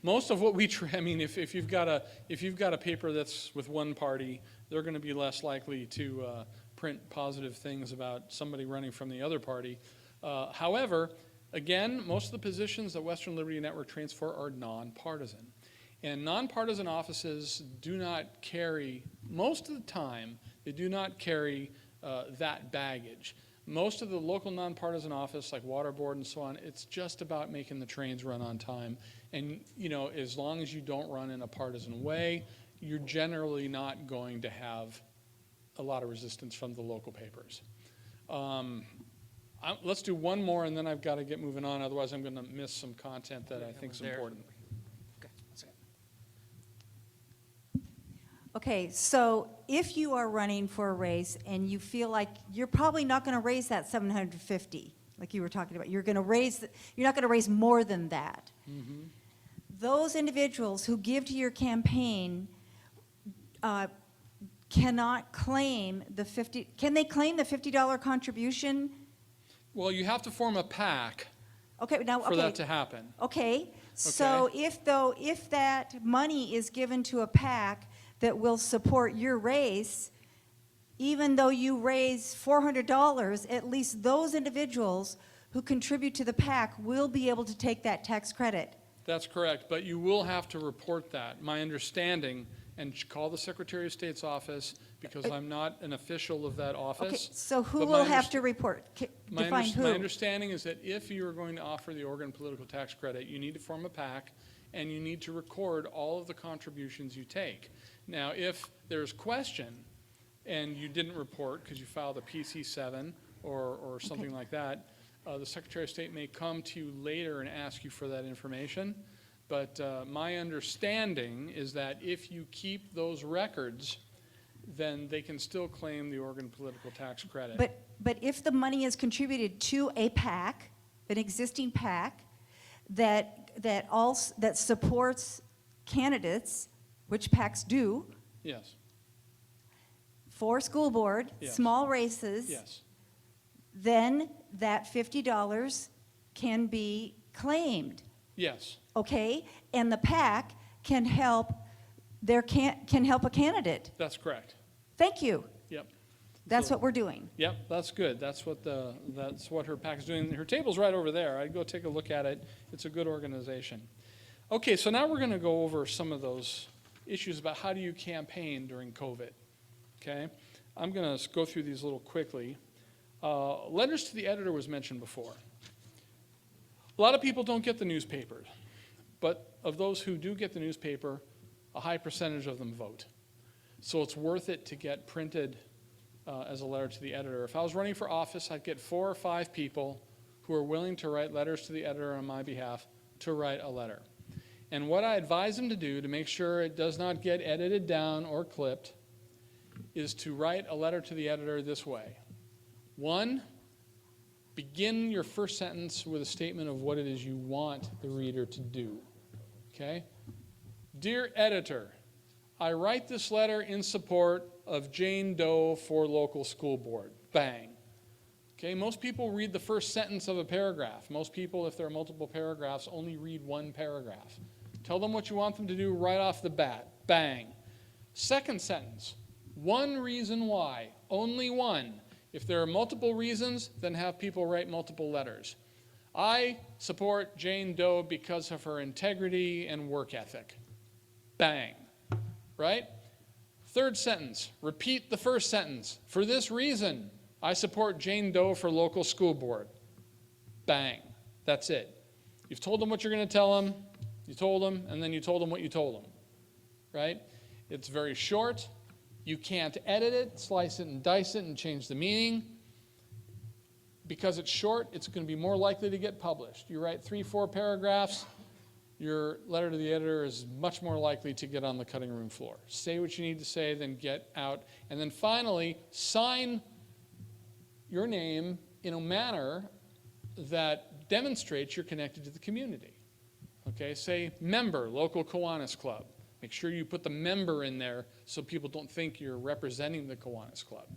Most of what we, I mean, if you've got a paper that's with one party, they're going to be less likely to print positive things about somebody running from the other party. However, again, most of the positions that Western Liberty Network trains for are nonpartisan. And nonpartisan offices do not carry, most of the time, they do not carry that baggage. Most of the local nonpartisan office, like Water Board and so on, it's just about making the trains run on time. And, you know, as long as you don't run in a partisan way, you're generally not going to have a lot of resistance from the local papers. Let's do one more, and then I've got to get moving on. Otherwise, I'm going to miss some content that I think is important. Okay, so if you are running for a race and you feel like you're probably not going to raise that 750, like you were talking about, you're not going to raise more than that. Mm-hmm. Those individuals who give to your campaign cannot claim the can they claim the $50 contribution? Well, you have to form a PAC for that to happen. Okay, so if that money is given to a PAC that will support your race, even though you raise $400, at least those individuals who contribute to the PAC will be able to take that tax credit. That's correct, but you will have to report that. My understanding, and call the Secretary of State's office, because I'm not an official of that office. Okay, so who but will have to report? Define who. My understanding is that if you are going to offer the Oregon Political Tax Credit, you need to form a PAC, and you need to record all of the contributions you take. Now, if there's question, and you didn't report because you filed a PC7 or something like that, the Secretary of State may come to you later and ask you for that information. But my understanding is that if you keep those records, then they can still claim the Oregon Political Tax Credit. But if the money is contributed to a PAC, an existing PAC, that supports candidates, which PACs do, yes, for school board, yes, small races, yes, then that $50 can be claimed. Yes. Okay, and the PAC can help can help a candidate. That's correct. Thank you. Yep. That's what we're doing. Yep, that's good. That's what her PAC is doing. Her table's right over there. I'd go take a look at it. It's a good organization. Okay, so now we're going to go over some of those issues about how do you campaign during COVID. Okay, I'm going to go through these a little quickly. Letters to the editor was mentioned before. A lot of people don't get the newspapers, but of those who do get the newspaper, a high percentage of them vote. So it's worth it to get printed as a letter to the editor. If I was running for office, I'd get 4 or 5 people who are willing to write letters to the editor on my behalf to write a letter. And what I advise them to do to make sure it does not get edited down or clipped is to write a letter to the editor this way. 1, begin your first sentence with a statement of what it is you want the reader to do. Okay? Dear editor, I write this letter in support of Jane Doe for local school board. Bang. Okay, most people read the first sentence of a paragraph. Most people, if there are multiple paragraphs, only read one paragraph. Tell them what you want them to do right off the bat. Bang. Second sentence, 1 reason why, only 1. If there are multiple reasons, then have people write multiple letters. I support Jane Doe because of her integrity and work ethic. Bang. Right? Third sentence, repeat the first sentence. For this reason, I support Jane Doe for local school board. Bang. That's it. You've told them what you're going to tell them, you told them, and then you told them what you told them. Right? It's very short. You can't edit it, slice it and dice it and change the meaning. Because it's short, it's going to be more likely to get published. You write 3, 4 paragraphs, your letter to the editor is much more likely to get on the cutting room floor. Say what you need to say, then get out. And then finally, sign your name in a manner that demonstrates you're connected to the community. Okay, say member, local Kiwanis Club. Make sure you put the member in there so people don't think you're representing the Kiwanis Club,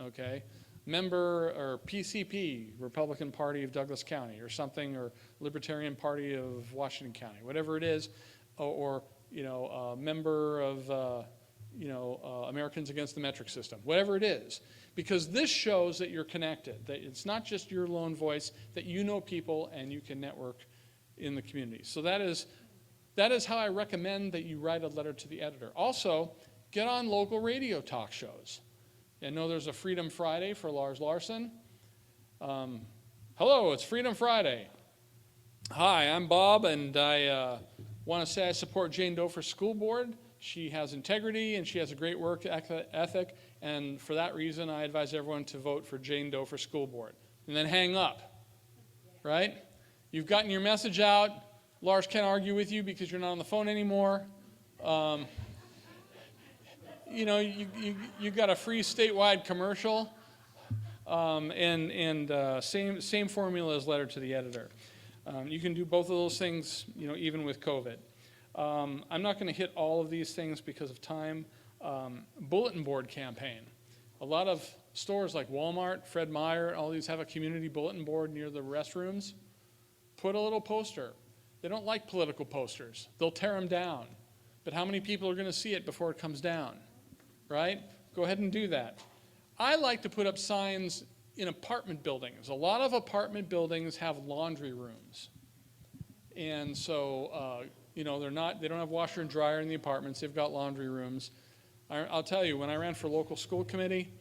okay? Member or PCP, Republican Party of Douglas County or something, or Libertarian Party of Washington County, whatever it is, or member of, Americans Against the Metric System, whatever it is, because this shows that you're connected, that it's not just your lone voice, that you know people and you can network in the community. So that is how I recommend that you write a letter to the editor. Also, get on local radio talk shows. I know there's a Freedom Friday for Lars Larson. Hello, it's Freedom Friday. Hi, I'm Bob, and I want to say I support Jane Doe for school board. She has integrity, and she has a great work ethic, and for that reason, I advise everyone to vote for Jane Doe for school board. And then hang up, right? You've gotten your message out. Lars can't argue with you because you're not on the phone anymore. You got a free statewide commercial, same formula as letter to the editor. You can do both of those things, even with COVID. I'm not going to hit all of these things because of time. Bulletin board campaign. A lot of stores like Walmart, Fred Meyer, all these have a community bulletin board near the restrooms. Put a little poster. They don't like political posters. They'll tear them down. But how many people are going to see it before it comes down? Right? Go ahead and do that. I like to put up signs in apartment buildings. A lot of apartment buildings have laundry rooms. And so, they don't have washer and dryer in the apartments. They've got laundry rooms. I'll tell you, when I ran for local school committee,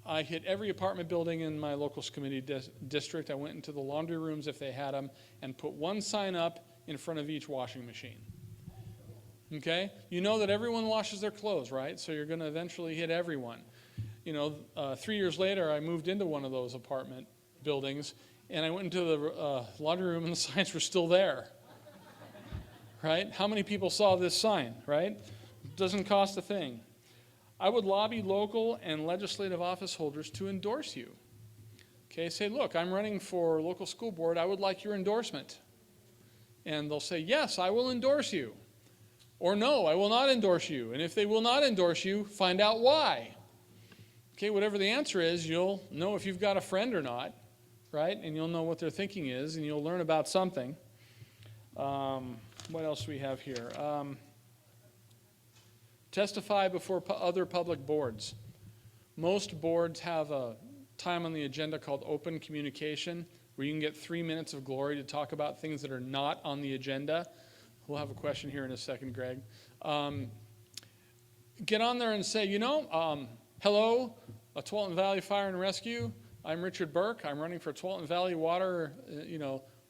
I hit every apartment building in my local committee district. I went into the laundry rooms if they had them and put one sign up in front of each washing machine. Okay? You know that everyone washes their clothes, right? So you're going to eventually hit everyone. 3 years later, I moved into one of those apartment buildings, and I went into the laundry room, and the signs were still there. Right? How many people saw this sign, right? It doesn't cost a thing. I would lobby local and legislative office holders to endorse you. Okay, say, look, I'm running for local school board. I would like your endorsement. And they'll say, yes, I will endorse you. Or no, I will not endorse you. And if they will not endorse you, find out why. Okay, whatever the answer is, you'll know if you've got a friend or not, right? And you'll know what their thinking is, and you'll learn about something. What else do we have here? Testify before other public boards. Most boards have a time on the agenda called open communication, where you can get 3 minutes of glory to talk about things that are not on the agenda. We'll have a question here in a second, Greg. Get on there and say, hello, Tualatin Valley Fire and Rescue. I'm Richard Burke. I'm running for Tualatin Valley Water,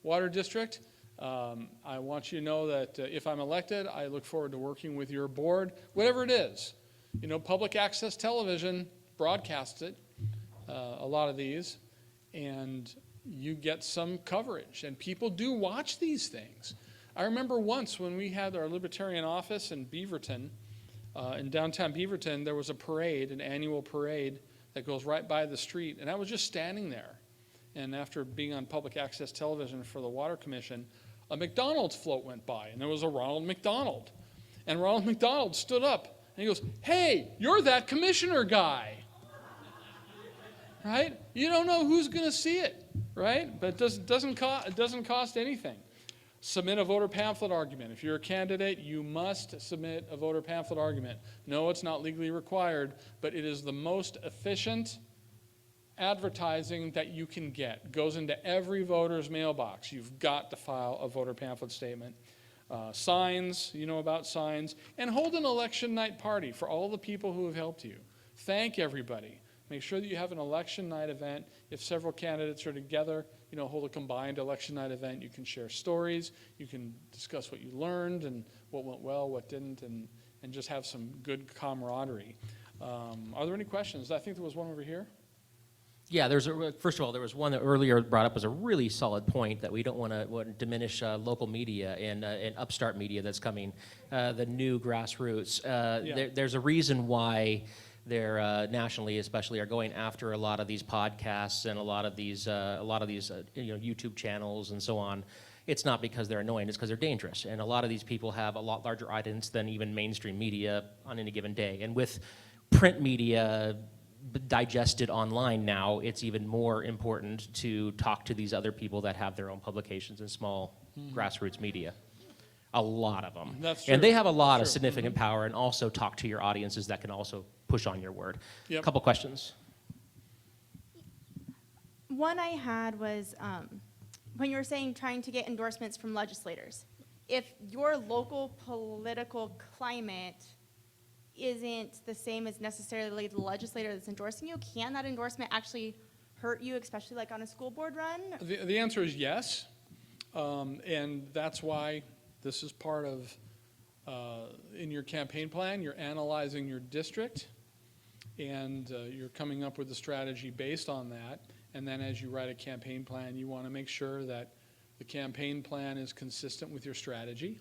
Water District. I want you to know that if I'm elected, I look forward to working with your board, whatever it is. Public access television broadcasts it, a lot of these, and you get some coverage. And people do watch these things. I remember once when we had our Libertarian office in Beaverton, in downtown Beaverton, there was a parade, an annual parade that goes right by the street, and I was just standing there. And after being on public access television for the Water Commission, a McDonald's float went by, and there was a Ronald McDonald. And Ronald McDonald stood up, and he goes, hey, you're that commissioner guy. Right? You don't know who's going to see it, right? But it doesn't cost anything. Submit a voter pamphlet argument. If you're a candidate, you must submit a voter pamphlet argument. No, it's not legally required, but it is the most efficient advertising that you can get. It goes into every voter's mailbox. You've got to file a voter pamphlet statement. Signs, you know about signs. And hold an election night party for all the people who have helped you. Thank everybody. Make sure that you have an election night event. If several candidates are together, hold a combined election night event. You can share stories. You can discuss what you learned and what went well, what didn't, and just have some good camaraderie. Are there any questions? I think there was one over here. Yeah, first of all, there was one that earlier brought up was a really solid point that we don't want to diminish local media and upstart media that's coming, the new grassroots. There's a reason why they're nationally, especially, are going after a lot of these podcasts and a lot of these YouTube channels and so on. it's not because they're annoying, it's because they're dangerous. And a lot of these people have a lot larger audience than even mainstream media on any given day. And with print media digested online now, it's even more important to talk to these other people that have their own publications and small grassroots media. A lot of them. That's true. And they have a lot of That's true. significant power, and also talk to your audiences that can also push on your word. Yep. Couple questions. One I had was when you were saying trying to get endorsements from legislators. If your local political climate isn't the same as necessarily the legislator that's endorsing you, can that endorsement actually hurt you, especially like on a school board run? The answer is yes, and that's why this is part of, in your campaign plan, you're analyzing your district, and you're coming up with a strategy based on that. And then as you write a campaign plan, you want to make sure that the campaign plan is consistent with your strategy.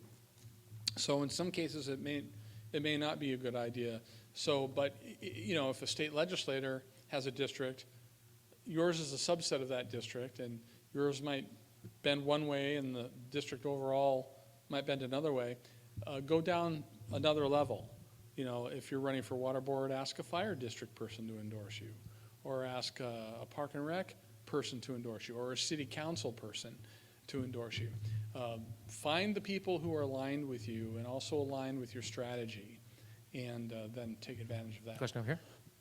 So in some cases, it may not be a good idea. So, but you know, if a state legislator has a district, yours is a subset of that district, and yours might bend one way and the district overall might bend another way. Go down another level. You know, if you're running for water board, ask a fire district person to endorse you, or ask a park and rec person to endorse you, or a city council person to endorse you. Find the people who are aligned with you and also aligned with your strategy, and then take advantage of that. Question over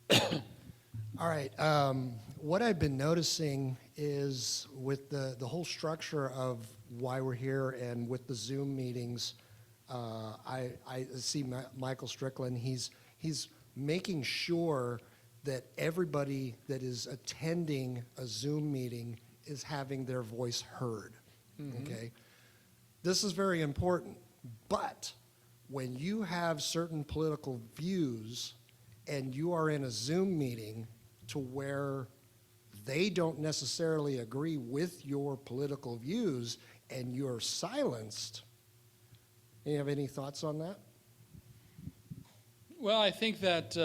here. All right. What I've been noticing is with the whole structure of why we're here and with the Zoom meetings, I see Michael Strickland. He's making sure that everybody that is attending a Zoom meeting is having their voice heard. Mm-hmm. Okay? This is very important. But when you have certain political views and you are in a Zoom meeting to where they don't necessarily agree with your political views and you're silenced, you have any thoughts on that? Well, I think that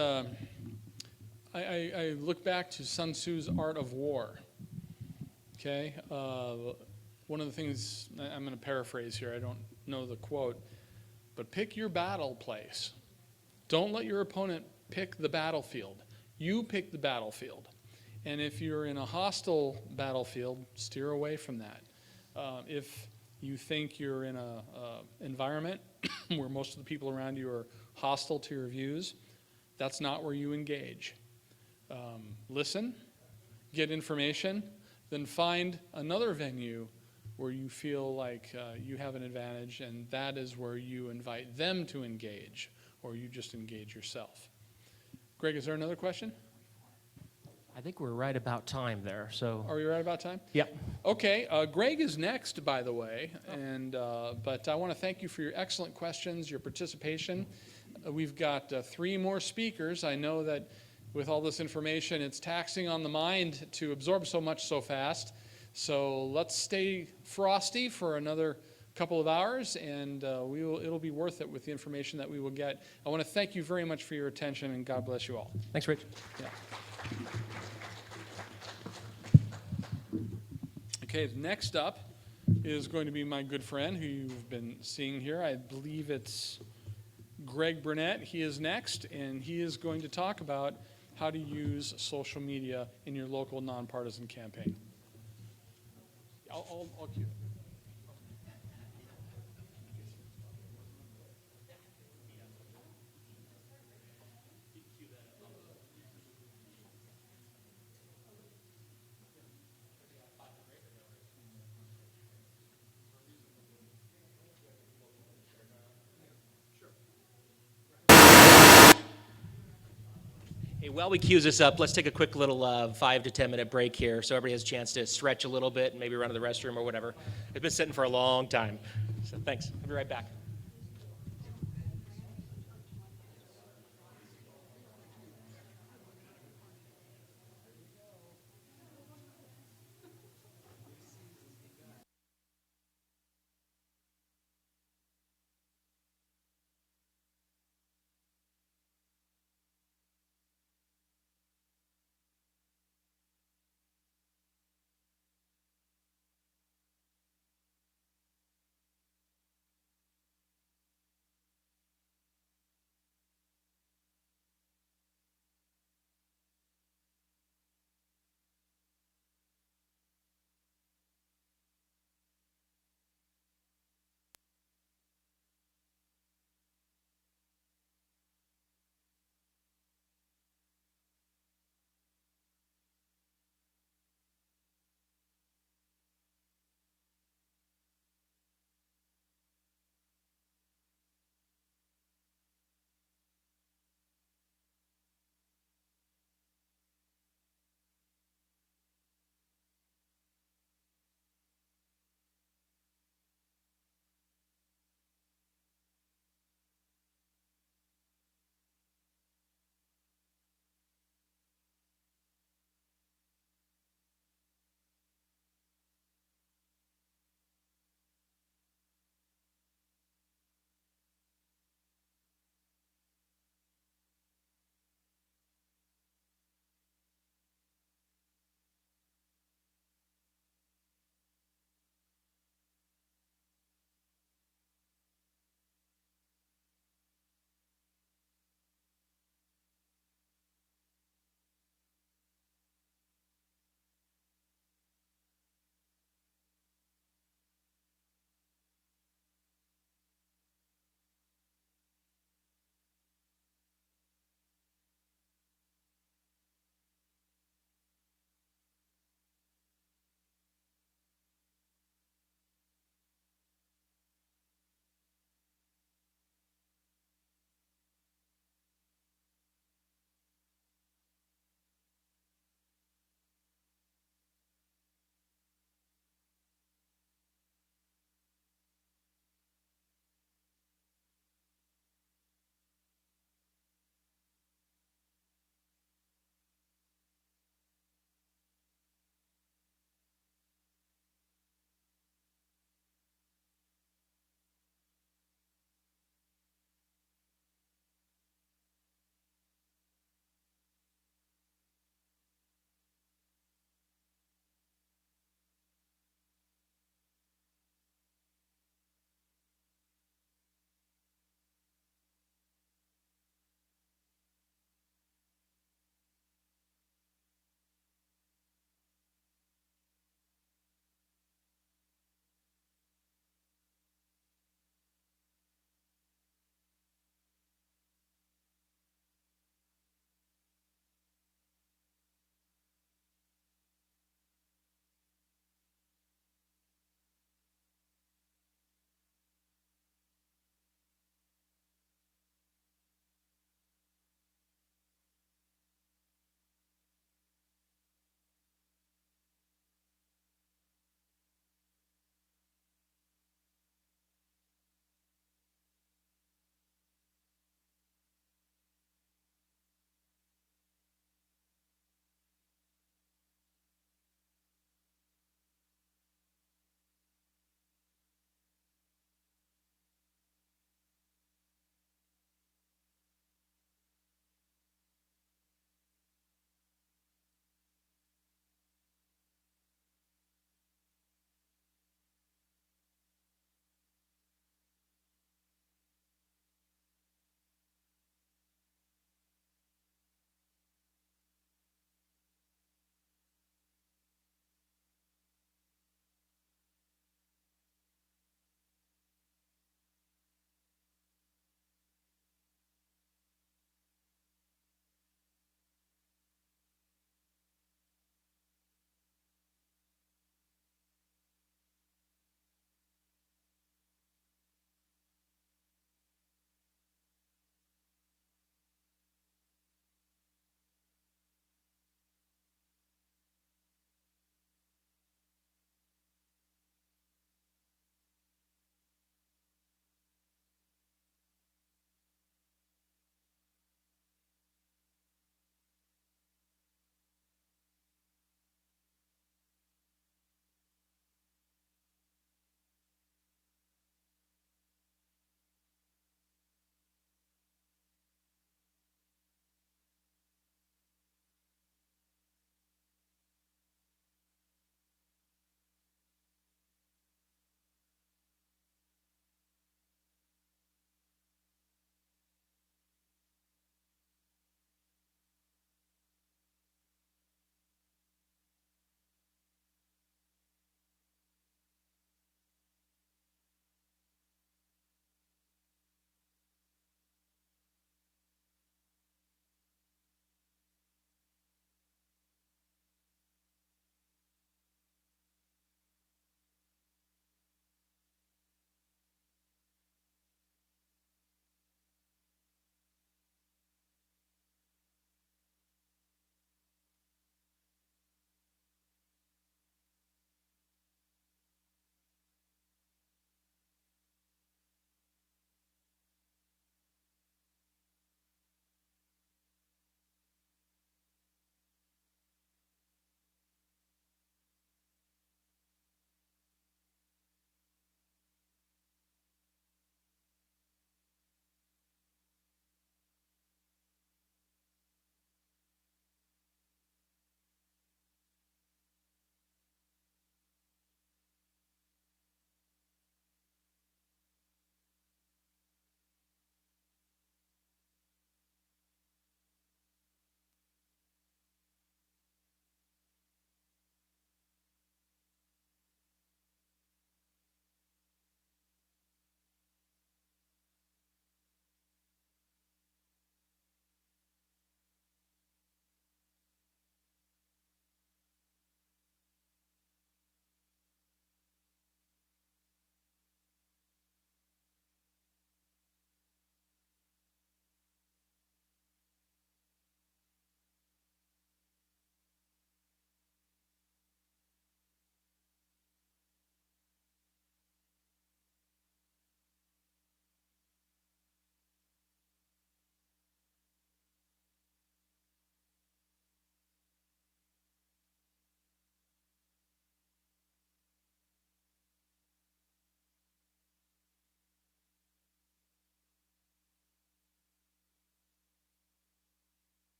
I look back to Sun Tzu's Art of War. Okay? One of the things, I'm going to paraphrase here, I don't know the quote, but pick your battle place. Don't let your opponent pick the battlefield. You pick the battlefield. And if you're in a hostile battlefield, steer away from that. If you think you're in an environment where most of the people around you are hostile to your views, that's not where you engage. Listen, get information, then find another venue where you feel like you have an advantage, and that is where you invite them to engage, or you just engage yourself. Greg, is there another question? I think we're right about time there, so. Are we right about time? Yep. Okay, Greg is next, by the way, and but I want to thank you for your excellent questions, your participation. We've got 3 more speakers. I know that with all this information, it's taxing on the mind to absorb so much so fast. So let's stay frosty for another couple of hours, and it'll be worth it with the information that we will get. I want to thank you very much for your attention, and God bless you all. Thanks, Rich. Yeah. Okay, next up is going to be my good friend who you've been seeing here. I believe it's Greg Burnett. He is next, and he is going to talk about how to use social media in your local nonpartisan campaign. I'll cue it. Hey, while we cue this up, let's take a quick little 5 to 10 minute break here so everybody has a chance to stretch a little bit and maybe run to the restroom or whatever. It's been sitting for a long time. So thanks. I'll be right back.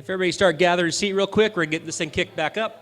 If everybody start gathering seat real quick, we're getting this thing kicked back up.